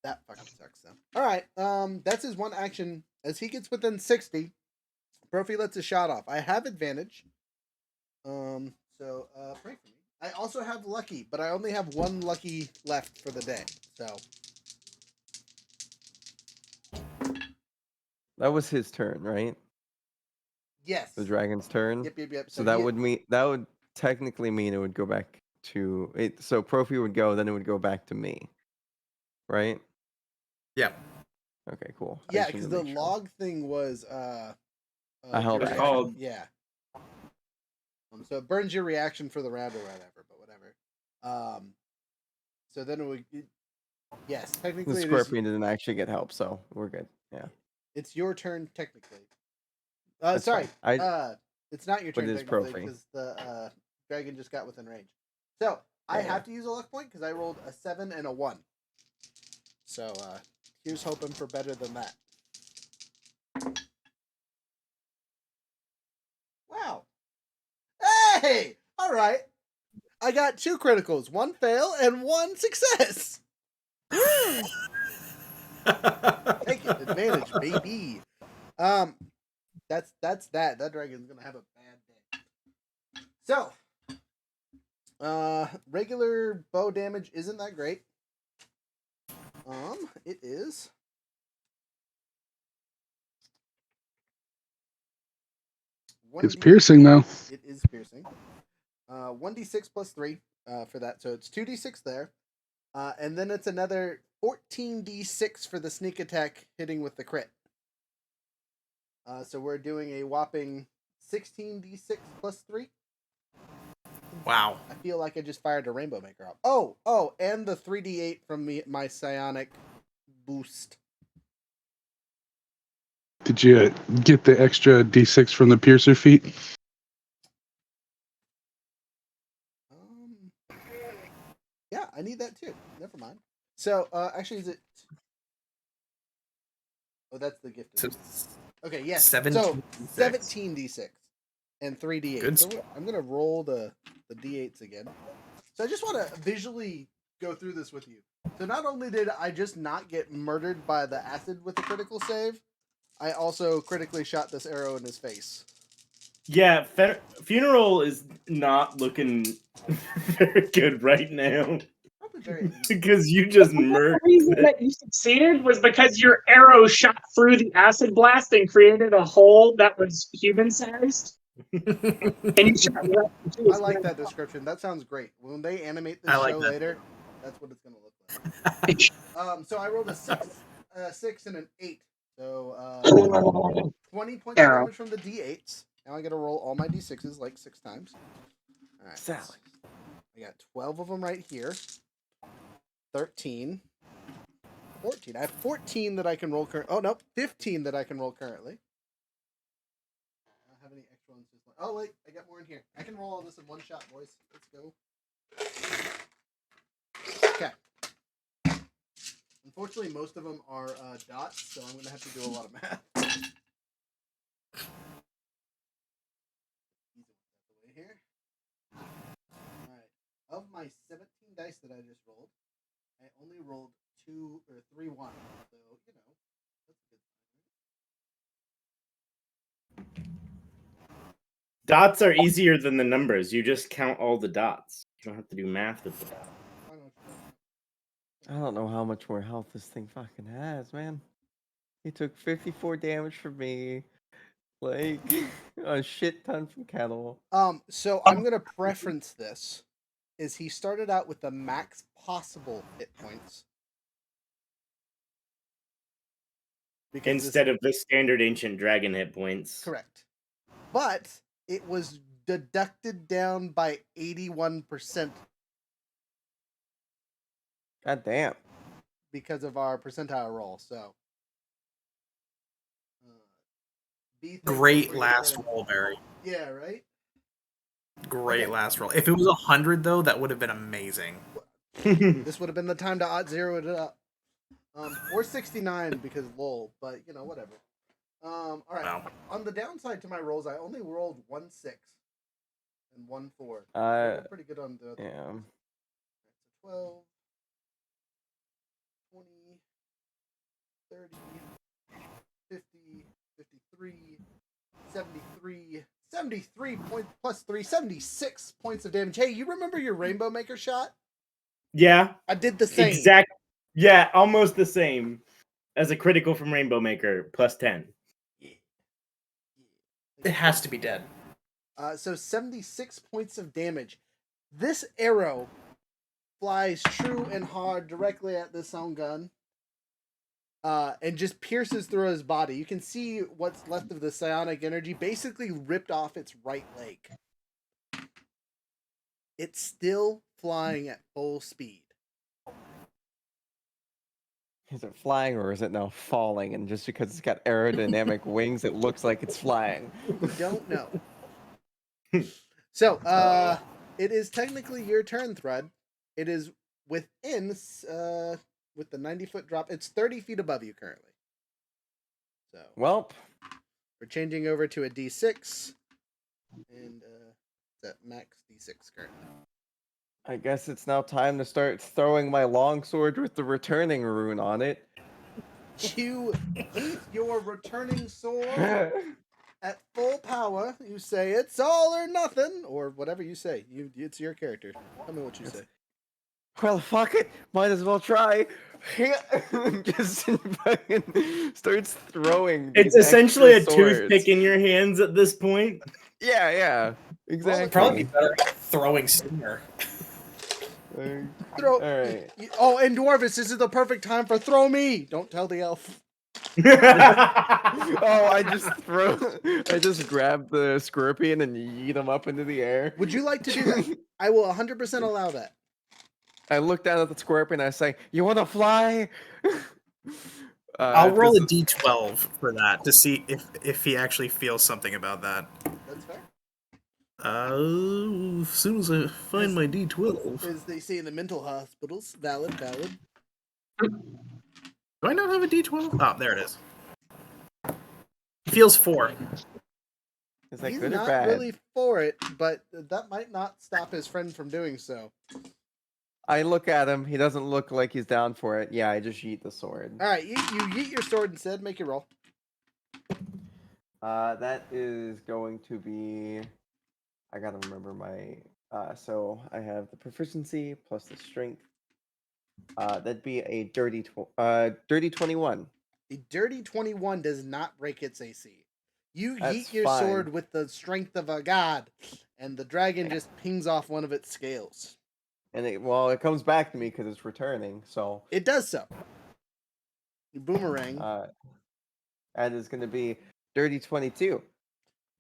That fucking sucks though. Alright, that's his one action. As he gets within 60, Profi lets a shot off. I have advantage. So pray for me. I also have lucky, but I only have one lucky left for the day. So That was his turn, right? yes. The dragon's turn. Yep. So that would technically mean it would go back to it. So Profi would go, then it would go back to me, right? Yeah. Okay, cool. Yeah, because the log thing was I held It was back. called yeah. So it burns your reaction for the round or whatever, but whatever. So then it would. Yes, technically. The scorpion didn't actually get help, so we're good. Yeah. It's your turn technically. That's Sorry. fine. It's not your But turn it is technically Profi. because the dragon just got within range. So I have to use a luck point because I rolled a 7 and a 1. So here's hoping for better than that. Wow. Hey! All right. I got 2 criticals, 1 fail and 1 success. Take it, advantage, baby. That's that. That dragon's gonna have a bad day. So, regular bow damage isn't that great. It is. It's piercing though. It is piercing. 1d6 plus 3 for that, so it's 2d6 there. And then it's another 14d6 for the sneak attack hitting with the crit. So we're doing a whopping 16d6 plus 3. Wow. I feel like I just fired a Rainbow Maker up. Oh, and the 3d8 from my psionic boost. Did you get the extra D6 from the piercer feat? Yeah, I need that too. Never mind. So, actually, is it? Oh, that's the gift. Okay, yes. 17 so 17d6 and 3d8. Good So I'm gonna roll the d8s again. So I just want to visually go through this with you. So not only did I just not get murdered by the acid with a critical save, I also critically shot this arrow in his face. Yeah, Funeral is not looking very good right now. Probably very. Because you just murdered. The reason that you succeeded was because your arrow shot through the acid blast and created a hole that was human-sized. And you shot right into his I like head. that description. That sounds great. When they animate this I like show that. later, that's what it's gonna look like. So I rolled a 6 and an 8. So 20 points of damage from the d8s. Now I gotta roll all my d6s like 6 times. All right. Sally. I got 12 of them right here. 13. 14. I have 14 that I can roll currently. Oh, no. 15 that I can roll currently. I don't have any extra ones. Oh, wait. I got more in here. I can roll all this in one shot, boys. Let's go. Okay. Unfortunately, most of them are dots, so I'm going to have to do a lot of math. Here. All right. Of my 17 dice that I just rolled, I only rolled 2 or 3 1. So, you know, that's a good sign. Dots are easier than the numbers. You just count all the dots. You don't have to do math with the dots. I don't know how much more health this thing fucking has, man. He took 54 damage from me. Like a shit ton from Kettle. So I'm gonna preference this. Is he started out with the max possible hit points because Instead of the standard ancient dragon hit points. correct, but it was deducted down by 81% God damn. because of our percentile roll. So, be thankful Great for your last friend. roll, Barry. Yeah, right. Great Okay. last roll. If it was 100 though, that would have been amazing. This would have been the time to odd zero it up. Or 69 because lol, but you know, whatever. All right. Wow. On the downside to my rolls, I only rolled 1 6 and 1 4. I rolled pretty good on the other. Yeah. 12, 20, 30, 50, 53, 73, 73 points plus 3, 76 points of damage. Hey, you remember your Rainbow Maker shot? Yeah. I did the same. Exact. Yeah, almost the same as a critical from Rainbow Maker plus 10. It has to be dead. So 76 points of damage. This arrow flies true and hard directly at this sound gun. And just pierces through his body. You can see what's left of the psionic energy basically ripped off its right leg. It's still flying at full speed. Is it flying or is it now falling? And just because it's got aerodynamic wings, it looks like it's flying. We don't know. So, it is technically your turn, Thread. It is within, with the 90-foot drop, it's 30 feet above you currently. So, Welp. we're changing over to a D6. And, it's at max D6 currently. I guess it's now time to start throwing my longsword with the returning rune on it. You eat your returning sword at full power. You say it's all or nothing, or whatever you say. It's your character. Tell me what you say. Well, fuck it. Might as well try. Just fucking starts throwing. It's these essentially a extra swords. toothpick in your hands at this point. Yeah, exactly. Probably be better at throwing Stinger. Throw. All right. Oh, and Dwarvis, this is the perfect time for throw me. Don't tell the elf. Oh, I just grab the scorpion and yeet him up into the air. Would you like to do that? I will 100% allow that. I look down at the scorpion and I say, "You want to fly?" I'll roll a d12 for that to see if he actually feels something about that. That's fair. As soon as I find my d12. As they say in the mental hospitals. Valid. Do I not have a d12? Oh, there it is. He feels 4. Is that He's good or not bad? really for it, but that might not stop his friend from doing so. I look at him. He doesn't look like he's down for it. Yeah, I just yeet the sword. All right, you yeet your sword instead. Make your roll. That is going to be. I gotta remember my. So I have the proficiency plus the strength. That'd be a dirty 21. The dirty 21 does not break its AC. You That's yeet your fine. sword with the strength of a god, and the dragon just pings off one of its scales. And it comes back to me because it's returning. So It does so. You boomerang. that is going to be dirty 22.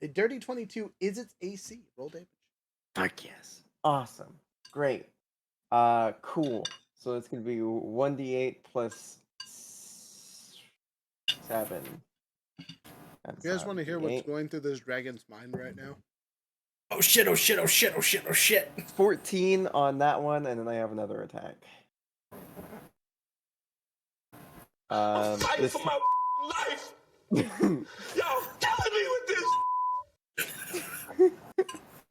A dirty 22 is its AC. Roll damage. Fuck yes. Awesome. Great. Cool. So it's going to be 1d8 plus 7. You guys want to hear what's going through this dragon's mind right now? Oh shit, oh shit, oh shit, oh shit, oh shit. 14 on that one, and then I have another attack. I'm fighting This for my life. Y'all killing me with this.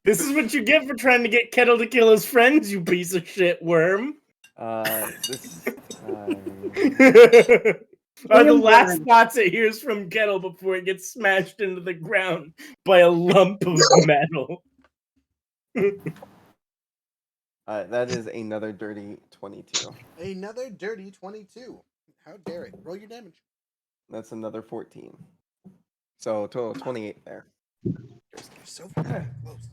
This is what you get for trying to get Kettle to kill his friends, you piece of shit worm. This Are the last thoughts it hears from Kettle before it gets smashed into the ground by a lump of metal. that is another dirty 22. Another dirty 22. How dare it? Roll your damage. That's another 14. So total of 28 there. So fucking close.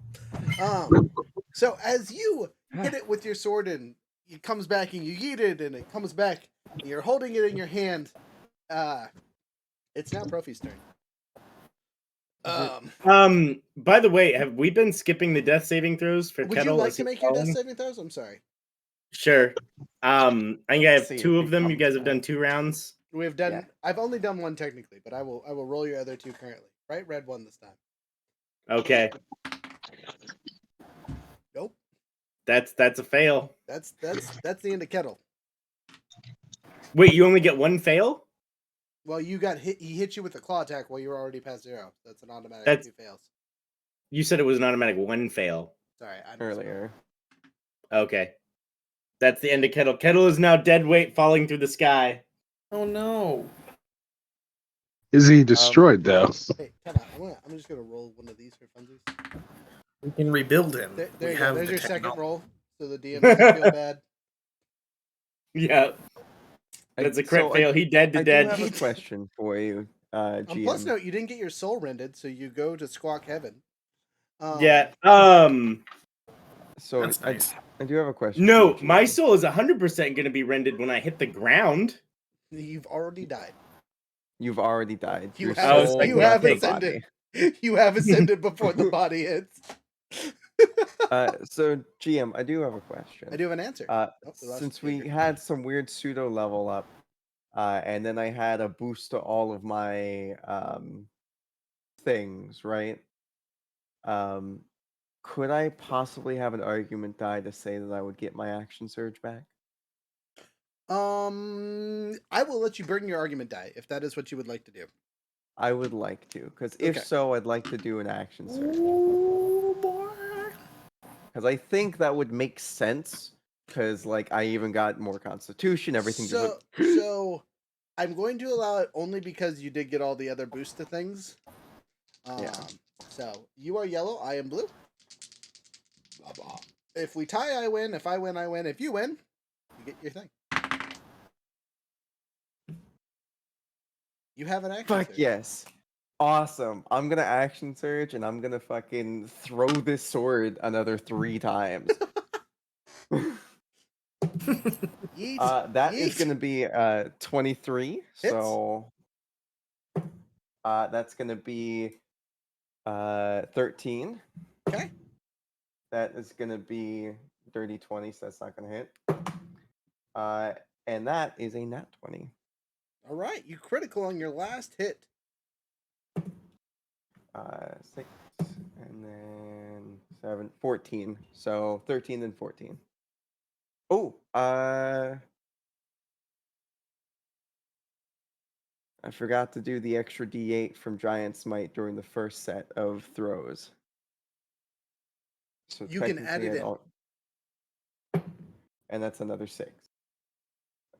So as you hit it with your sword and it comes back and you yeet it and it comes back and you're holding it in your hand, it's now Profi's turn. By the way, have we been skipping the death saving throws for Would Kettle? you like Is to he make your death following? saving throws? I'm sorry. Sure. I think I have See if 2 he of them. You comes guys have back. done 2 rounds. We have done. Yeah. I've only done one technically, but I will roll your other 2 currently. Right, red one this time. Okay. Nope. That's a fail. That's the end of Kettle. Wait, you only get 1 fail? Well, you got hit. He hit you with a claw attack while you were already past 0. That's an automatic That's- 2 fails. You said it was an automatic 1 fail. Sorry, I misspoke. Earlier. Okay. That's the end of Kettle. Kettle is now dead weight falling through the sky. Oh no. Is he destroyed though? Hey, time out. I'm just gonna roll one of these for funsies. We can rebuild him. There We you go. have There's the your second technology. roll, so the DM doesn't feel bad. Yeah. That's a crit fail. He dead to I dead. do have a question for you, On GM. plus note, you didn't get your soul rended, so you go to Squawk Heaven. Yeah. So That's nice. I do have a question. No, for you, my GM. soul is 100% going to be rendered when I hit the ground. You've already died. You've already died. You Your have- soul you left have the ascended. body. You have ascended before the body hits. So GM, I do have a question. I do have an answer. Uh, Oh, we lost since the we speaker. had some weird pseudo level up, and then I had a boost to all of my things, right? Could I possibly have an argument die to say that I would get my action surge back? I will let you burn your argument die if that is what you would like to do. I would like to, because if Okay. so, I'd like to do an action surge. Oh boy. Because I think that would make sense. Because like I even got more constitution, everything. just So, went- so I'm going to allow it only because you did get all the other boost to things. Yeah. So you are yellow. I am blue. Blah, blah. If we tie, I win. If I win, I win. If you win, you get your thing. You have an action. Fuck surge. yes. Awesome. I'm gonna action surge and I'm gonna fucking throw this sword another 3 times. Yeet. That is Yeet. gonna be 23. So that's gonna be 13. Okay. That is gonna be dirty 20, so that's not gonna hit. And that is a nat 20. All right. You critical on your last hit. 6 and then 7, 14. So 13 and 14. Oh, I forgot to do the extra D8 from Giant Smite during the first set of throws. So You can add technically it I'd in. and that's another 6.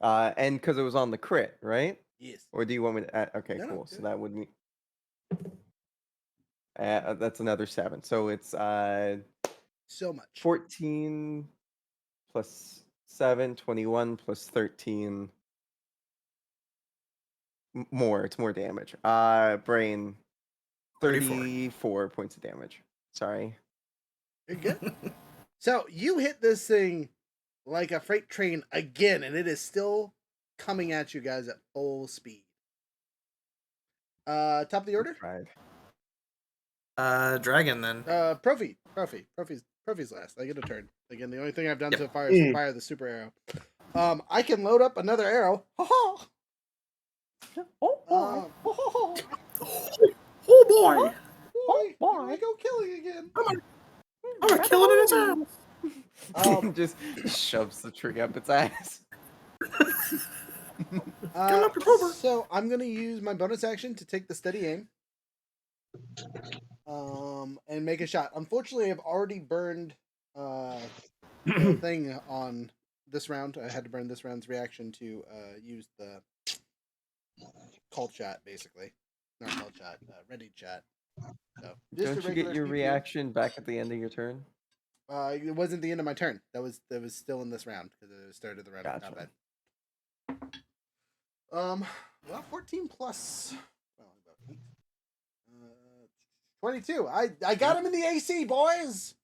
And because it was on the crit, right? Yes. Or do you want me to add? Okay, No, no, cool. do So it. that would mean that's another 7. So it's So much. 14 plus 7, 21 plus 13. More. It's more damage. Brain. 34 points of damage. Sorry. You're good. So you hit this thing like a freight train again, and it is still coming at you guys at full speed. Top of the order. Tried. Dragon then. Profi's last. I get a turn. Again, the only thing I've done Yep. so far is fire the super arrow. I can load up another arrow. Ha Oh boy! Here I go killing again. I'm gonna kill it in its ass. Just shoves the tree up its ass. So I'm gonna use my bonus action to take the steady aim. And make a shot. Unfortunately, I've already burned the thing on this round. I had to burn this round's reaction to use the called shot, basically. Not called shot, ready shot. So just a Don't you regular get your PP. reaction back at the end of your turn? It wasn't the end of my turn. That was still in this round because it started the round of Gotcha. combat. Well, 14 plus. Well, about 8. 22. I got him in the AC, boys.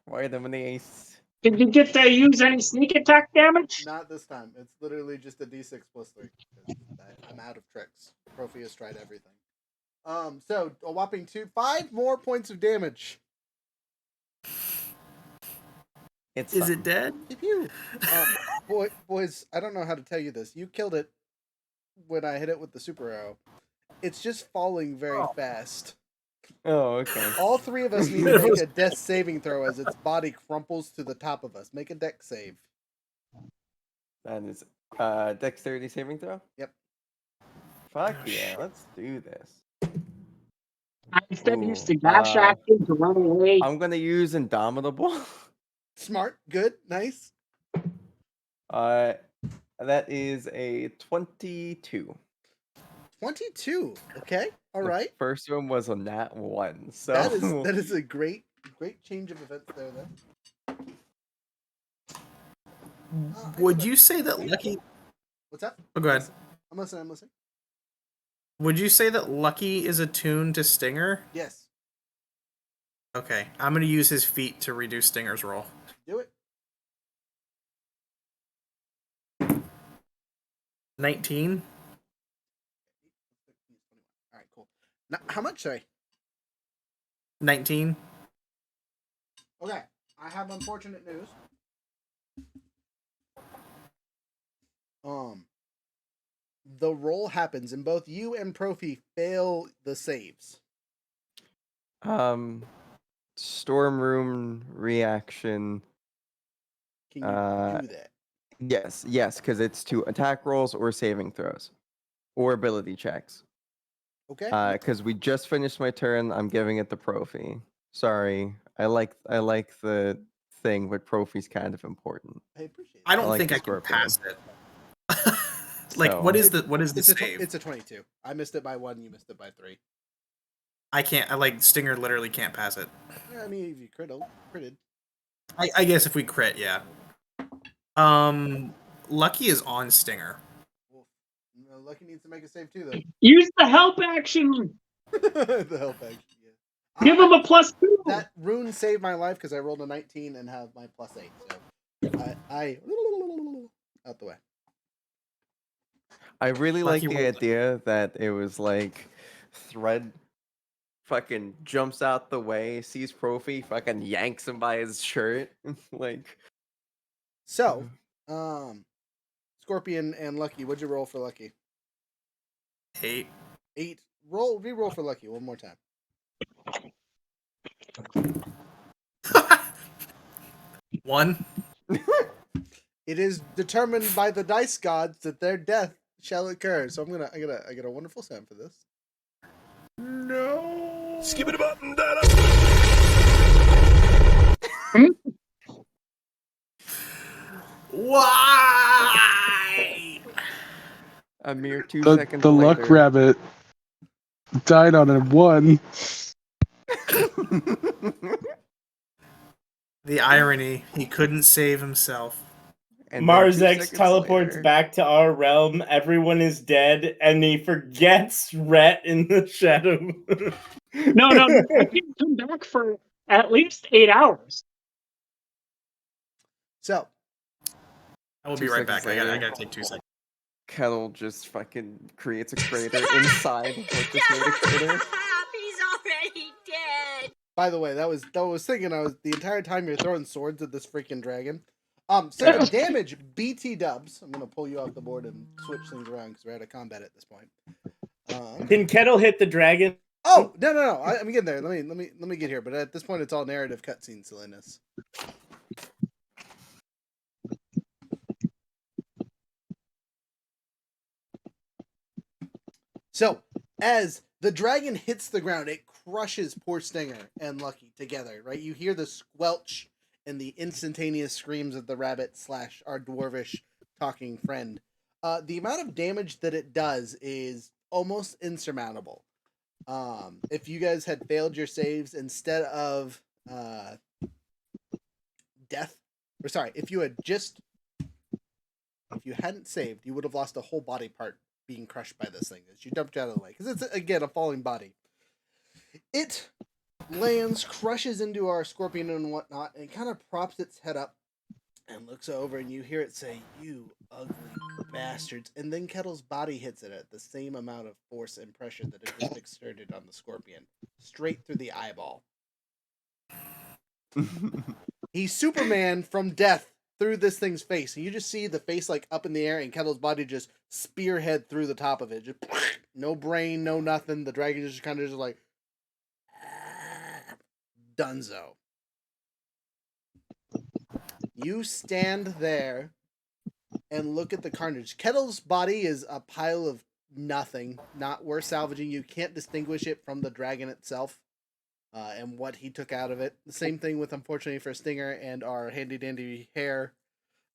Why them in the ace? Did you get to use any sneak attack damage? Not this time. It's literally just a D6 plus 3. I'm out of tricks. Profi has tried everything. So a whopping 5 more points of damage. Is it dead? Pew. Boys, I don't know how to tell you this. You killed it when I hit it with the super arrow. It's just falling very fast. Oh, okay. All 3 of us need to make a death saving throw as its body crumples to the top of us. Make a dex save. That is dexterity saving throw? Yep. Fuck yeah, let's do this. I instead Ooh, used the dash action to run away. I'm gonna use Indomitable. Smart. Good. Nice. That is a 22. 22. Okay. All right. The first one was a nat 1. So That is a great change of events there then. Would you say that Lucky? What's that? Oh, go ahead. I'm listening. Would you say that Lucky is attuned to Stinger? Yes. Okay, I'm gonna use his feat to reduce Stinger's roll. Do it. 19. All right, cool. Now, how much, sorry? 19. Okay. I have unfortunate news. The roll happens and both you and Profi fail the saves. Storm room reaction. Can you do that? Yes, because it's to attack rolls or saving throws. Or ability checks. Okay. Because we just finished my turn, I'm giving it the Profi. Sorry. I like the thing, but Profi's kind of important. I appreciate it. I don't like think the I can scorpion. pass it. Like, So- what is the It's save? it's a 22. I missed it by 1, you missed it by 3. I can't. I like Stinger. Literally can't pass it. Yeah, I mean, if you critted. I guess if we crit, yeah. Lucky is on Stinger. Well, Lucky needs to make a save too, though. Use the help action. The help action. Yeah. Give him a +2. That rune saved my life because I rolled a 19 and have my +8. So I out the way. I really Lucky like the rolled. idea that it was like Thread fucking jumps out the way, sees Profi, fucking yanks him by his shirt. Like, So, Scorpion and Lucky, what'd you roll for Lucky? 8. 8. Re-roll for Lucky one more time. 1. It is determined by the dice gods that their death shall occur. So I get a wonderful sound for this. No. Skip it button, dada. Why? a mere 2 The seconds luck later. rabbit died on a 1. The irony. He couldn't save himself. And then 2 Marzex seconds teleports later- back to our realm. Everyone is dead, and he forgets Rhett in the shadow. No, I didn't come back for at least 8 hours. So, I will 2 be right back. seconds I later. gotta take 2 seconds. Kettle just fucking creates a crater inside what just made a crater. He's already dead. by the way, that was thinking I was the entire time you're throwing swords at this freaking dragon. So the damage, BT dubs. I'm gonna pull you off the board and switch things around because we're out of combat at this point. Can Kettle hit the dragon? Oh no! I'm getting there. Let me get here. But at this point, it's all narrative cutscene silliness. So as the dragon hits the ground, it crushes poor Stinger and Lucky together. Right? You hear the squelch and the instantaneous screams of the rabbit / our dwarvish talking friend. The amount of damage that it does is almost insurmountable. If you guys had failed your saves instead of death, or sorry, if you hadn't saved, you would have lost a whole body part being crushed by this thing as you dumped out of the way, because it's again a falling body. It lands, crushes into our scorpion and whatnot, and kind of props its head up and looks over, and you hear it say, "You ugly bastards." And then Kettle's body hits it at the same amount of force and pressure that it just exerted on the scorpion, straight through the eyeball. He's Superman from death through this thing's face, and you just see the face like up in the air, and Kettle's body just spearhead through the top of it. Just no brain, no nothing. The dragon is just kind of just like Dunzo. You stand there and look at the carnage. Kettle's body is a pile of nothing, not worth salvaging. You can't distinguish it from the dragon itself and what he took out of it. The same thing with, unfortunately, for Stinger and our handy dandy hair.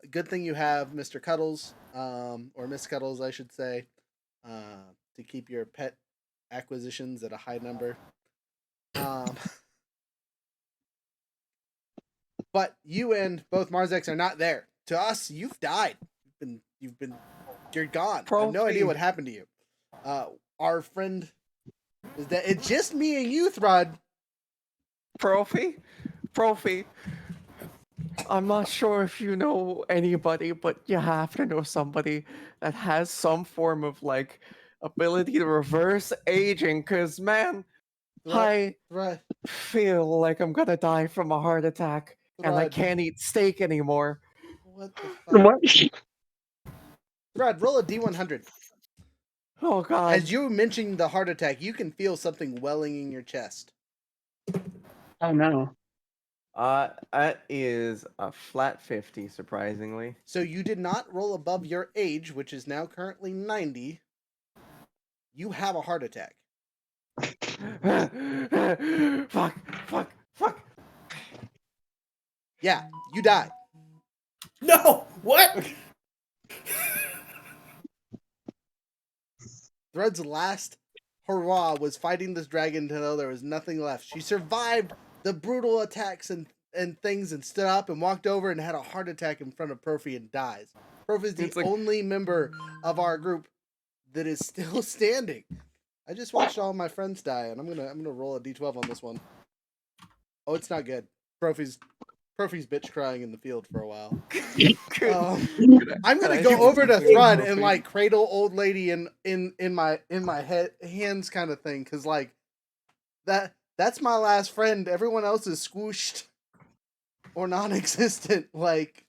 Good thing you have Mr. Cuddles, or Miss Cuddles, I should say, to keep your pet acquisitions at a high number. But you and both Marzex are not there. To us, you've died. You're gone. I have no idea what happened to you. Our friend is that it's just me and you, Thrud. Profi, I'm not sure if you know anybody, but you have to know somebody that has some form of like ability to reverse aging. Cause man, I feel like I'm gonna die from a heart attack, and I can't eat steak anymore. What the fuck? Thrud, roll a D100. Oh god! As you mentioned the heart attack, you can feel something welling in your chest. Oh no. That is a flat 50, surprisingly. So you did not roll above your age, which is now currently 90. You have a heart attack. Fuck. Yeah, you die. No! What? Thrud's last hurrah was fighting this dragon until there was nothing left. She survived the brutal attacks and things and stood up and walked over and had a heart attack in front of Profi and dies. Profi is the only member of our group that is still standing. I just watched all my friends die, and I'm gonna roll a D12 on this one. Oh, it's not good. Profi's bitch crying in the field for a while. I'm gonna go over to Thrud and like cradle old lady in my hands kind of thing, because like that's my last friend. Everyone else is squooshed or non-existent. Like,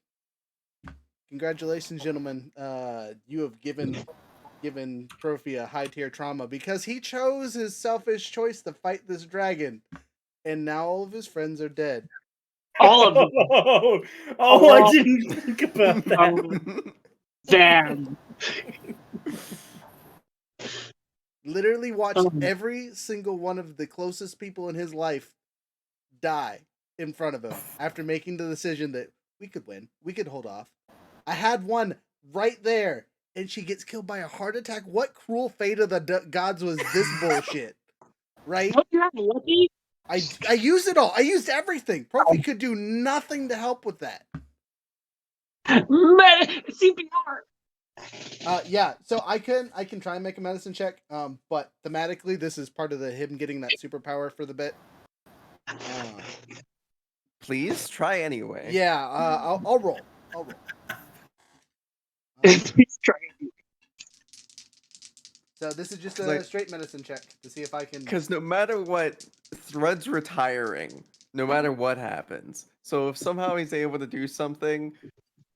congratulations, gentlemen. You have given Profi a high tier trauma because he chose his selfish choice to fight this dragon, and now all of his friends are dead. All of them. Oh, I didn't think about that. Damn. Literally watched every single one of the closest people in his life die in front of him after making the decision that we could win. We could hold off. I had one right there, and she gets killed by a heart attack. What cruel fate of the gods was this bullshit? Right? Don't you have lucky? I used it all. I used everything. Profi could do nothing to help with that. CPR. Yeah, so I can try and make a medicine check, but thematically this is part of him getting that superpower for the bit. Please try anyway. Yeah, I'll roll. Please try. So this is just a straight medicine check to see if I can. Because no matter what, Thrud's retiring. No matter what happens. So if somehow he's able to do something,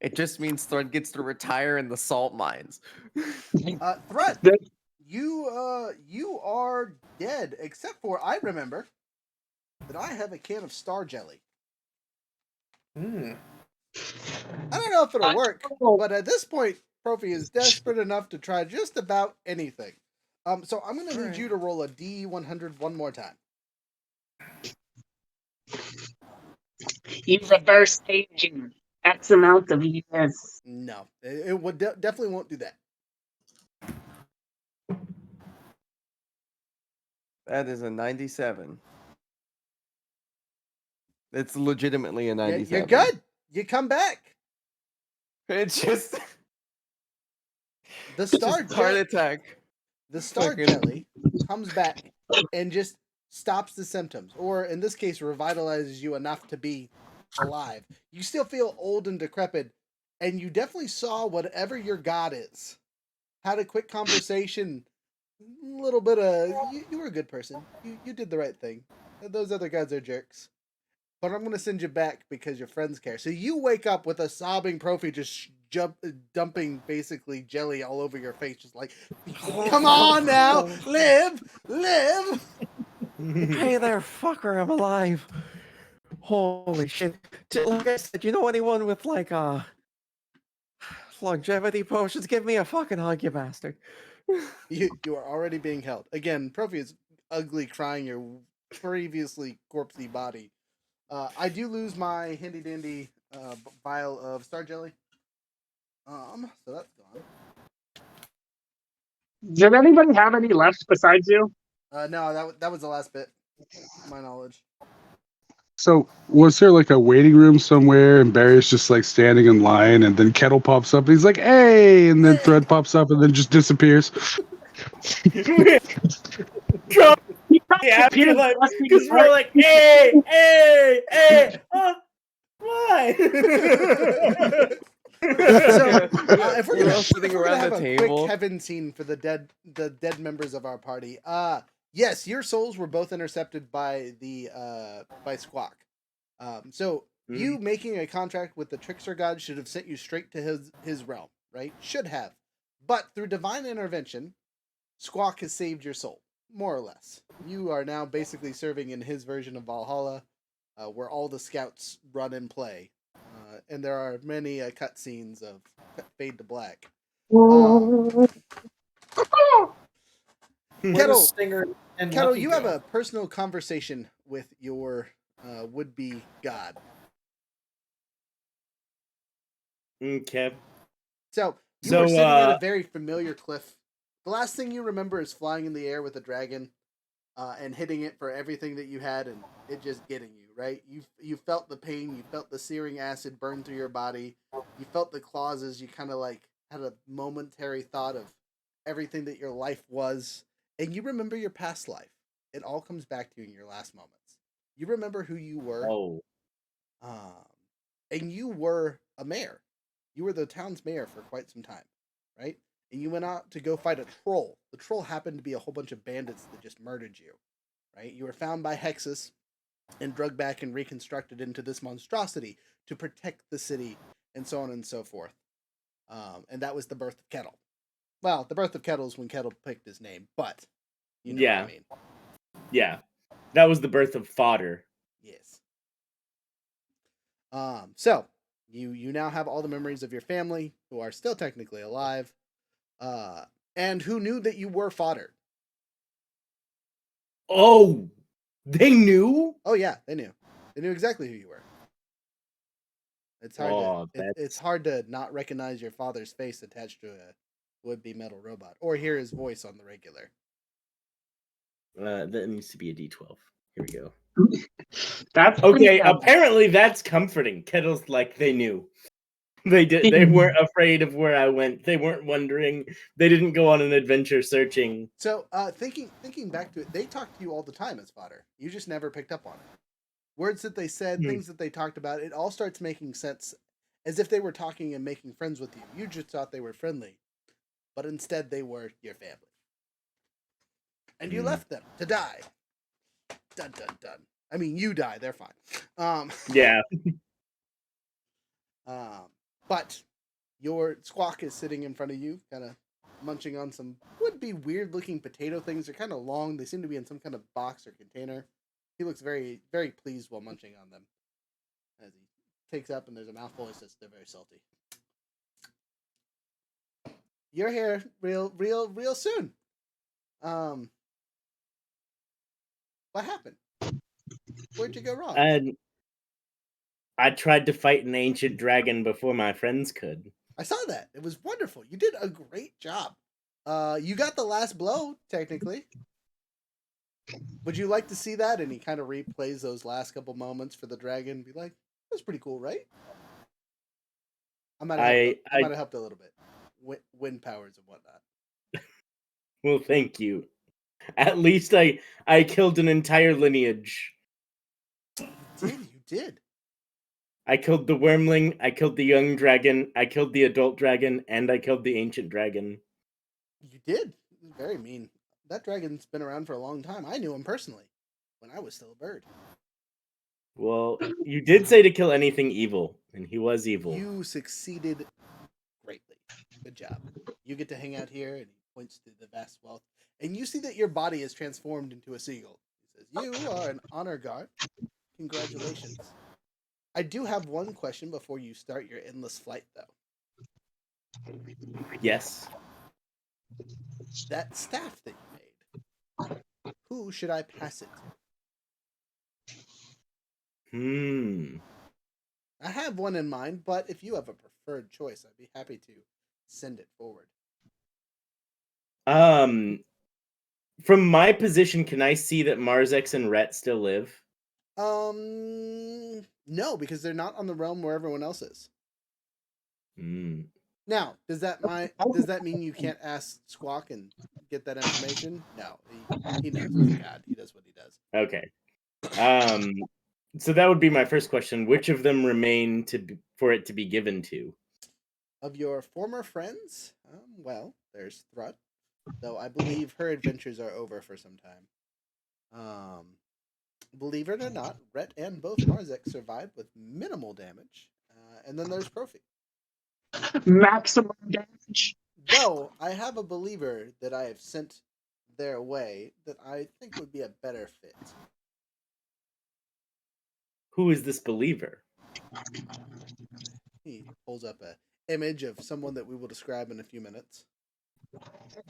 it just means Thrud gets to retire in the salt mines. Thrud, you are dead, except for I remember that I have a can of star jelly. I don't know if it'll work, but at this point, Profi is desperate enough to try just about anything. So I'm gonna need you to roll a D100 one more time. You reverse aging X amount of years. No, it would definitely won't do that. That is a 97. It's legitimately a 97. You're good. You come back. It's just the star heart attack. The star jelly comes back and just stops the symptoms, or in this case, revitalizes you enough to be alive. You still feel old and decrepit, and you definitely saw whatever your god is. Had a quick conversation, a little bit of you were a good person. You did the right thing. Those other guys are jerks. But I'm gonna send you back because your friends care. So you wake up with a sobbing Profi just dumping basically jelly all over your face, just like, come on now, live. Hey there, fucker, I'm alive. Holy shit. Like I said, you know anyone with like longevity potions? Give me a fucking hug, you bastard. You are already being held. Again, Profi is ugly crying your previously corpsey body. I do lose my handy dandy vial of star jelly. So that's gone. Did anybody have any left besides you? No, that was the last bit. To my knowledge. So was there like a waiting room somewhere, and Barry's just like standing in line, and then Kettle pops up, and he's like, "Hey!" and then Thread pops up, and then just disappears. Drop He the afterlife blessing because we're like, hey, why? So, if we're You're gonna, all sitting if we're gonna around have the a table. quick heaven scene for the dead members of our party, yes, your souls were both intercepted by the by Squawk. So you making a contract with the Trickster God should have sent you straight to his realm, right? Should have, but through divine intervention, Squawk has saved your soul, more or less. You are now basically serving in his version of Valhalla, where all the scouts run and play. And there are many cutscenes of fade to black. Kettle, you have a personal conversation with your would-be god. Okay. So you were sitting at a very familiar cliff. The last thing you remember is flying in the air with a dragon and hitting it for everything that you had and it just getting you, right? You felt the pain, you felt the searing acid burn through your body, you felt the claws as you kind of like had a momentary thought of everything that your life was, and you remember your past life. It all comes back to you in your last moments. You remember who you were. And you were a mayor. You were the town's mayor for quite some time, right? And you went out to go fight a troll. The troll happened to be a whole bunch of bandits that just murdered you, right? You were found by Hexus and drugged back and reconstructed into this monstrosity to protect the city and so on and so forth. And that was the birth of Kettle. Well, the birth of Kettle is when Kettle picked his name, but you know what I mean. Yeah. That was the birth of fodder. Yes. So you now have all the memories of your family who are still technically alive, and who knew that you were fodder. Oh, they knew? Oh yeah, they knew. They knew exactly who you were. It's hard it's hard to not recognize your father's face attached to a would-be metal robot, or hear his voice on the regular. That needs to be a D12. Here we go. That's okay. Apparently, that's comforting. Kettle's like they knew. They did. They weren't afraid of where I went. They weren't wondering. They didn't go on an adventure searching. So, thinking back to it, they talked to you all the time as fodder. You just never picked up on it. Words that they said, things that they talked about, it all starts making sense, as if they were talking and making friends with you. You just thought they were friendly, but instead they were your family. And you left them to die. Dun dun dun. I mean, you die. They're fine. Yeah. But your Squawk is sitting in front of you, kind of munching on some would-be weird-looking potato things. They're kind of long. They seem to be in some kind of box or container. He looks very, very pleased while munching on them. As he takes up and there's a mouthful, he says they're very salty. You're here real soon. What happened? Where'd you go wrong? And I tried to fight an ancient dragon before my friends could. I saw that. It was wonderful. You did a great job. You got the last blow, technically. Would you like to see that? And he kind of replays those last couple moments for the dragon and be like, that's pretty cool, right? I might have helped a little bit. Wind powers and whatnot. Well, thank you. At least I killed an entire lineage. You did. I killed the wormling, I killed the young dragon, I killed the adult dragon, and I killed the ancient dragon. You did. Very mean. That dragon's been around for a long time. I knew him personally when I was still a bird. Well, you did say to kill anything evil, and he was evil. You succeeded greatly. Good job. You get to hang out here, and he points to the vast wealth. And you see that your body is transformed into a seagull. He says, "You are an honor guard. Congratulations." I do have one question before you start your endless flight, though. Yes. That staff that you made, who should I pass it to? I have one in mind, but if you have a preferred choice, I'd be happy to send it forward. From my position, can I see that Marzex and Rhett still live? No, because they're not on the realm where everyone else is. Now, does that mean you can't ask Squawk and get that information? No, he knows he's a god. He does what he does. Okay. So that would be my first question. Which of them remain for it to be given to? Of your former friends? Well, there's Thrut, though I believe her adventures are over for some time. Believe it or not, Rhett and both Marzex survived with minimal damage. And then there's Profi. Maximum damage. Though I have a believer that I have sent their way that I think would be a better fit. Who is this believer? He pulls up an image of someone that we will describe in a few minutes.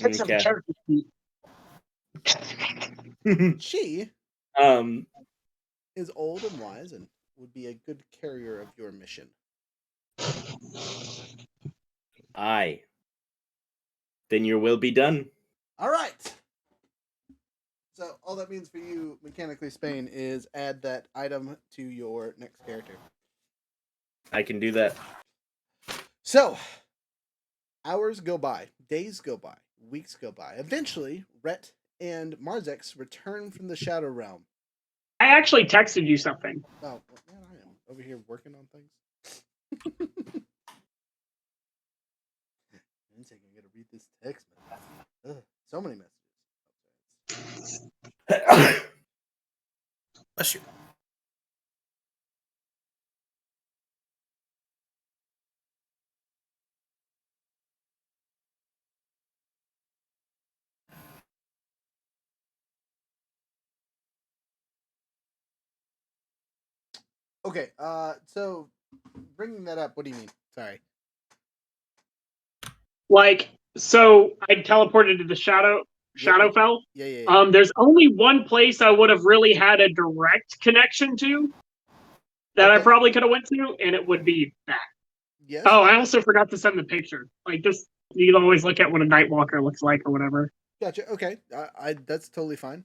Okay. She is old and wise and would be a good carrier of your mission. Aye. Then your will be done. All right. So all that means for you, mechanically, Spain, is add that item to your next character. I can do that. So, hours go by, days go by, weeks go by. Eventually, Rhett and Marzex return from the Shadow Realm. I actually texted you something. Oh, man, I am over here working on things. One second, I gotta read this text message. Ugh, so many messages. Bless you. Okay, so bringing that up, what do you mean? Sorry. Like, so I teleported to the Shadowfell. Yeah. There's only one place I would have really had a direct connection to that I probably could have went to, and it would be that. Yes. Oh, I also forgot to send the picture. Like, just you can always look at what a Nightwalker looks like or whatever. Gotcha. Okay, I that's totally fine.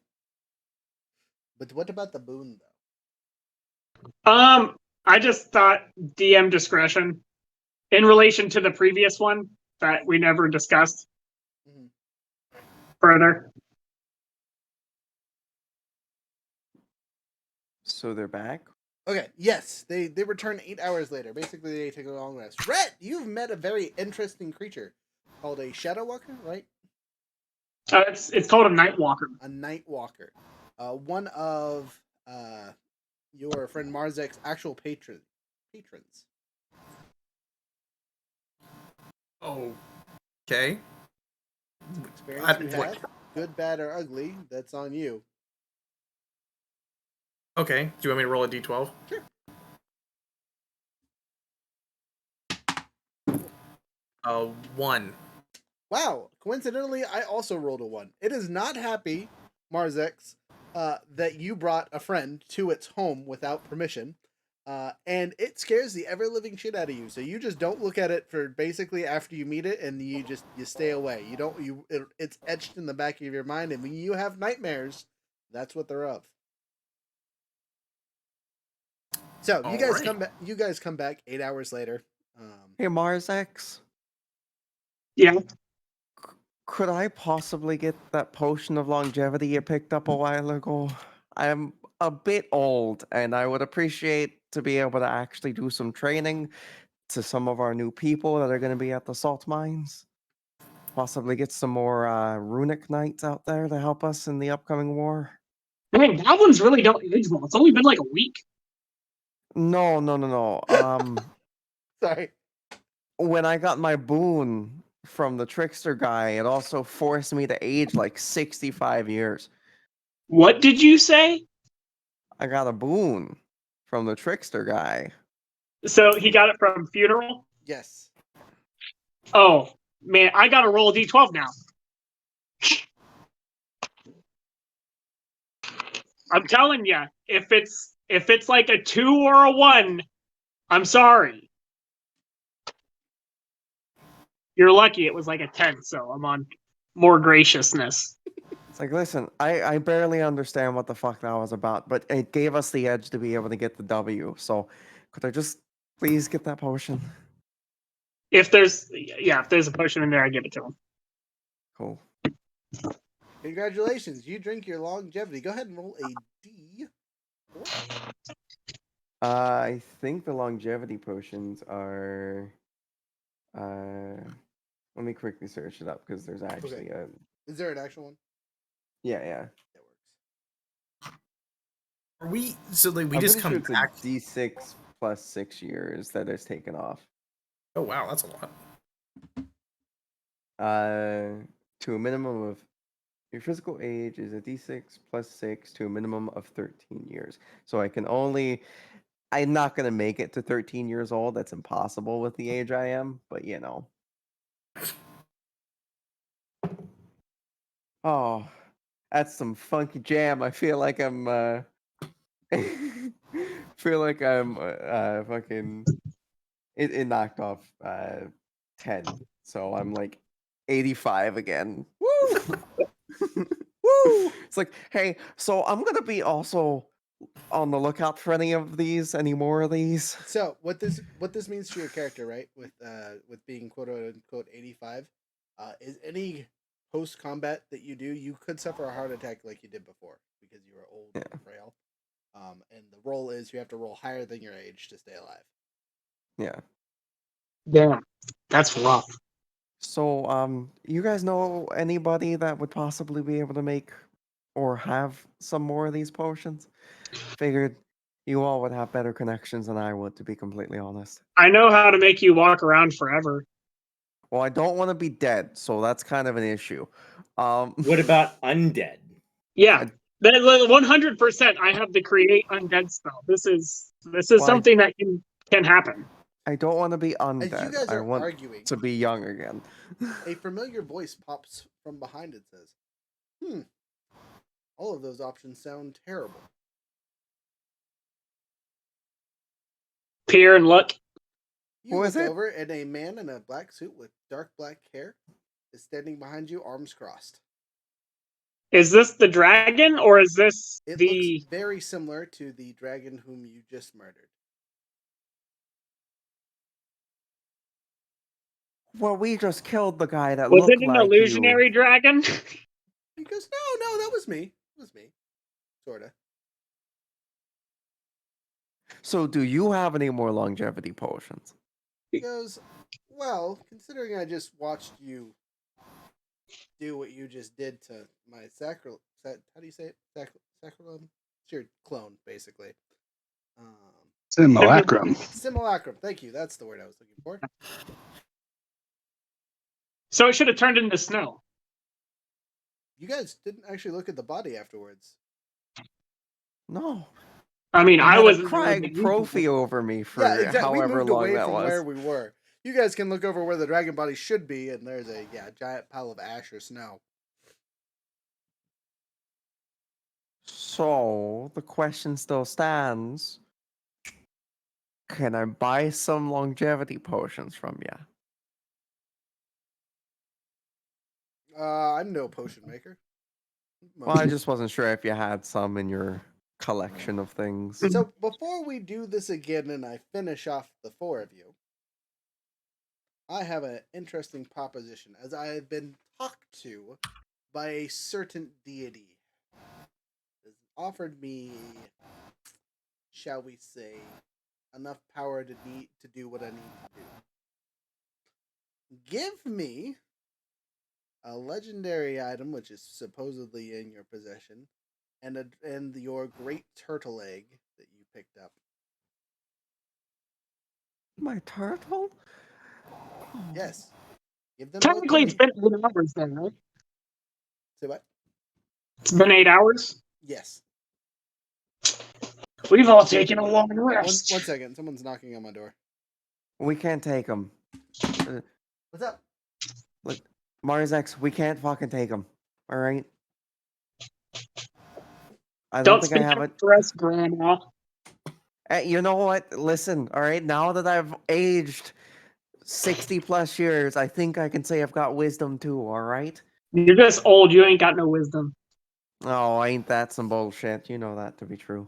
But what about the boon, though? I just thought DM discretion in relation to the previous one that we never discussed further. So they're back? Okay, yes, they return 8 hours later. Basically, they take a long rest. Rhett, you've met a very interesting creature called a Shadow Walker, right? It's called a Nightwalker. A Nightwalker. One of your friend Marzek's actual patrons. Okay. Experience you have, good, bad, or ugly, that's on you. Okay. Do you want me to roll a d12? Sure. 1. Wow. Coincidentally, I also rolled a 1. It is not happy, Marzex, that you brought a friend to its home without permission. And it scares the ever-living shit out of you. So you just don't look at it for basically after you meet it, and you stay away. It's etched in the back of your mind, and when you have nightmares, that's what they're of. So you guys come back 8 hours later. Hey, Marzex. Yeah. Could I possibly get that potion of longevity you picked up a while ago? I'm a bit old, and I would appreciate to be able to actually do some training to some of our new people that are going to be at the salt mines. Possibly get some more runic knights out there to help us in the upcoming war. Man, goblins really don't age well. It's only been like a week. No. Sorry. When I got my boon from the trickster guy, it also forced me to age like 65 years. What did you say? I got a boon from the trickster guy. So he got it from funeral? Yes. Oh, man, I gotta roll a d12 now. I'm telling you, if it's like a 2 or a 1, I'm sorry. You're lucky it was like a 10, so I'm on more graciousness. It's like, listen, I barely understand what the fuck that was about, but it gave us the edge to be able to get the W. So could I just please get that potion? If there's a potion in there, I give it to him. Cool. Congratulations, you drink your longevity. Go ahead and roll a D. I think the longevity potions are. Let me quickly search it up because there's actually a. Is there an actual one? Yeah. That works. Are we so like we I'm just pretty come sure back? it's a D6 plus 6 years that is taken off. Oh wow, that's a lot. To a minimum of your physical age is a D6 plus 6 to a minimum of 13 years. So I'm not gonna make it to 13 years old. That's impossible with the age I am, but you know. Oh, that's some funky jam. I feel like I'm fucking it knocked off 10. So I'm like 85 again. Woo! Woo! It's like, hey, so I'm gonna be also on the lookout for any more of these. So what this means to your character, right? With being quote unquote 85, is any post combat that you do, you could suffer a heart attack like you did before because you are old and frail. And the roll is you have to roll higher than your age to stay alive. Yeah. Damn, that's rough. So, you guys know anybody that would possibly be able to make or have some more of these potions? Figured you all would have better connections than I would, to be completely honest. I know how to make you walk around forever. Well, I don't want to be dead, so that's kind of an issue. What about undead? Yeah, 100%. I have the create undead spell. This is something that can happen. I don't want to be As you undead. guys I are want arguing, to be young again. a familiar voice pops from behind and says, all of those options sound terrible. Peer and look. You look over, and a man in a black suit with dark black hair is standing behind you, arms crossed. Is this the dragon, or is this It the... looks very similar to the dragon whom you just murdered. Well, we just killed the guy that Was looked it an like illusionary dragon? He goes, no, that was me. It was me. Sorta. So, do you have any more longevity potions? He goes, well, considering I just watched you do what you just did to my how do you say it? Sacralum? It's your clone, basically. Simulacrum. Simulacrum. Thank you. That's the word I was looking for. So it should have turned into snow. You guys didn't actually look at the body afterwards. No. I mean, I was crying trophy over me for however long that was. Where we were. You guys can look over where the dragon body should be, and there's a giant pile of ash or snow. So the question still stands: can I buy some longevity potions from you? I'm no potion maker. Well, I just wasn't sure if you had some in your collection of things. So before we do this again and I finish off the four of you, I have an interesting proposition, as I have been talked to by a certain deity. Has offered me, shall we say, enough power to do what I need to do. Give me a legendary item, which is supposedly in your possession, and your great turtle egg that you picked up. My turtle? Yes. Give them both to Technically, it's me. been 8 hours then, right? Say what? It's been 8 hours. Yes. We've all taken a long One rest. second. Someone's knocking on my door. We can't take him. What's up? Look, Marzex, we can't fucking take him. All right. I don't think I have it. For us, Grandma. You know what? Listen, all right. Now that I've aged 60 plus years, I think I can say I've got wisdom too. All right. You're just old. You ain't got no wisdom. Oh, ain't that some bullshit? You know that to be true.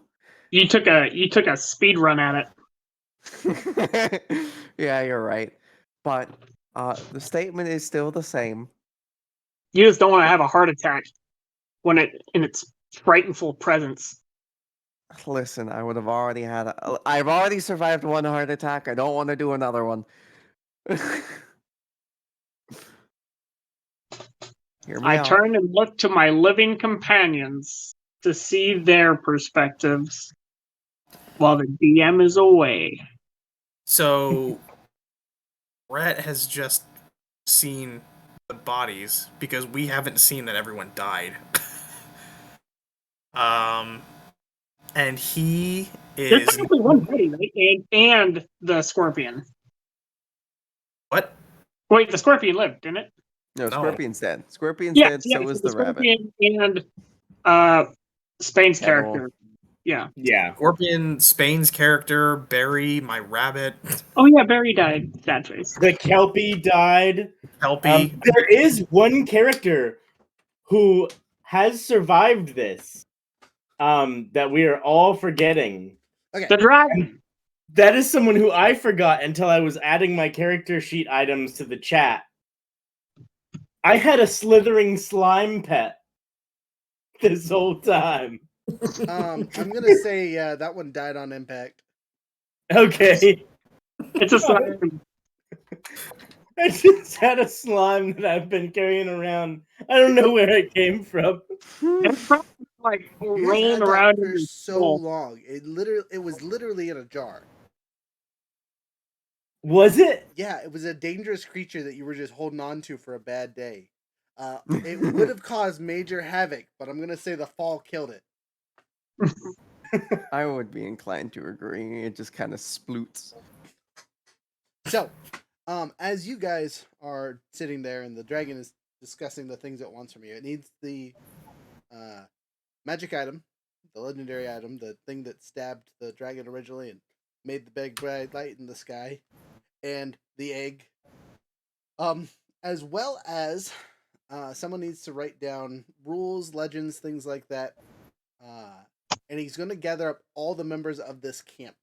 You took a speed run at it. Yeah, you're right. But the statement is still the same. You just don't want to have a heart attack when in its frightful presence. Listen, I would have already had. I've already survived one heart attack. I don't want to do another one. Hear me I out. turn and look to my living companions to see their perspectives while the DM is away. So, Rhett has just seen the bodies because we haven't seen that everyone died. And he There's is technically one body, right? And the scorpion. what? Wait, the scorpion lived, didn't it? No, Scorpion's dead. Scorpion's Yeah, dead. yeah, So is the the rabbit. scorpion and Spain's Kettle. character. Yeah. Yeah. Scorpion, Spain's character, Barry, my rabbit, Oh yeah, Barry died. Sad face. The Kelpie died. Kelpie. There is one character who has survived this. That we are all forgetting. Okay. The dragon. That is someone who I forgot until I was adding my character sheet items to the chat. I had a slithering slime pet this whole time. I'm gonna say that one died on impact. Okay. It's a slime. I just had a slime that I've been carrying around. I don't know where it came from. It's probably like You guys rolling had that around in for your so soul. long. It was literally in a jar. Was it? Yeah, it was a dangerous creature that you were just holding on to for a bad day. It would have caused major havoc, but I'm gonna say the fall killed it. I would be inclined to agree. It just kind of sploots. So, as you guys are sitting there and the dragon is discussing the things it wants from you, it needs the magic item, the legendary item, the thing that stabbed the dragon originally and made the big bright light in the sky, and the egg. As well as someone needs to write down rules, legends, things like that. And he's going to gather up all the members of this camp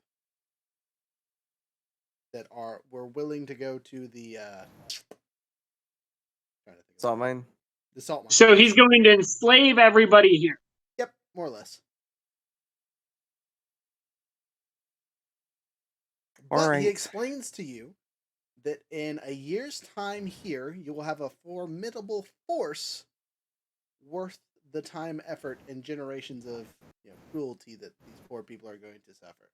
that were willing to go to the Salt mine. The salt mine. So he's going to enslave everybody here. Yep, more or less. But Alright. he explains to you that in a year's time here, you will have a formidable force worth the time, effort, and generations of cruelty that these poor people are going to suffer.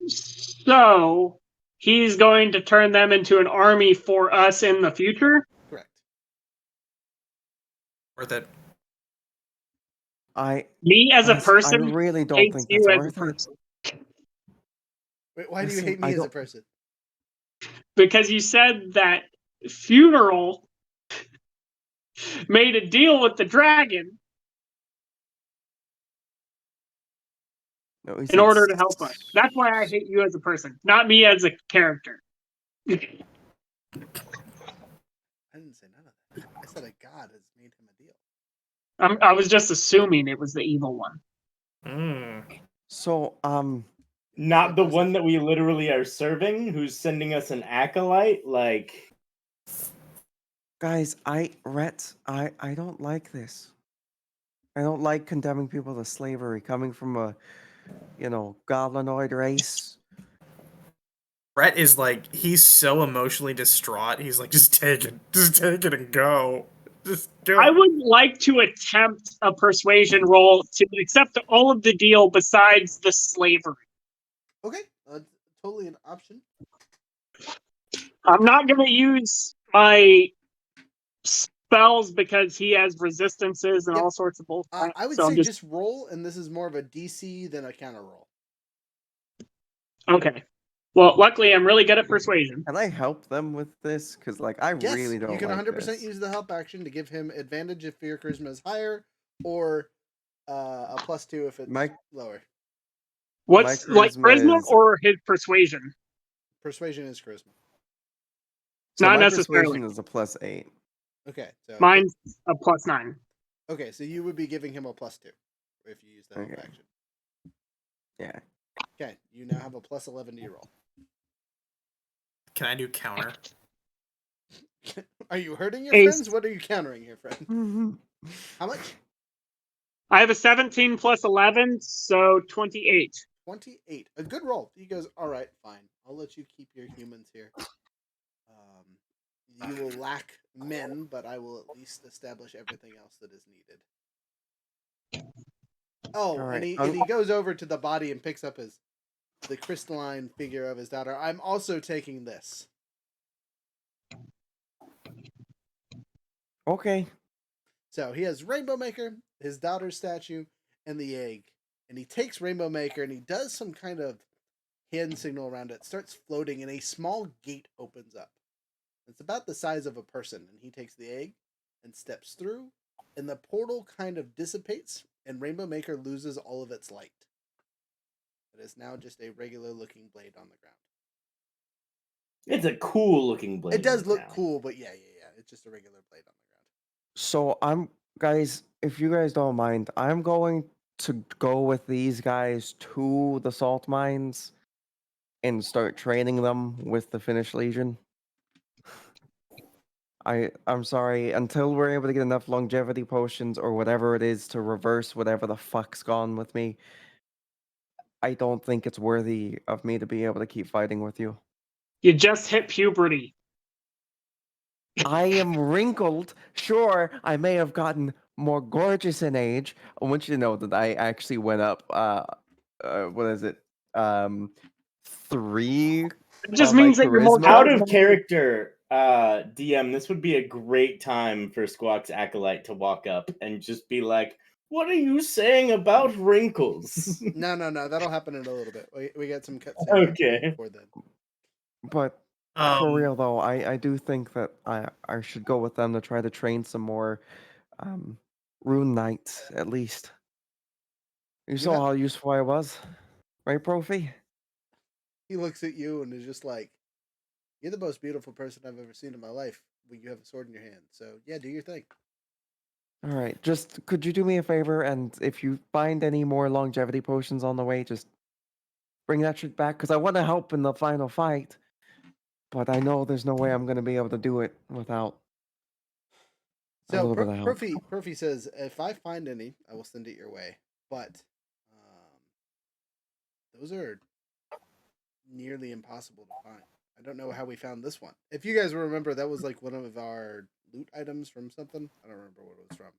So he's going to turn them into an army for us in the future? Correct. Worth it. Me as a person I really don't hates think you that's as a worth it. person. Wait, why do you Listen, hate me I as a don't- person? Because you said that Funeral made a deal with the dragon No, he in said order to help us. That's why I hate you as a person, not me as a character. I didn't say none of that. I said a god has made him a deal. I was just assuming it was the evil one. Mm. So, Not the one that we literally are serving, who's sending us an acolyte. Like, Guys, Rhett, I don't like this. I don't like condemning people to slavery coming from a, goblinoid race. Brett is like, he's so emotionally distraught. He's like, just take it and go. Just go. I would like to attempt a persuasion roll to accept all of the deal besides the slavery. Okay, totally an option. I'm not going to use my spells because he has resistances and all sorts of bullshit. I would so say just roll, and this is more of a DC than a counter roll. Okay. Well, luckily, I'm really good at persuasion. Can I help them with this? Because, I Yes, really don't. You can like 100% this. use the help action to give him advantage if your charisma is higher, or a +2 if it's lower. What's charisma or his persuasion? Persuasion is charisma. So Not my necessarily. persuasion is a +8. Okay, so mine's a +9. Okay, so you would be giving him a +2 if you use the help action. Yeah. Okay, you now have a +11 to your roll. Can I do counter? Are you hurting your Ace. friends? What are you countering here, friend? How much? I have a 17 plus 11, so 28. 28. A good roll. He goes, all right, fine. I'll let you keep your humans here. You will lack men, but I will at least establish everything else that is needed. Oh, right. and he goes over to the body and picks up the crystalline figure of his daughter. I'm also taking this. Okay. So he has Rainbow Maker, his daughter's statue, and the egg. And he takes Rainbow Maker and he does some kind of hand signal around it. Starts floating and a small gate opens up. It's about the size of a person. And he takes the egg and steps through. And the portal kind of dissipates. And Rainbow Maker loses all of its light. It is now just a regular looking blade on the ground. it's a cool looking blade. It does look now. cool, but yeah. It's just a regular blade on the ground. So guys, if you guys don't mind, I'm going to go with these guys to the salt mines and start training them with the Finnish Legion. I'm sorry, until we're able to get enough longevity potions or whatever it is to reverse whatever the fuck's gone with me, I don't think it's worthy of me to be able to keep fighting with you. You just hit puberty. I am wrinkled. Sure, I may have gotten more gorgeous in age. I want you to know that I actually went up. What is it? 3. It just on my means that you're more charisma. Out of character, DM, this would be a great time for Squawk's Acolyte to walk up and just be like, what are you saying about wrinkles? No. That'll happen in a little bit. We got some cuts. Okay. Before then. But for real though, I do think that I should go with them to try to train some more rune knights at least. You saw how useful I was, right, Profi? He looks at you and is just like, you're the most beautiful person I've ever seen in my life when you have a sword in your hand. So yeah, do your thing. All right, just could you do me a favor, and if you find any more longevity potions on the way, just bring that shit back, because I want to help in the final fight, but I know there's no way I'm going to be able to do it without a So little bit of help. Profi says, if I find any, I will send it your way. But those are nearly impossible to find. I don't know how we found this one. If you guys remember, that was like one of our loot items from something. I don't remember what it was from.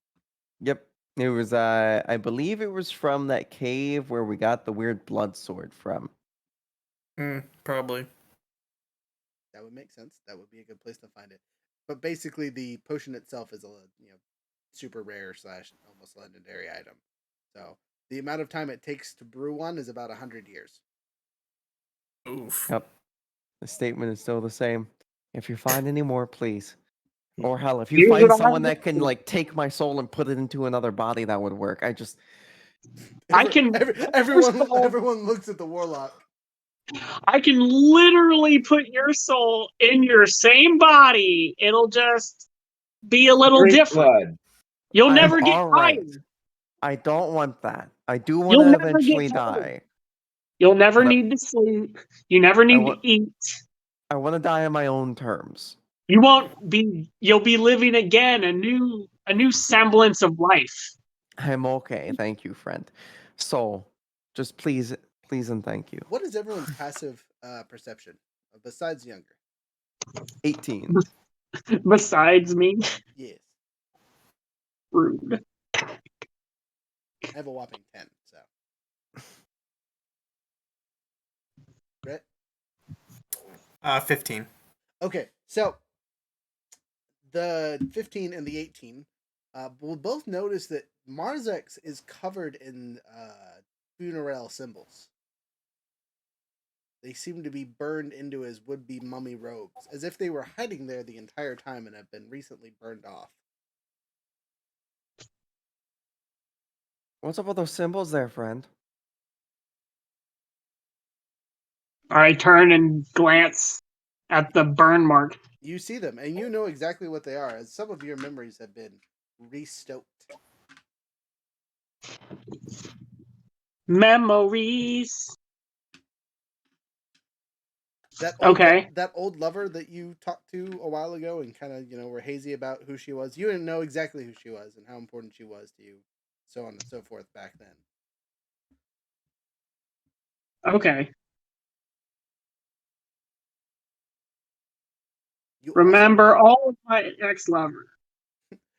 Yep. It was, I believe it was from that cave where we got the weird blood sword from. Probably. That would make sense. That would be a good place to find it. But basically, the potion itself is a super rare / almost legendary item. So the amount of time it takes to brew one is about 100 years. Oof. Yep. The statement is still the same. If you find any more, please. Or hell, if you find someone that can take my soul and put it into another body, that would work. Everyone looks at the warlock. I can literally put your soul in your same body. It'll just be a little different. Blood. You'll never get all right. tired. I don't want that. I do You'll want to never get eventually tired. die. You'll never But need to sleep. You never need wa- to eat. I want to die on my own terms. You won't be. You'll be living again a new semblance of life. I'm okay, thank you, friend. So, just please and thank you. What is everyone's passive perception besides younger? 18. Besides me, Yes, rude. I have a whopping 10. So, Brett. 15. Okay, so the 15 and the 18 will both notice that Marzex is covered in funeral symbols. They seem to be burned into his would-be mummy robes, as if they were hiding there the entire time and have been recently burned off. What's up with those symbols there, friend? I turn and glance at the burn mark. You see them, and you know exactly what they are, as some of your memories have been restoked. Memories. That old lover that you talked to a while ago and kind of, were hazy about who she was. You didn't know exactly who she was and how important she was to you, so on and so forth back then. Okay. You Remember all of my ex-lovers.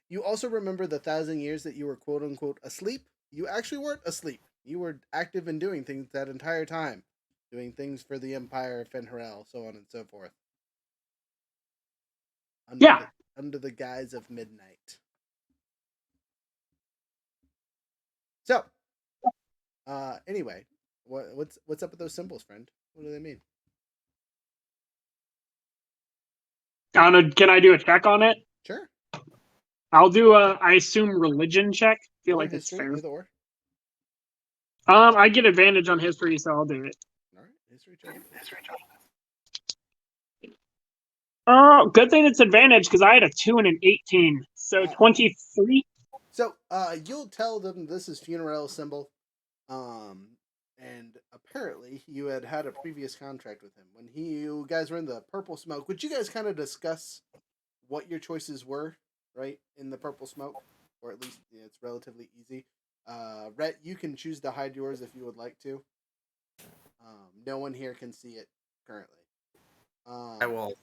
You also remember the 1,000 years that you were quote unquote asleep? You actually weren't asleep. You were active and doing things that entire time. Doing things for the Empire of Fen'Harel, so on and so forth. Under the guise of midnight. So, anyway, what's up with those symbols, friend? What do they mean? I don't know. Can I do a check on it? Sure. I'll do I assume, religion check. I feel like it's fair. Either or. I get advantage on history, so I'll do it. All right, history check. Oh, good thing it's advantage because I had a 2 and an 18, so 23. So, you'll tell them this is Funeral symbol, and apparently you had a previous contract with him when you guys were in the Purple Smoke. Would you guys kind of discuss what your choices were, right, in the Purple Smoke, or at least it's relatively easy. Rhett, you can choose to hide yours if you would like to. No one here can see it currently. I will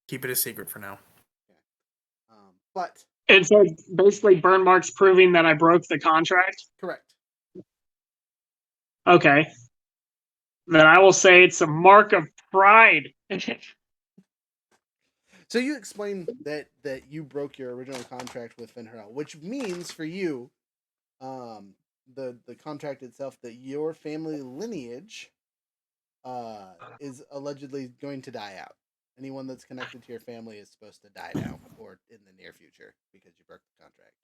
keep it a secret for now. Okay. But And so basically, burn marks proving that I broke the contract. Correct. Okay. Then I will say it's a mark of pride. So you explain that you broke your original contract with Fen'Harel, which means for you, the contract itself, that your family lineage is allegedly going to die out. Anyone that's connected to your family is supposed to die now or in the near future because you broke the contract.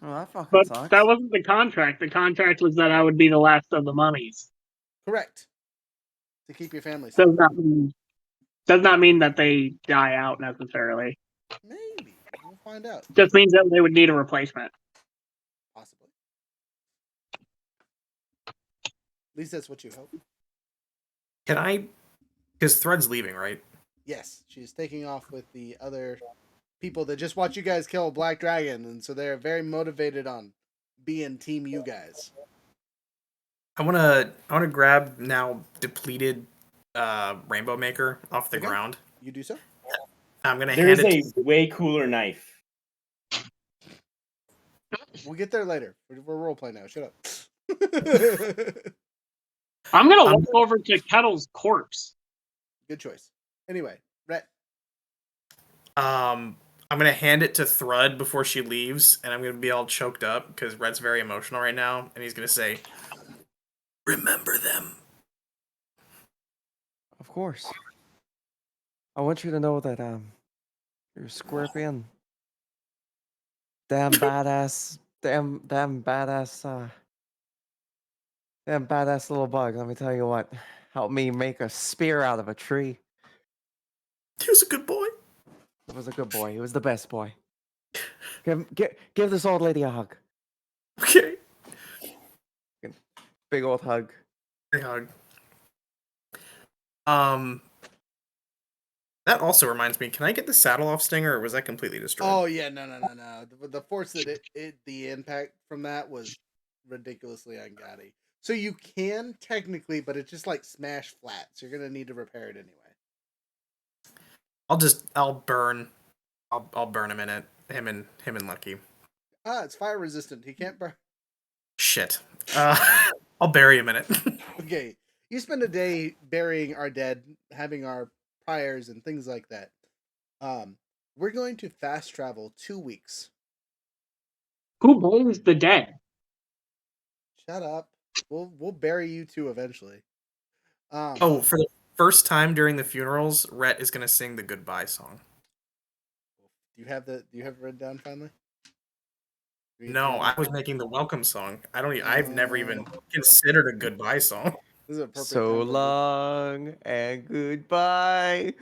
Oh, that fucking But sucks. that wasn't the contract. The contract was that I would be the last of the mummies. Correct. To keep your family safe. Does not mean that they die out necessarily. Maybe. We'll find out. Just means that they would need a replacement. Possibly. At least that's what you hope. Can I? Because Thread's leaving, right? Yes, she's taking off with the other people that just watch you guys kill a black dragon, and so they're very motivated on being team you guys. I wanna grab now depleted Rainbow Maker off the ground. You do so. I'm gonna There's hand it. a way cooler knife. We'll get there later. We're role playing now. Shut up. I'm gonna walk over to Kettle's corpse. Good choice. Anyway, Rhett. I'm gonna hand it to Thrud before she leaves, and I'm gonna be all choked up because Rhett's very emotional right now, and he's gonna say, "Remember them." Of course. I want you to know that you're a Scorpion. Damn badass little bug. Let me tell you what. Helped me make a spear out of a tree. He was a good boy. He was a good boy. He was the best boy. Give this old lady a hug. Okay. Big old hug. Big hug. That also reminds me. Can I get the saddle off Stinger, or was that completely destroyed? Oh yeah, no. The force that the impact from that was ridiculously ungodly. So you can technically, but it's just like smash flat. So you're gonna need to repair it anyway. I'll burn him in it. Him and Lucky. It's fire resistant. He can't burn. Shit. I'll bury him in it. Okay, you spend a day burying our dead, having our pyres and things like that. We're going to fast travel 2 weeks. Who buries the dead? Shut up. We'll bury you too eventually. Oh, for the first time during the funerals, Rhett is gonna sing the goodbye song. Do you have it written down finally? No, I was making the welcome song. I've never even considered a goodbye song. This is a perfect So time to- long and goodbye.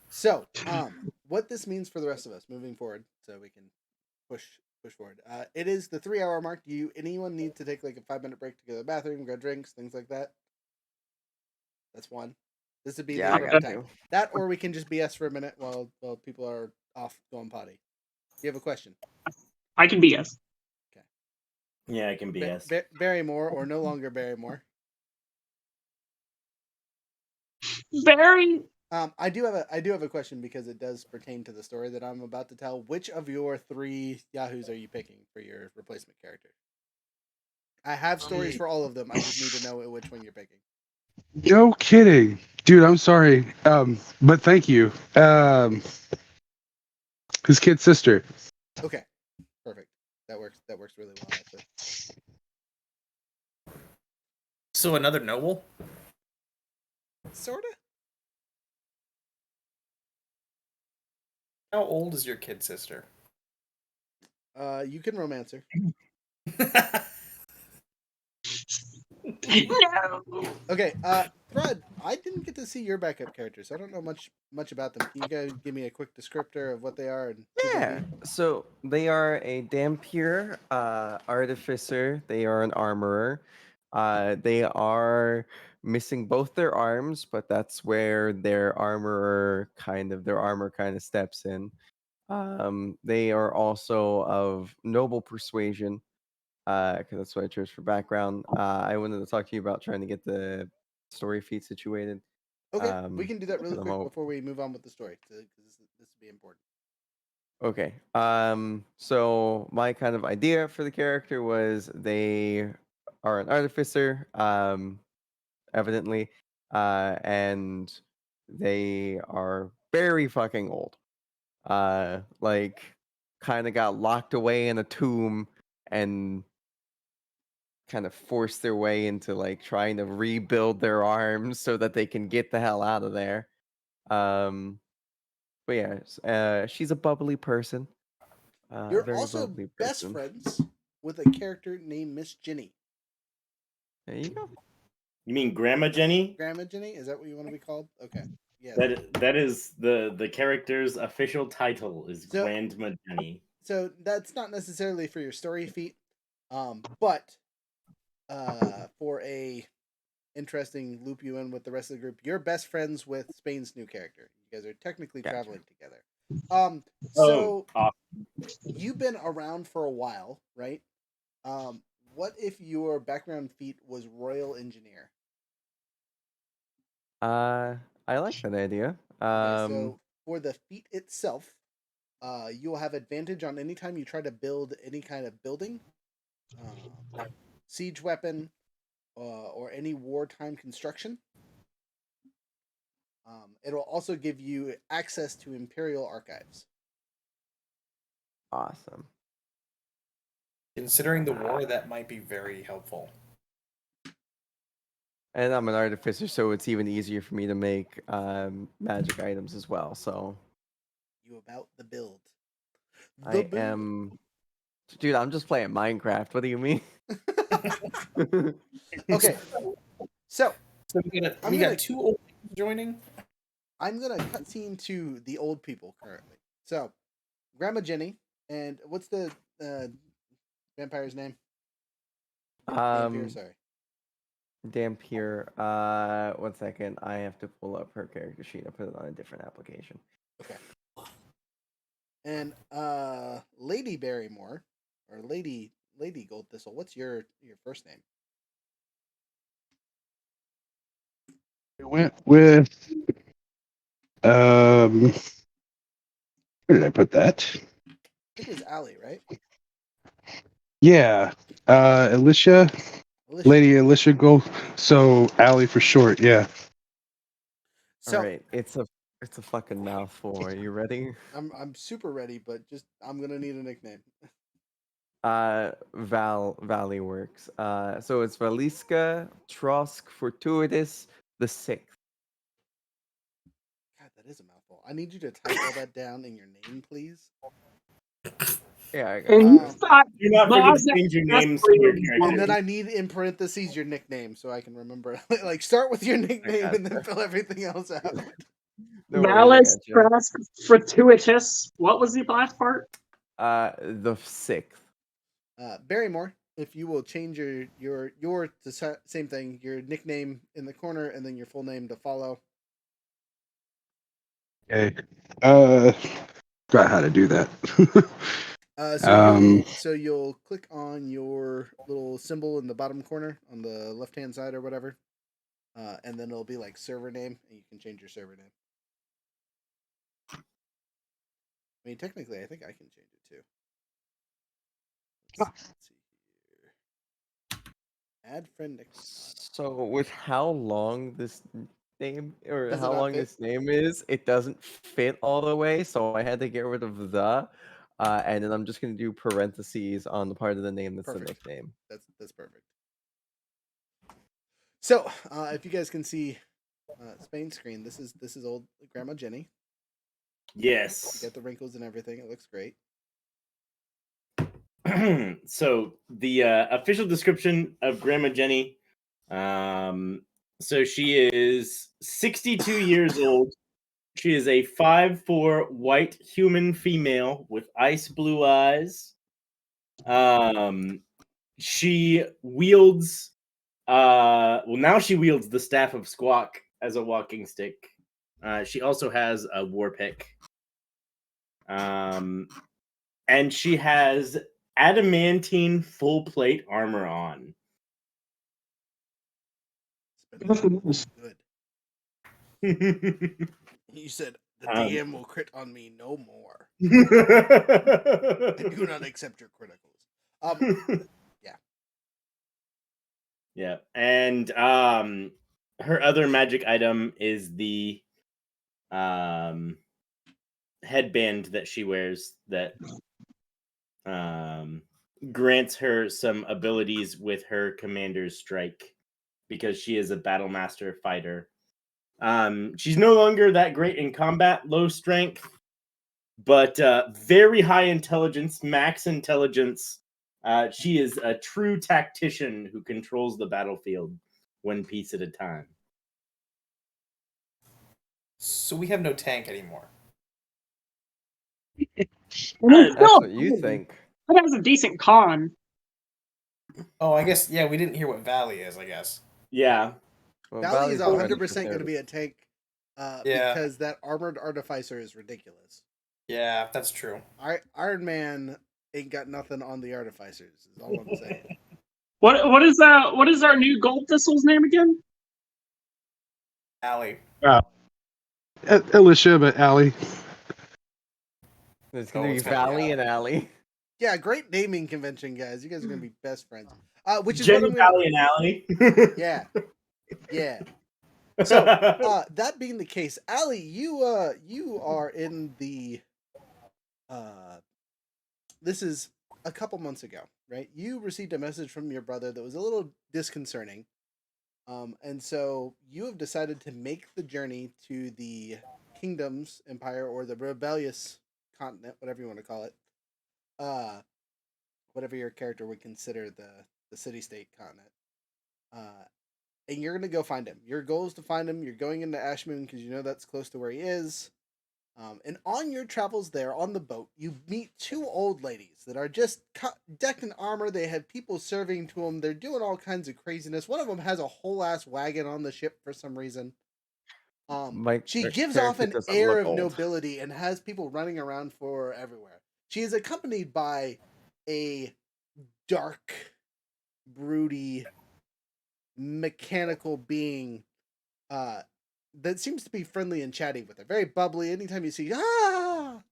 So, what this means for the rest of us moving forward, so we can push forward. It is the 3-hour mark. Do anyone need to take like a 5-minute break to go to the bathroom, grab drinks, things like that? That's one. This would be Yeah, the I appropriate got time. you. That, or we can just BS for a minute while people are off going potty. Do you have a question? I can BS. Yeah, it can be yes. Barrymore or no longer Barrymore. Barry. I do have a question because it does pertain to the story that I'm about to tell. Which of your 3 Yahoos are you picking for your replacement character? I have stories for all of them. I just need to know which one you're picking. No kidding, dude. I'm sorry, but thank you. His kid's sister. Okay, perfect. That works really well. Actually. So another noble? Sorta. How old is your kid sister? You can romance her. No. Okay, Thread, I didn't get to see your backup characters. So I don't know much about them. Can you guys give me a quick descriptor of what they are? And who they Yeah. be? So they are a Dampier artificer. They are an armorer. They are missing both their arms, but that's where their armor kind of steps in. They are also of noble persuasion, because that's what I chose for background. I wanted to talk to you about trying to get the story feed situated. Okay, we can do that really because I'm quick all- before we move on with the story. Because this will be important. Okay. So my kind of idea for the character was they are an artificer, evidently, and they are very fucking old. Like kind of got locked away in a tomb and kind of forced their way into like trying to rebuild their arms so that they can get the hell out of there. But yeah, she's a bubbly person. You're Very also bubbly best person. friends with a character named Miss Ginny. There you go. You mean Grandma Jenny? Grandma Ginny? Is that what you want to be called? Okay. Yeah. That is the character's official title is So- Grandma Jenny. So that's not necessarily for your story feat, but for a interesting loop you in with the rest of the group, you're best friends with Spain's new character. You guys are technically Gotcha. traveling together. So awesome. you've been around for a while, right? What if your background feat was Royal Engineer? I like that idea. Okay, so for the feat itself, you will have advantage on any time you try to build any kind of building, siege weapon, or any wartime construction. It'll also give you access to Imperial archives. Awesome. Considering the war, that might be very helpful. And I'm an artificer, so it's even easier for me to make magic items as well. So You about the build. I am, dude. I'm just playing Minecraft. What do you mean? Okay, so So we got 2 old people joining. I'm gonna cutscene to the old people currently. So, Grandma Jenny, and what's the vampire's name? Dampier, sorry. Dampier. 1 second. I have to pull up her character sheet. I put it on a different application. Okay. And Lady Barrymore, or Lady Gold Thistle, what's your first name? I went with where did I put that? I think it was Allie, right? Yeah. Alicia. Lady Alicia Gold. So Allie for short, yeah. So All right, it's a fucking mouthful. Are you ready? I'm super ready, but just I'm gonna need a nickname. Valley works. So it's Valiska Trosk Fortuitous the Sixth. God, that is a mouthful. I need you to type all that down in your name, please. Yeah, I got And it. you thought Do not forget to Mars change your X names to your Dust character. And then I need in parentheses your nickname so I can remember. Like start with your nickname and then fill everything else out. No worries, I Malice got you. Trask Fortuitous. What was the last part? The Sixth. Barrymore, if you will change your the same thing, your nickname in the corner and then your full name to follow. Okay. Forgot how to do that. So you'll click on your little symbol in the bottom corner on the left hand side or whatever, and then it'll be like server name, and you can change your server name. I mean, technically, I think I can change it too. Let's see here. Add friend nickname. So with how long this name or Does it how not long fit? this name is, it doesn't fit all the way. So I had to get rid of the, and then I'm just gonna do parentheses on the part of the name that's Perfect. the nickname. That's perfect. So, if you guys can see Spain's screen, this is old Grandma Jenny. Yes. You got the wrinkles and everything. It looks great. So the official description of Grandma Jenny. So she is 62 years old. She is a 5'4" white human female with ice blue eyes. She wields now she wields the staff of Squawk as a walking stick. She also has a war pick. And she has adamantine full plate armor on. Good. You said the DM will crit on me no more. I do not accept your criticals. Yeah. Yeah, and her other magic item is the headband that she wears that grants her some abilities with her commander's strike because she is a battle master fighter. She's no longer that great in combat, low strength, but very high intelligence, max intelligence. She is a true tactician who controls the battlefield one piece at a time. So we have no tank anymore. That's what you think. That has a decent con. Oh, I guess, yeah, we didn't hear what Valley is, I guess. Yeah. Well, Valley is Valley's 100% going to prepared. be a tank Yeah. because that armored artificer is ridiculous. Yeah, that's true. Iron Man ain't got nothing on the artificers, is all I'm saying. What is our new Gold Thistle's name again? Allie. Alicia, but Allie. It's gonna be Valley and Alley. Yeah, great naming convention, guys. You guys are going to be best friends. Which is Jenny, what I'm Valley, and Alley. Yeah. Yeah. So, that being the case, Allie, you are in the this is a couple months ago, right? You received a message from your brother that was a little disconcerting. And so you have decided to make the journey to the Kingdom's Empire or the rebellious continent, whatever you want to call it. Whatever your character would consider the city-state continent. And you're going to go find him. Your goal is to find him. You're going into Ashmoon because you know that's close to where he is. And on your travels there on the boat, you meet two old ladies that are just decked in armor. They have people serving to them. They're doing all kinds of craziness. One of them has a whole ass wagon on the ship for some reason. She gives off an air of nobility and has people running around for her everywhere. She is accompanied by a dark, broody, mechanical being that seems to be friendly and chatty with her. Very bubbly. Anytime you see, the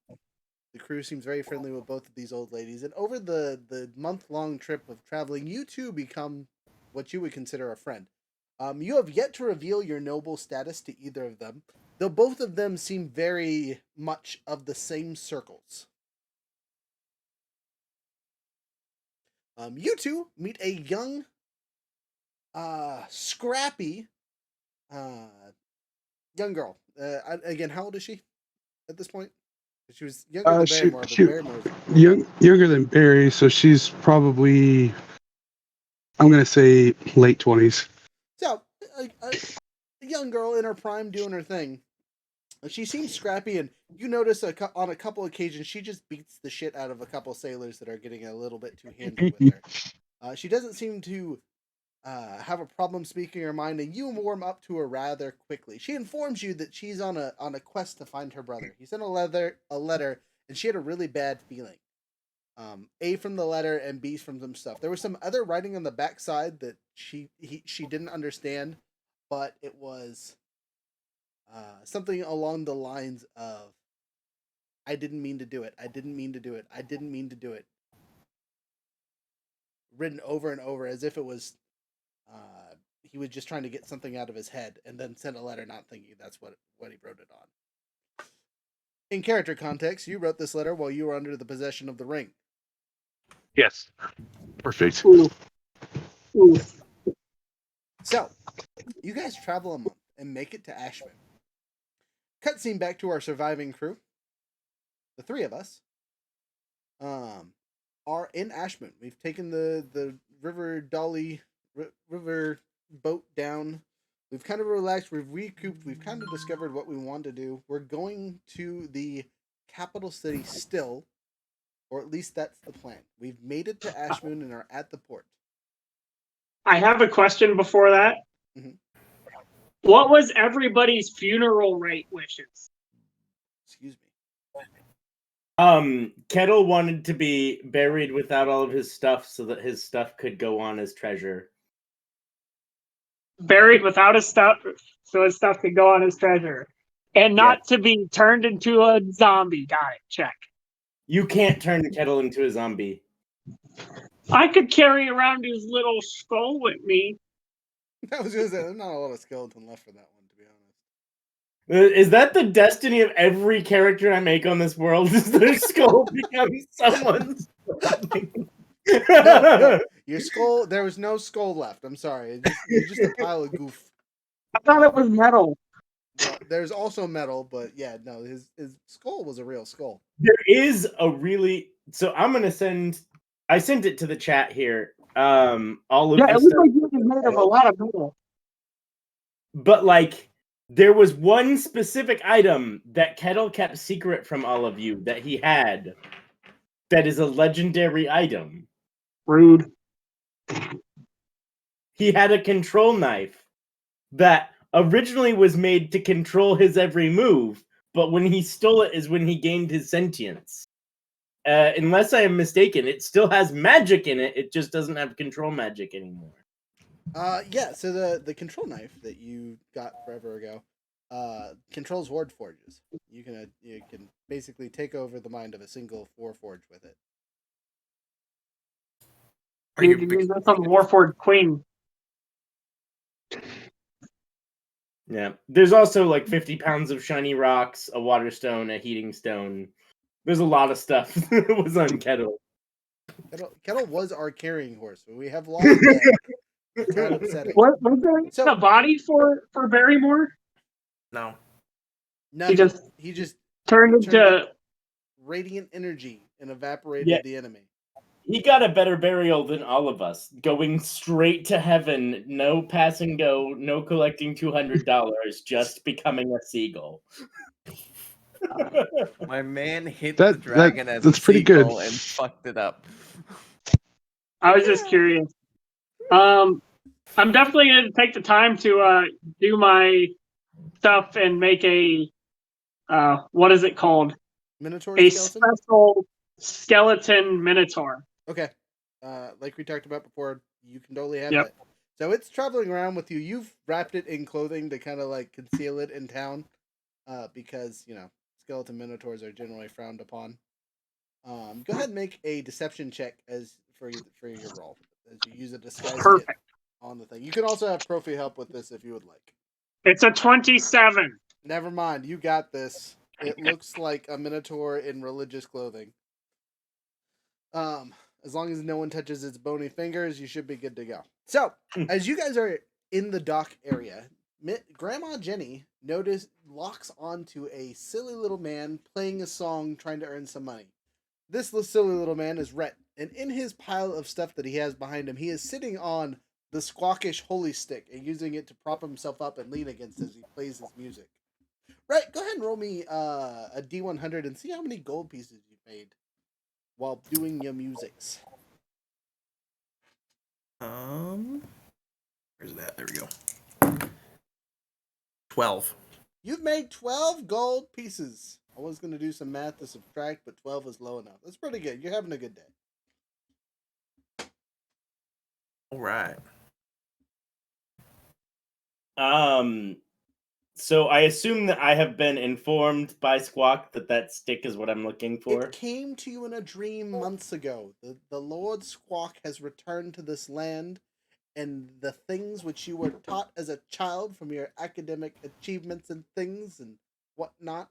crew seems very friendly with both of these old ladies. And over the month-long trip of traveling, you two become what you would consider a friend. You have yet to reveal your noble status to either of them, though both of them seem very much of the same circles. You two meet a young, scrappy, young girl. Again, how old is she at this point? She was younger than Barrymore, but Barrymore's younger than Barry, so she's probably, I'm going to say, late 20s. So, a young girl in her prime doing her thing. She seems scrappy, and you notice on a couple occasions she just beats the shit out of a couple sailors that are getting a little bit too handy with her. She doesn't seem to have a problem speaking her mind, and you warm up to her rather quickly. She informs you that she's on a quest to find her brother. He sent a letter, and she had a really bad feeling. A from the letter and B from some stuff. There was some other writing on the backside that she didn't understand, but it was something along the lines of, "I didn't mean to do it. I didn't mean to do it. I didn't mean to do it." Written over and over as if it was he was just trying to get something out of his head, and then sent a letter not thinking that's what he wrote it on. In character context, you wrote this letter while you were under the possession of the ring. Yes. Perfect. Ooh. So, you guys travel a month and make it to Ashman. Cutscene back to our surviving crew. The three of us are in Ashman. We've taken the river boat down. We've kind of relaxed. We've recouped. We've kind of discovered what we want to do. We're going to the capital city still, or at least that's the plan. We've made it to Ashmoon and are at the port. I have a question before that. Mm-hmm. What was everybody's funeral rate wishes? Excuse me. Kettle wanted to be buried without all of his stuff so that his stuff could go on as treasure. Buried without his stuff, so his stuff could go on his treasure. And not to be turned into a zombie guy. Check. You can't turn Kettle into a zombie. I could carry around his little skull with me. I was going to say, there's not a lot of skeleton left for that one, to be honest. Is that the destiny of every character I make on this world? Is their skull becomes someone's? No. Your skull, there was no skull left. I'm sorry. It's just a pile of goof. I thought it was metal. Well, there's also metal, but yeah, no, his skull was a real skull. There is a really... So I'm going to send... I sent it to the chat here. All of it looks like it was made of a lot of metal. But like, there was one specific item that Kettle kept secret from all of you that he had. That is a legendary item. Rude. He had a control knife that originally was made to control his every move, but when he stole it is when he gained his sentience. Unless I am mistaken, it still has magic in it. It just doesn't have control magic anymore. Yeah. So the control knife that you got forever ago controls Ward Forges. You can basically take over the mind of a single Warforge with it. You can use this on Warforged Queen. Yeah. There's also like 50 pounds of shiny rocks, a water stone, a heating stone. There's a lot of stuff that was on Kettle. Kettle was our carrying horse, but we have lost that. It's kind of upsetting. Was there a body for Barrymore? No. No, he just turned into radiant energy and evaporated the enemy. He got a better burial than all of us, going straight to heaven, no pass and go, no collecting $200, just becoming a seagull. My man hit That- the dragon that- as that's a pretty good. seagull and fucked it up. I was just curious. I'm definitely going to take the time to do my stuff and make a what is it called? Minotaur A skeleton? special skeleton minotaur. Okay. Like we talked about before, you can totally have Yep. that. So it's traveling around with you. You've wrapped it in clothing to kind of like conceal it in town, because skeleton minotaurs are generally frowned upon. Go ahead and make a deception check for your role as you use a disguise kit Perfect. on the thing. You can also have Profi help with this if you would like. It's a 27. Never mind, you got this. It looks like a minotaur in religious clothing. As long as no one touches its bony fingers, you should be good to go. So, as you guys are in the dock area, Grandma Jenny locks onto a silly little man playing a song trying to earn some money. This silly little man is Rhett, and in his pile of stuff that he has behind him, he is sitting on the squawkish holy stick and using it to prop himself up and lean against as he plays his music. Right, go ahead and roll me a D100 and see how many gold pieces you made while doing your musics. Where's that? There we go. 12. You've made 12 gold pieces. I was going to do some math to subtract, but 12 is low enough. That's pretty good. You're having a good day. All right. So I assume that I have been informed by Squawk that stick is what I'm looking for. It came to you in a dream months ago. The Lord Squawk has returned to this land, and the things which you were taught as a child from your academic achievements and things and whatnot.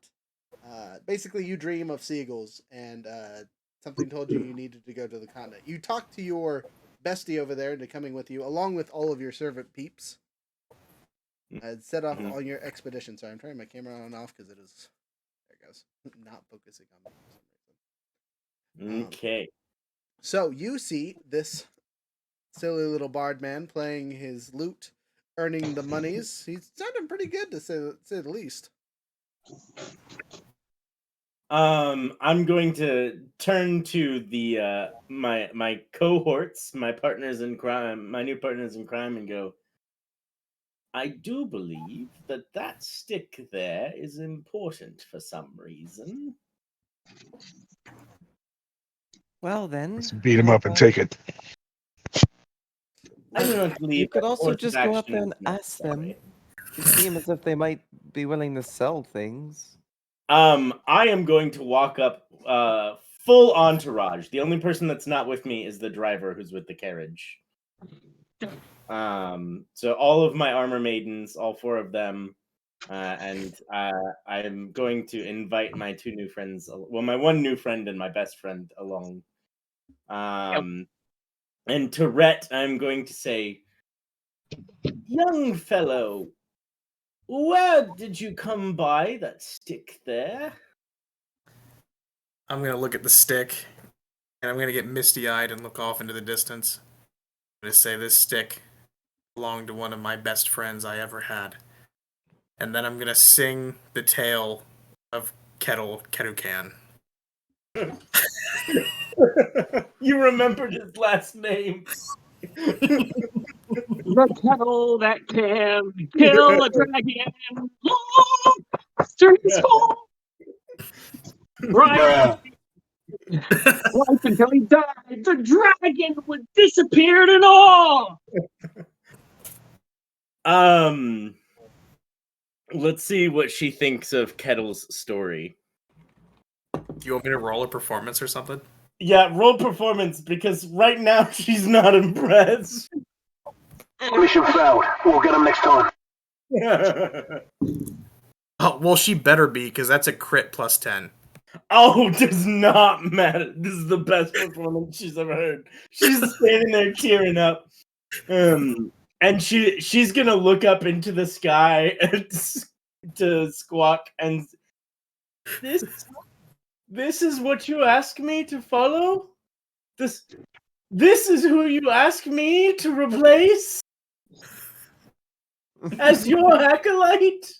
Basically, you dream of seagulls, and something told you needed to go to the continent. You talked to your bestie over there into coming with you, along with all of your servant peeps. Set off on your expedition. Sorry, I'm turning my camera on and off because it is. There it goes. Not focusing on me for some reason. Okay. So you see this silly little bard man playing his lute, earning the monies. He's sounding pretty good to say the least. I'm going to turn to the my cohorts, my partners in crime, my new partners in crime, and go, I do believe that stick there is important for some reason. Well then, Let's beat him up and take it. I do not believe you could that also course of just go up action there is and ask them. necessary. They seem as if they might be willing to sell things. I am going to walk up full entourage. The only person that's not with me is the driver who's with the carriage. So all of my armor maidens, all 4 of them, and I'm going to invite my 2 new friends, well, my 1 new friend and my best friend along. And to Rhett, I'm going to say, young fellow, where did you come by that stick there? I'm going to look at the stick, and I'm going to get misty-eyed and look off into the distance. I'm going to say this stick belonged to one of my best friends I ever had. And then I'm going to sing the tale of Ketukan. You remembered his last name. The kettle that can kill a dragon. Turn his soul. Right. Right until he died, the dragon would disappear and all. Let's see what she thinks of Kettle's story. Do you want me to roll a performance or something? Yeah, roll performance, because right now she's not impressed. Mission failed. We'll get him next time. Oh, well, she better be, because that's a crit plus 10. Oh, does not matter. This is the best performance she's ever heard. She's standing there tearing up. And she's gonna look up into the sky to Squawk, and this is what you ask me to follow? This is who you ask me to replace as your acolyte?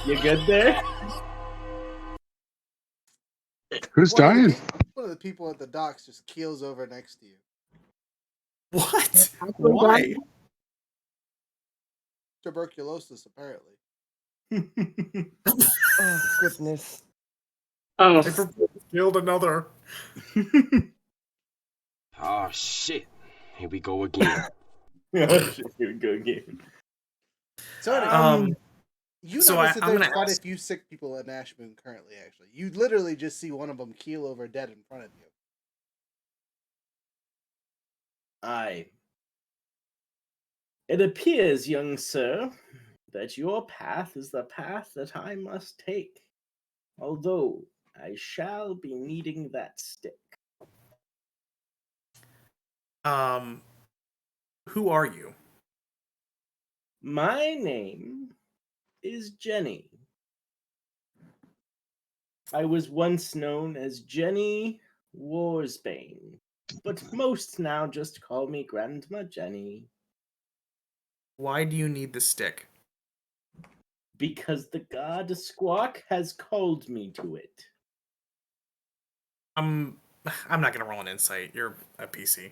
You good there? Who's One of the dying? One of the people at the docks just keels over next to you. What? Why? Tuberculosis, apparently. Oh goodness. Oh, Killed another. Oh shit. Here we go again. Oh, shit, here we go again. So anyway, you so notice that I'm there's gonna quite ask- a few sick people at Nashmoon currently, actually. You literally just see one of them keel over dead in front of you. Aye. It appears, young sir, that your path is the path that I must take. Although I shall be needing that stick. Who are you? My name is Jenny. I was once known as Jenny Warsbane, but most now just call me Grandma Jenny. Why do you need the stick? Because the god Squawk has called me to it. I'm not gonna roll an insight. You're a PC.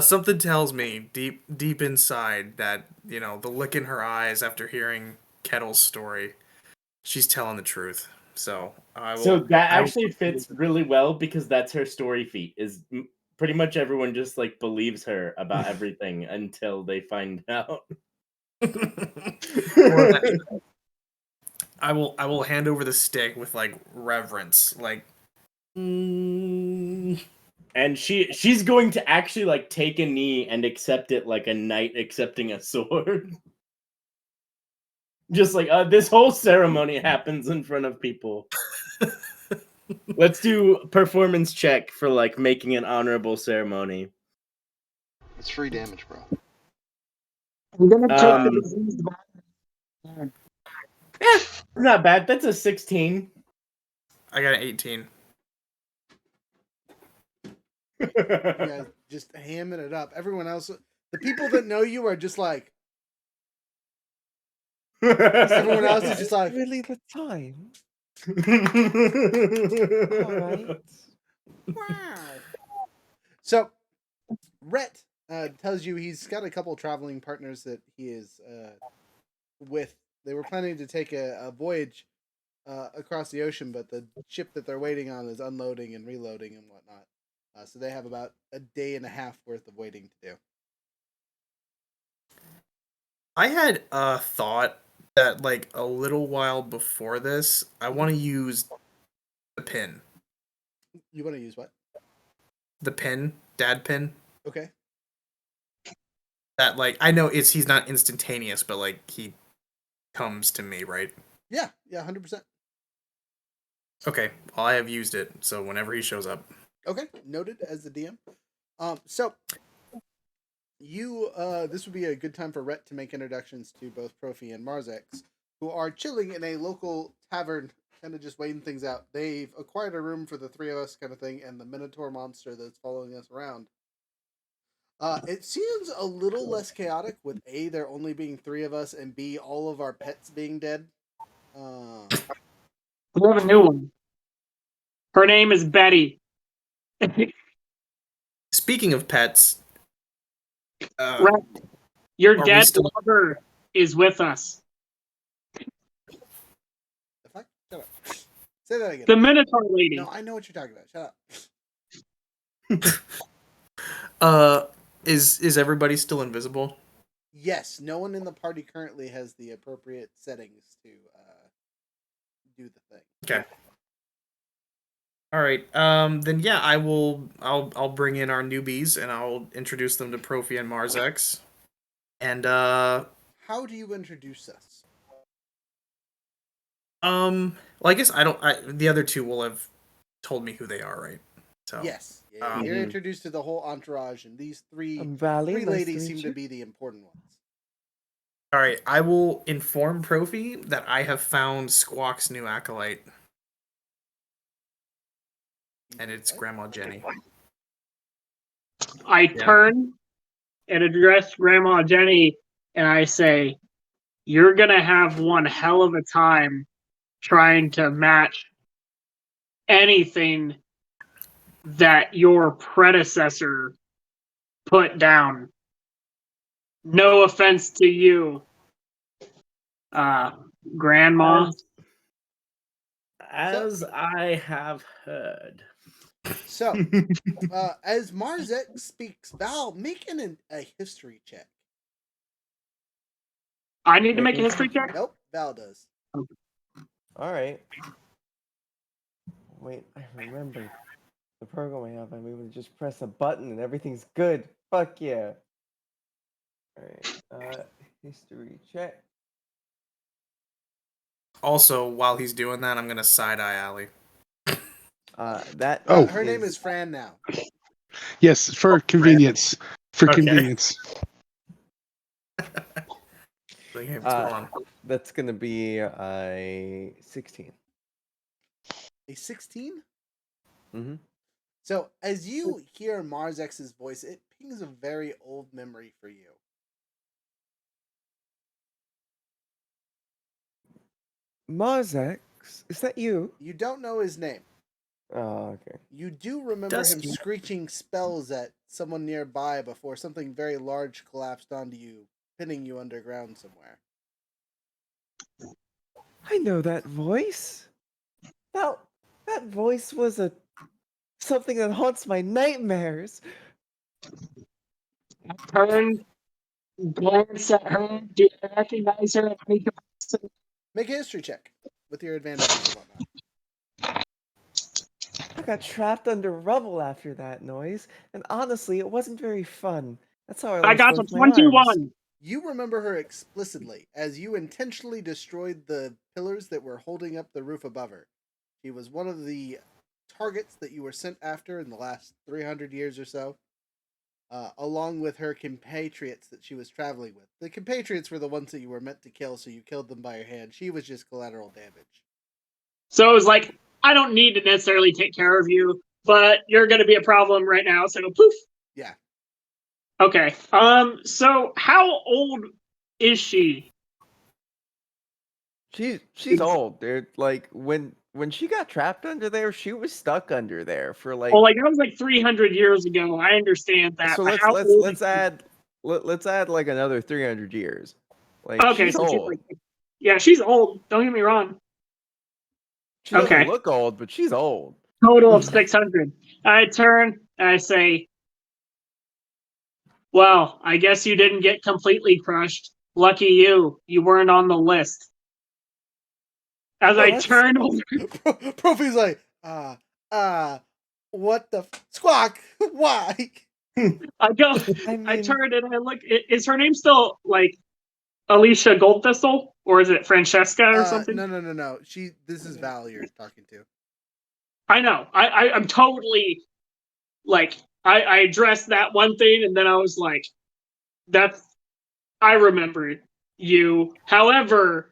Something tells me deep inside that, you know, the look in her eyes after hearing Kettle's story, she's telling the truth. So So that actually fits really well because that's her story feat. Is pretty much everyone just like believes her about everything until they find out. I will hand over the stick with like reverence, like. And she's going to actually like take a knee and accept it like a knight accepting a sword. Just like this whole ceremony happens in front of people. Let's do performance check for like making an honorable ceremony. It's free damage, bro. I'm gonna take the disease back. Not bad. That's a 16. I got an 18. You guys just hamming it up. Everyone else, the people that know you are just like. Everyone else is just like. Really the time? Alright. Wow. So, Rhett tells you he's got a couple traveling partners that he is with. They were planning to take a voyage across the ocean, but the ship that they're waiting on is unloading and reloading and whatnot. So they have about a day and a half worth of waiting to do. I had a thought that like a little while before this, I want to use the pin. You want to use what? The pin, dad pin. Okay. That like I know he's not instantaneous, but like he comes to me, right? Yeah, 100%. Okay, well I have used it, so whenever he shows up. Okay, noted as the DM. So you this would be a good time for Rhett to make introductions to both Profi and Marzex, who are chilling in a local tavern, kind of just waiting things out. They've acquired a room for the three of us, kind of thing, and the Minotaur monster that's following us around. It seems a little less chaotic with A, there only being three of us, and B, all of our pets being dead. We have a new one. Her name is Betty. Speaking of pets, Right. Your are we dead still- lover is with us. The fuck? Shut up. Say that again. The Minotaur lady. No, I know what you're talking about. Shut up. Is everybody still invisible? Yes, no one in the party currently has the appropriate settings to do the thing. Okay. All right. Then yeah, I'll bring in our newbies and I'll introduce them to Profi and Marzex. And how do you introduce us? well, I guess the other two will have told me who they are, right? So Yes. Yeah, you're introduced to the whole entourage, and these three Valley, nice to ladies meet seem you. to be the important ones. all right, I will inform Profi that I have found Squawk's new acolyte. And it's Grandma Jenny. I turn and address Grandma Jenny, and I say, "You're gonna have one hell of a time trying to match anything that your predecessor put down. No offense to you, Grandma." As I have heard. So, as Marzek speaks, Val, make a history check. I need to make a history check? Nope, Val does. All right. Wait, I remember the program I have. I'm able to just press a button and everything's good. Fuck yeah. All right. History check. Also, while he's doing that, I'm gonna side eye Allie. Her name is Fran now. Yes, for convenience. For Okay. convenience. That's gonna be a 16. A 16? Mm-hmm. So, as you hear Marzek's voice, it pings a very old memory for you. Marzek, is that you? You don't know his name. Oh, okay. You do remember him Dusty. screeching spells at someone nearby before something very large collapsed onto you, pinning you underground somewhere. I know that voice. That voice was something that haunts my nightmares. Turn, glance at her. Do you recognize her? Make a history check with your advantages and whatnot. I got trapped under rubble after that noise, and honestly, it wasn't very fun. That's how I got lost the both my 21. arms. You remember her explicitly, as you intentionally destroyed the pillars that were holding up the roof above her. She was one of the targets that you were sent after in the last 300 years or so, along with her compatriots that she was traveling with. The compatriots were the ones that you were meant to kill, so you killed them by your hand. She was just collateral damage. So it was like, I don't need to necessarily take care of you, but you're going to be a problem right now. So poof. Yeah. Okay. So how old is she? She's old, dude. Like when she got trapped under there, she was stuck under there for like. Well, like that was like 300 years ago. I understand that. So but let's add like another 300 years. Like Okay, she's so old. she's old. Don't get me wrong. She doesn't Okay. look old, but she's old. Total of 600. I turn and I say, "Well, I guess you didn't get completely crushed. Lucky you. You weren't on the list." As I turn over, Profi's like, what the squawk? Why? I go. I turn and I look. Is her name still like Alicia Goldthistle, or is it Francesca or something? No. This is Val you're talking to. I know. I'm totally like I addressed that one thing, and then I was like, I remember you. However,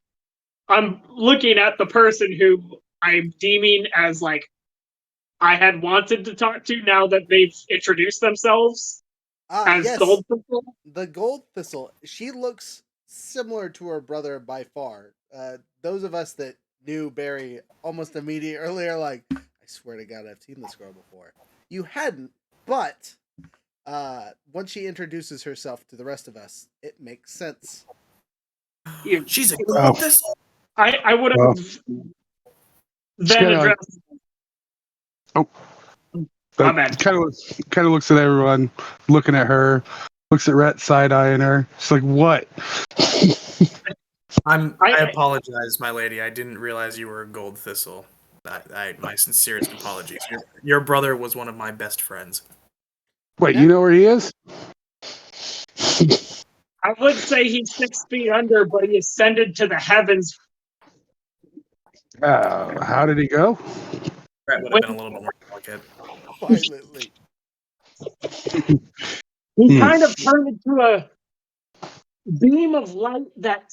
I'm looking at the person who I'm deeming as like I had wanted to talk to now that they've introduced themselves as Yes. Gold Thistle. The Gold Thistle. She looks similar to her brother by far. Those of us that knew Barry almost immediately earlier, like, I swear to God, I've seen this girl before. You hadn't, but once she introduces herself to the rest of us, it makes sense. She's a Gold Thistle. I would have then addressed. My bad. Kind of looks at everyone, looking at her, looks at Rhett, side eyeing her. She's like, "What?" I apologize, my lady. I didn't realize you were a Gold Thistle. My sincerest apologies. Your brother was one of my best friends. Wait, you know where he is? I would say he's 6 feet under, but he ascended to the heavens. How did he go? That would have been a little bit more delicate. Violently. He kind of turned into a beam of light that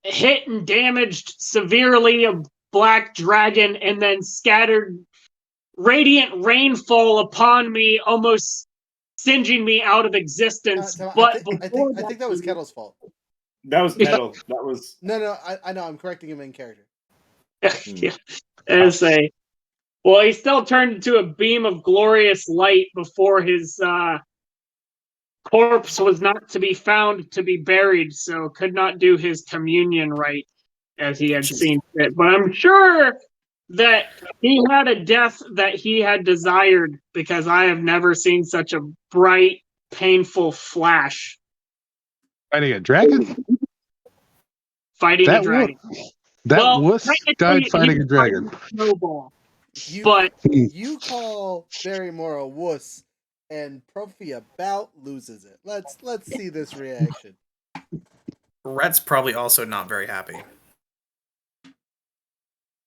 hit and damaged severely a black dragon and then scattered radiant rainfall upon me, almost singeing me out of existence. But I think that was Kettle's fault. That was Kettle. That was No. I know. I'm correcting him in character. Yeah. As a well, he still turned into a beam of glorious light before his corpse was not to be found to be buried, so could not do his communion rite as he had seen fit. But I'm sure that he had a death that he had desired, because I have never seen such a bright, painful flash. Fighting a dragon? Fighting a dragon. That wuss died fighting a dragon. Snowball. You call Barrymore a wuss, and Profi about loses it. Let's see this reaction. Rhett's probably also not very happy.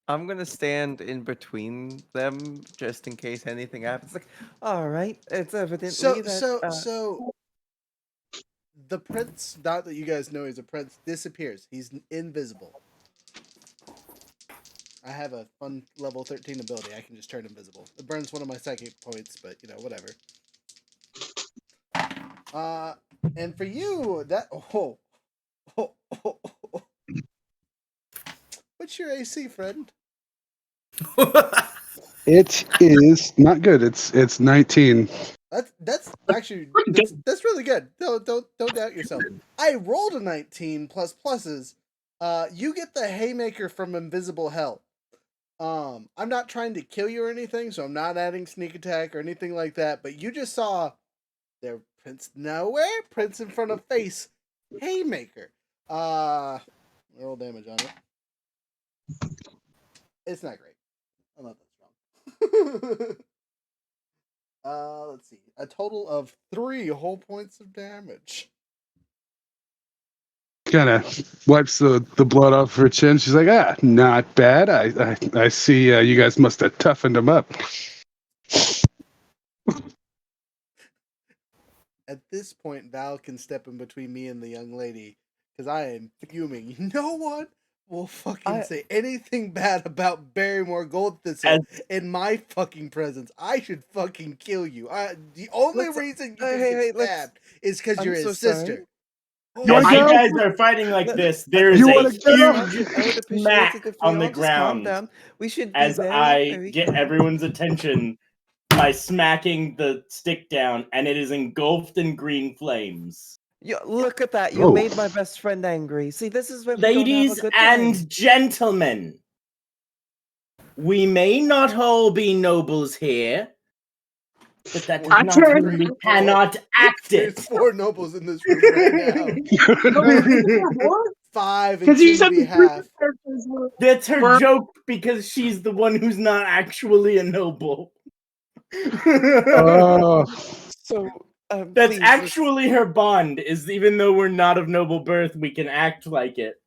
I'm gonna stand in between them just in case anything happens. Like, all right, it's evidently So the prince, not that you guys know he's a prince, disappears. He's invisible. I have a fun level 13 ability. I can just turn invisible. It burns one of my psychic points, but whatever. And for you, that what's your AC, friend? It is not good. It's 19. That's actually that's really good. Don't doubt yourself. I rolled a 19 plus pluses. You get the haymaker from Invisible Hell. I'm not trying to kill you or anything, so I'm not adding sneak attack or anything like that. But you just saw their prince nowhere, prince in front of face, haymaker. Roll damage on it. It's not great. I'm not that strong. Let's see. A total of 3 whole points of damage. Kind of wipes the blood off her chin. She's like, not bad. I see you guys must have toughened him up. At this point, Val can step in between me and the young lady, because I am fuming. No one will fucking say anything bad about Barrymore Goldthistle in my fucking presence. I should fucking kill you. The only reason you can get stabbed is because you're his sister. As you guys are fighting like this, there is a huge smack on the ground we should as I get everyone's attention by smacking the stick down, and it is engulfed in green flames. Look at that. You made my best friend angry. See, this is when Ladies and gentlemen, we may not all be nobles here, but that does not mean we cannot act it. There's 4 nobles in this room right now. 5 and soon to be half. That's her joke, because she's the one who's not actually a noble. So that's please, actually her bond, is even though we're not of noble birth, we can act like it.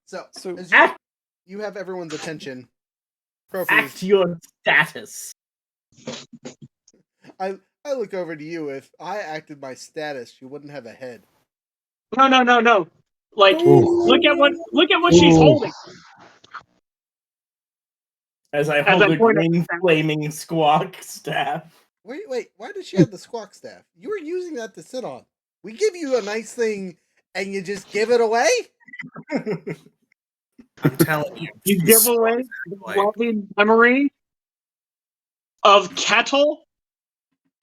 So as act, you have everyone's attention. Act your status. I look over to you. If I acted my status, you wouldn't have a head. No. Like, look at what she's holding. As I hold a green flaming squawk staff. Wait, why does she have the squawk staff? You were using that to sit on. We give you a nice thing and you just give it away? I'm telling you. You give away the loving memory of Kettle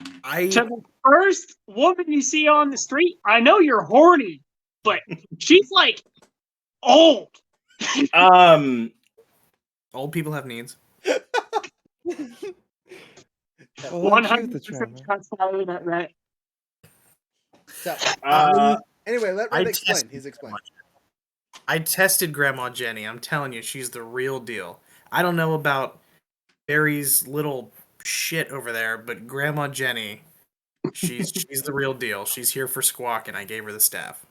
to the first woman you see on the street. I know you're horny, but she's like old. Old people have needs. 100% right. So, anyway, let Red explain. He's explaining. I tested Grandma Jenny. I'm telling you, she's the real deal. I don't know about Barry's little shit over there, but Grandma Jenny, she's the real deal. She's here for Squawk, and I gave her the staff.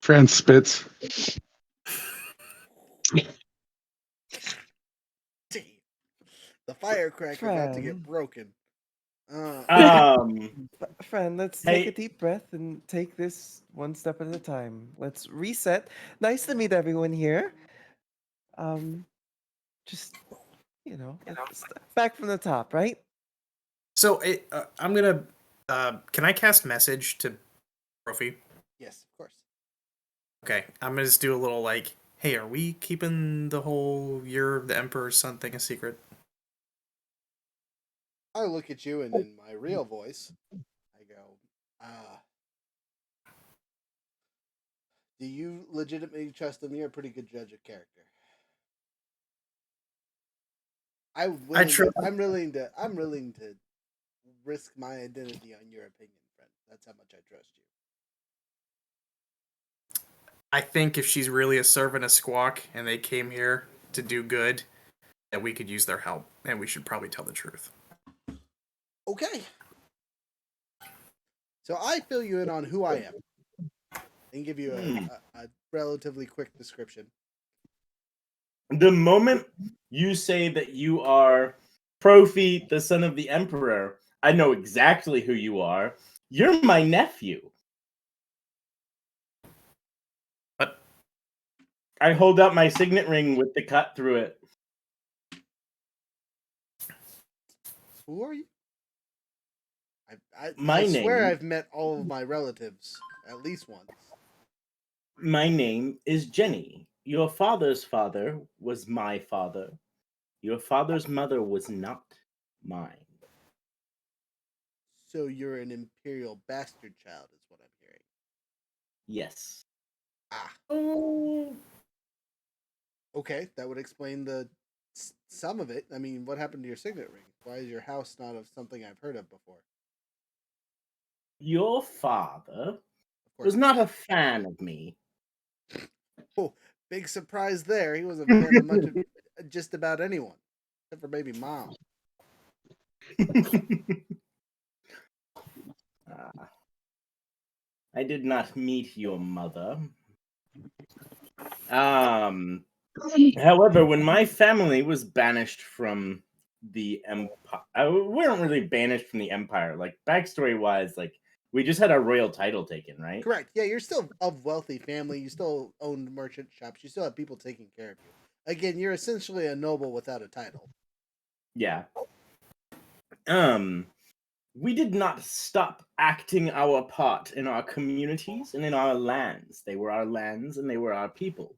Fran spits. The firecracker about to get broken. Friend, let's take a deep breath and take this one step at a time. Let's reset. Nice to meet everyone here. Just back from the top, right? So I'm gonna. Can I cast message to Profi? Yes, of course. Okay, I'm gonna just do a little like, hey, are we keeping the whole "you're the Emperor's son" thing a secret? I look at you, and in my real voice, I go, do you legitimately trust him? You're a pretty good judge of character. I'm willing to risk my identity on your opinion, friend. That's how much I trust you. I think if she's really a servant of Squawk and they came here to do good, that we could use their help, and we should probably tell the truth. Okay. So I fill you in on who I am and give you a relatively quick description. The moment you say that you are Profi, the son of the Emperor, I know exactly who you are. You're my nephew. What? I hold out my signet ring with the cut through it. Who are you? I name. swear I've met all of my relatives at least once. My name is Jenny. Your father's father was my father. Your father's mother was not mine. So you're an imperial bastard child, is what I'm hearing. Yes. Okay, that would explain some of it. I mean, what happened to your signet ring? Why is your house not of something I've heard of before? Your father was not a fan of me. Oh, big surprise there. He wasn't a fan of much of just about anyone, except for maybe Mom. I did not meet your mother. However, when my family was banished from the empire, we weren't really banished from the empire. Like backstory wise, like we just had our royal title taken, right? Correct. Yeah, you're still of wealthy family. You still own merchant shops. You still have people taking care of you. Again, you're essentially a noble without a title. Yeah. We did not stop acting our part in our communities and in our lands. They were our lands and they were our people.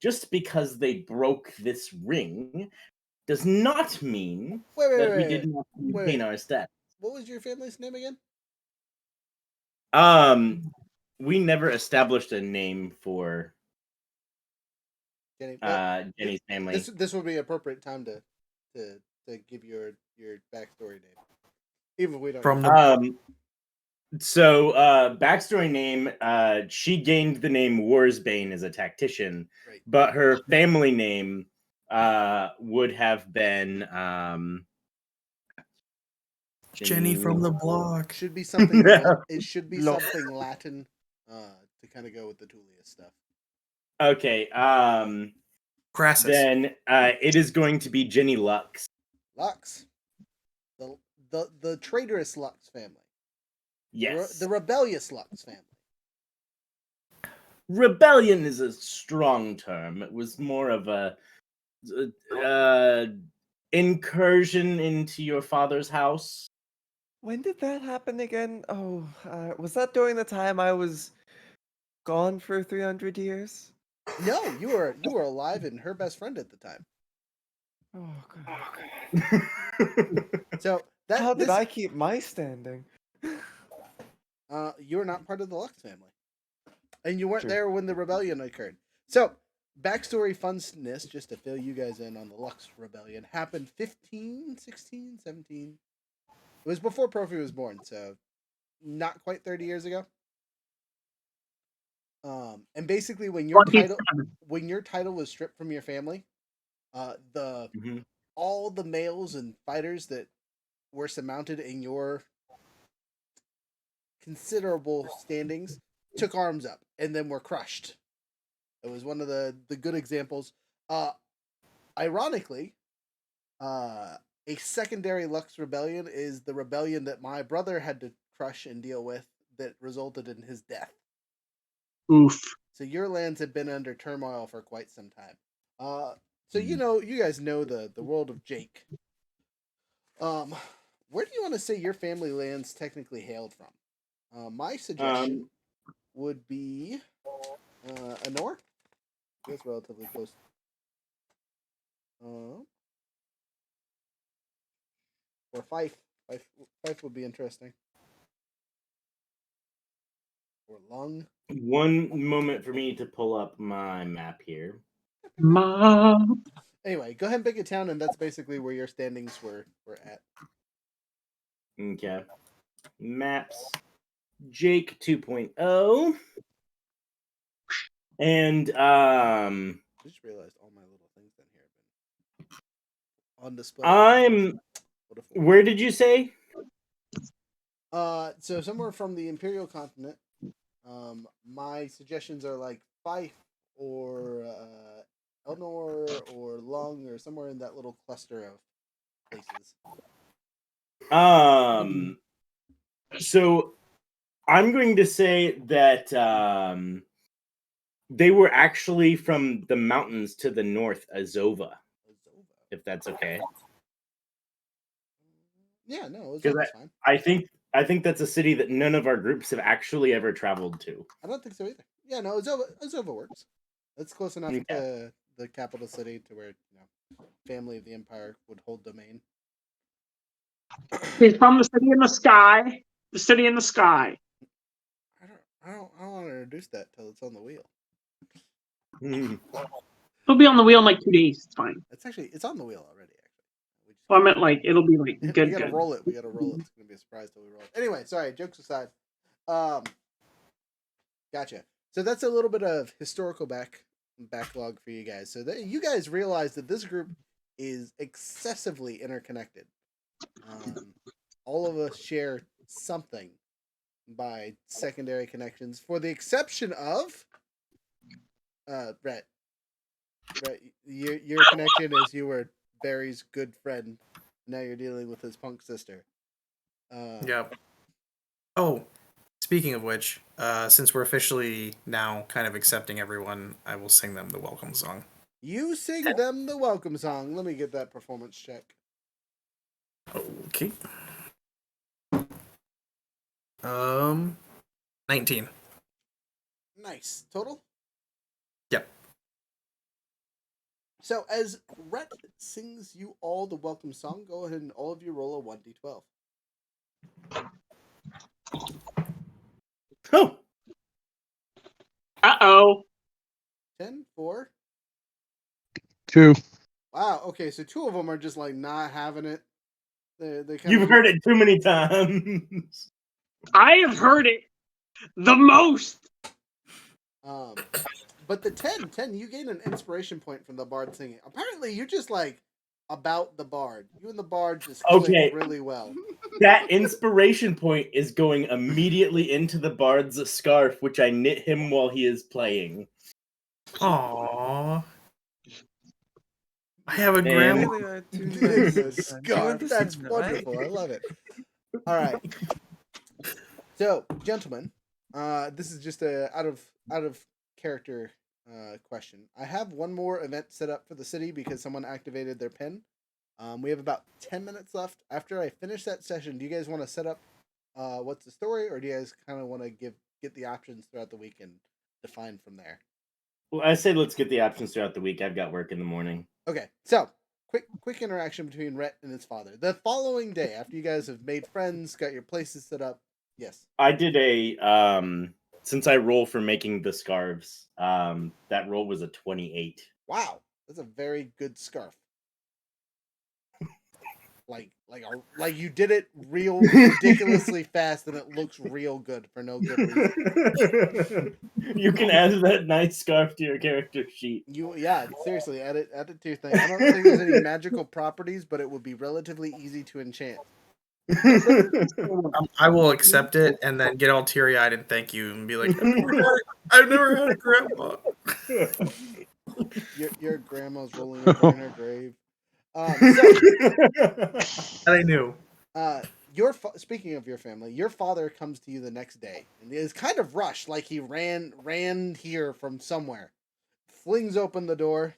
Just because they broke this ring does not mean that we did not maintain our status. What was your family's name again? We never established a name for Jenny. Jenny's family. This would be appropriate time to give your backstory name, even if we don't. So backstory name. She gained the name Warsbane as a tactician, right. But her family name would have been Jenny from the block. Should be something. It should be something Latin to kind of go with the Tullius stuff. Okay. Crassus. Then it is going to be Jenny Lux. Lux, the traitorous Lux family. Yes. The rebellious Lux family. Rebellion is a strong term. It was more of a incursion into your father's house. When did that happen again? Oh, was that during the time I was gone for 300 years? No, you were alive and her best friend at the time. Oh god. So how did I keep my standing? You were not part of the Lux family, and you weren't there when the rebellion occurred. So, backstory funness, just to fill you guys in on the Lux rebellion, happened 15, 16, 17. It was before Profi was born, so not quite 30 years ago. And basically, when your title was stripped from your family, all the males and fighters that were surmounted in your considerable standings took arms up and then were crushed. It was one of the good examples. Ironically, a secondary Lux rebellion is the rebellion that my brother had to crush and deal with that resulted in his death. Oof. So your lands have been under turmoil for quite some time. So you guys know the world of Jake. where do you want to say your family lands technically hailed from? My suggestion would be Anor. That's relatively close. Or Fife. Fife would be interesting. Or Lung. One moment for me to pull up my map here. Mom. Anyway, go ahead and pick a town, and that's basically where your standings were at. Okay. Maps. Jake 2.0. And I just realized all my little things in here have been on display. Where did you say? So somewhere from the Imperial continent. My suggestions are like Fife or Elnor or Lung or somewhere in that little cluster of places. So I'm going to say that they were actually from the mountains to the north, Azova. If that's okay. Yeah, no, Azova's fine. I think that's a city that none of our groups have actually ever traveled to. I don't think so either. Yeah, no, Azova works. That's close enough to the capital city to where family of the Empire would hold domain. He's from the city in the sky. The city in the sky. I don't want to introduce that till it's on the wheel. It'll be on the wheel in like 2 days. It's fine. It's on the wheel already. Actually, well, I meant like it'll be like good. We gotta roll it. We gotta roll it. It's gonna be a surprise till we roll it. Anyway, sorry. Jokes aside. Gotcha. So that's a little bit of historical backlog for you guys. So that you guys realize that this group is excessively interconnected. All of us share something by secondary connections, for the exception of Rhett. Rhett, your connection is you were Barry's good friend. Now you're dealing with his punk sister. Yep. Oh, speaking of which, since we're officially now kind of accepting everyone, I will sing them the welcome song. You sing them the welcome song. Let me get that performance check. Okay. 19. Nice. Total? Yep. So as Rhett sings you all the welcome song, go ahead and all of you roll a 1d12. Oh. Uh-oh. 10, 4. 2. Wow, okay, so 2 of them are just like not having it. They You've heard it too many times. I have heard it the most. But the 10, you gain an inspiration point from the bard singing. Apparently, you're just like about the bard. You and the bard just click really well. That inspiration point is going immediately into the bard's scarf, which I knit him while he is playing. Aww. I have a grandma. Scarf. That's wonderful. I love it. All right. So, gentlemen, this is just a out of character question. I have one more event set up for the city because someone activated their pin. We have about 10 minutes left. After I finish that session, do you guys want to set up what's the story, or do you guys kind of want to get the options throughout the week and define from there? Well, I say let's get the options throughout the week. I've got work in the morning. Okay, so quick interaction between Rhett and his father. The following day, after you guys have made friends, got your places set up. Yes. I did a since I roll for making the scarves, that roll was a 28. Wow, that's a very good scarf. like you did it real ridiculously fast, and it looks real good for no good reason. You can add that nice scarf to your character sheet. Seriously, add it to your thing. I don't think there's any magical properties, but it would be relatively easy to enchant. I will accept it and then get all teary-eyed and thank you and be like, I've never had a grandma. Your grandma's rolling over in her grave. I knew. Speaking of your family, your father comes to you the next day and is kind of rushed, like he ran here from somewhere. Flings open the door.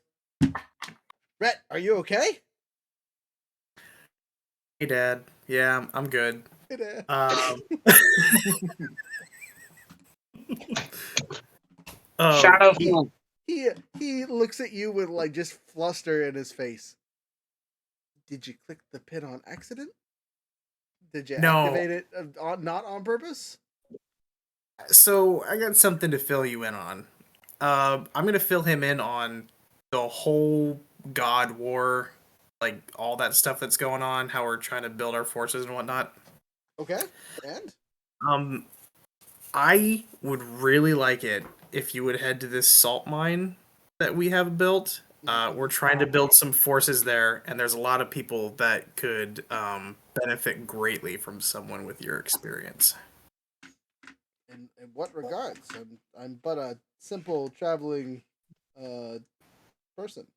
Rhett, are you okay? Hey, Dad. Yeah, I'm good. Hey, Dad. Oh, Shadow he, form. he looks at you with like just fluster in his face. Did you click the pin on accident? Did you No. activate it not on purpose? So I got something to fill you in on. I'm gonna fill him in on the whole God War, like all that stuff that's going on, how we're trying to build our forces and whatnot. Okay, and I would really like it if you would head to this salt mine that we have built. We're trying to build some forces there, and there's a lot of people that could benefit greatly from someone with your experience. In what regards? I'm but a simple traveling person.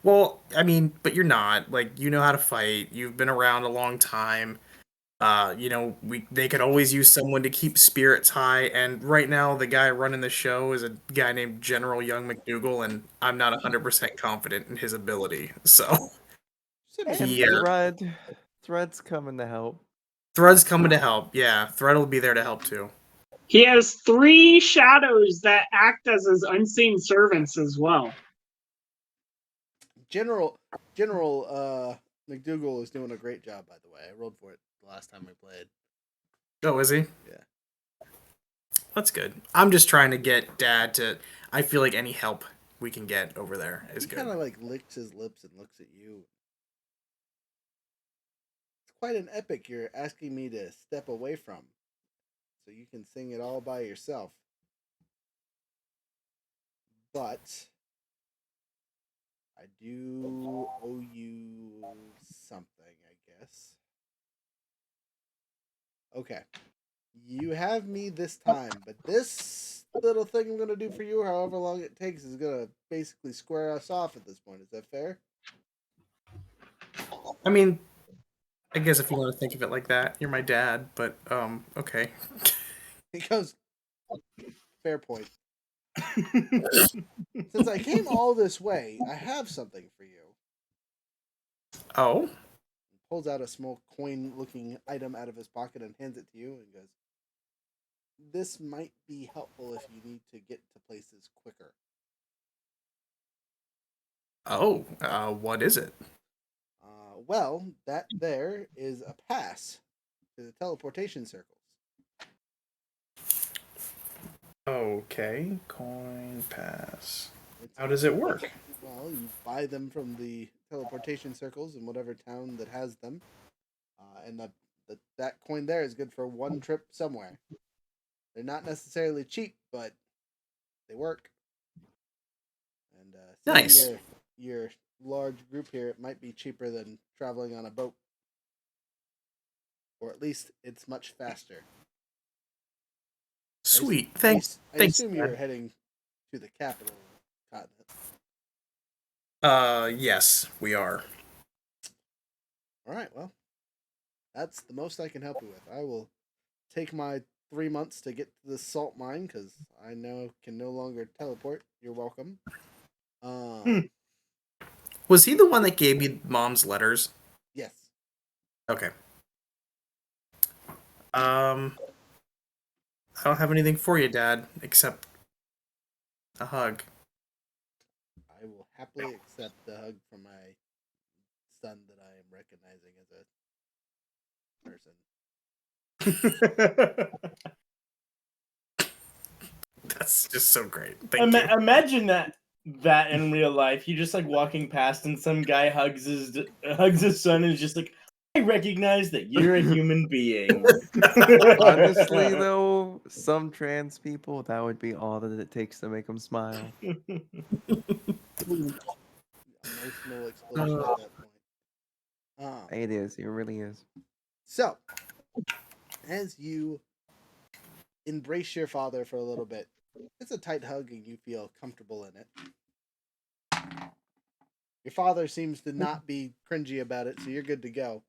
Well, I mean, but you're not. Like, you know how to fight. You've been around a long time. They could always use someone to keep spirits high. And right now, the guy running the show is a guy named General Young McDougal, and I'm not 100% confident in his ability. So, Thread's coming to help. Thread's coming to help. Yeah, Thread will be there to help too. He has 3 shadows that act as his unseen servants as well. General McDougal is doing a great job, by the way. I rolled for it the last time we played. Oh, is he? Yeah. That's good. I'm just trying to get Dad to. I feel like any help we can get over there is he good. He kind of like licks his lips and looks at you. It's quite an epic you're asking me to step away from, so you can sing it all by yourself. But I do owe you something, I guess. Okay. You have me this time, but this little thing I'm going to do for you, however long it takes, is going to basically square us off at this point. Is that fair? I mean, I guess if you want to think of it like that, you're my dad, but, okay. He goes, fair point. Since I came all this way, I have something for you. Oh? He pulls out a small coin-looking item out of his pocket and hands it to you and goes, this might be helpful if you need to get to places quicker. Oh, what is it? Well, that there is a pass to the teleportation circles. Okay, coin pass. How does it work? Well, you buy them from the teleportation circles in whatever town that has them, and that coin there is good for one trip somewhere. They're not necessarily cheap, but they work. And nice. Your large group here, it might be cheaper than traveling on a boat, or at least it's much faster. Sweet, thanks. I assume you're heading to the capital continent. Yes, we are. All right, well, that's the most I can help you with. I will take my 3 months to get to the salt mine because I can no longer teleport. You're welcome. Was he the one that gave me Mom's letters? Yes. Okay. I don't have anything for you, Dad, except a hug. I will happily accept the hug from my son that I am recognizing as a person. That's just so great. Imagine that in real life. You're just like walking past and some guy hugs his son and is just like, I recognize that you're a human being. Honestly, though, some trans people, that would be all that it takes to make them smile. Emotional explosion at that point. It is. It really is. So, as you embrace your father for a little bit, it's a tight hug and you feel comfortable in it. Your father seems to not be cringy about it, so you're good to go.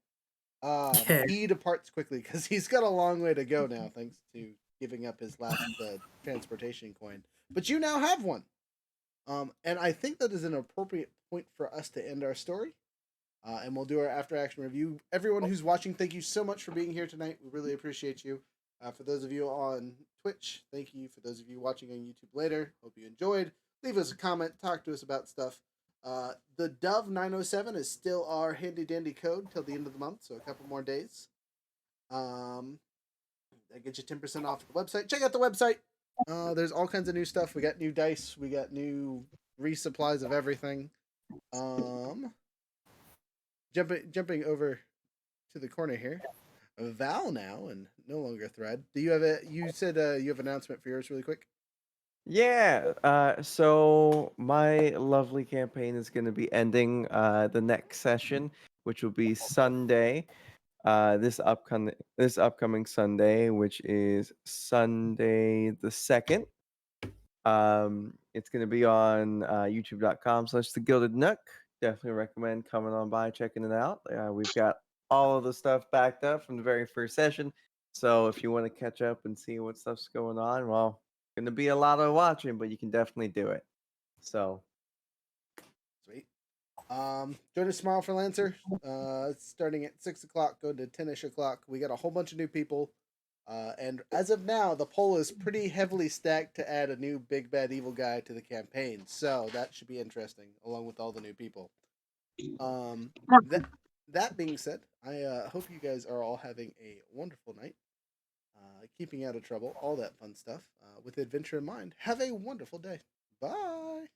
He departs quickly because he's got a long way to go now, thanks to giving up his last transportation coin. But you now have one. And I think that is an appropriate point for us to end our story. and we'll do our after action review. Everyone who's watching, thank you so much for being here tonight. We really appreciate you. For those of you on Twitch, thank you. For those of you watching on YouTube later, hope you enjoyed. Leave us a comment, talk to us about stuff. The Dove 907 is still our handy dandy code till the end of the month, so a couple more days. That gets you 10% off the website. Check out the website. There's all kinds of new stuff. We got new dice. We got new resupplies of everything. Jumping over to the corner here. Val now and no longer Thread. Do you have you said you have an announcement for yours really quick? Yeah, so my lovely campaign is going to be ending the next session, which will be Sunday, this upcoming Sunday, which is Sunday the 2nd. It's going to be on youtube.com/The Gilded Nook. Definitely recommend coming on by, checking it out. We've got all of the stuff backed up from the very first session. So if you want to catch up and see what stuff's going on, well, going to be a lot of watching, but you can definitely do it. So sweet. Join us tomorrow for Lancer. It's starting at 6 o'clock, go to 10ish o'clock. We got a whole bunch of new people. And as of now, the poll is pretty heavily stacked to add a new big bad evil guy to the campaign. So that should be interesting, along with all the new people. That being said, I hope you guys are all having a wonderful night. Keeping out of trouble, all that fun stuff. With adventure in mind. Have a wonderful day. Bye.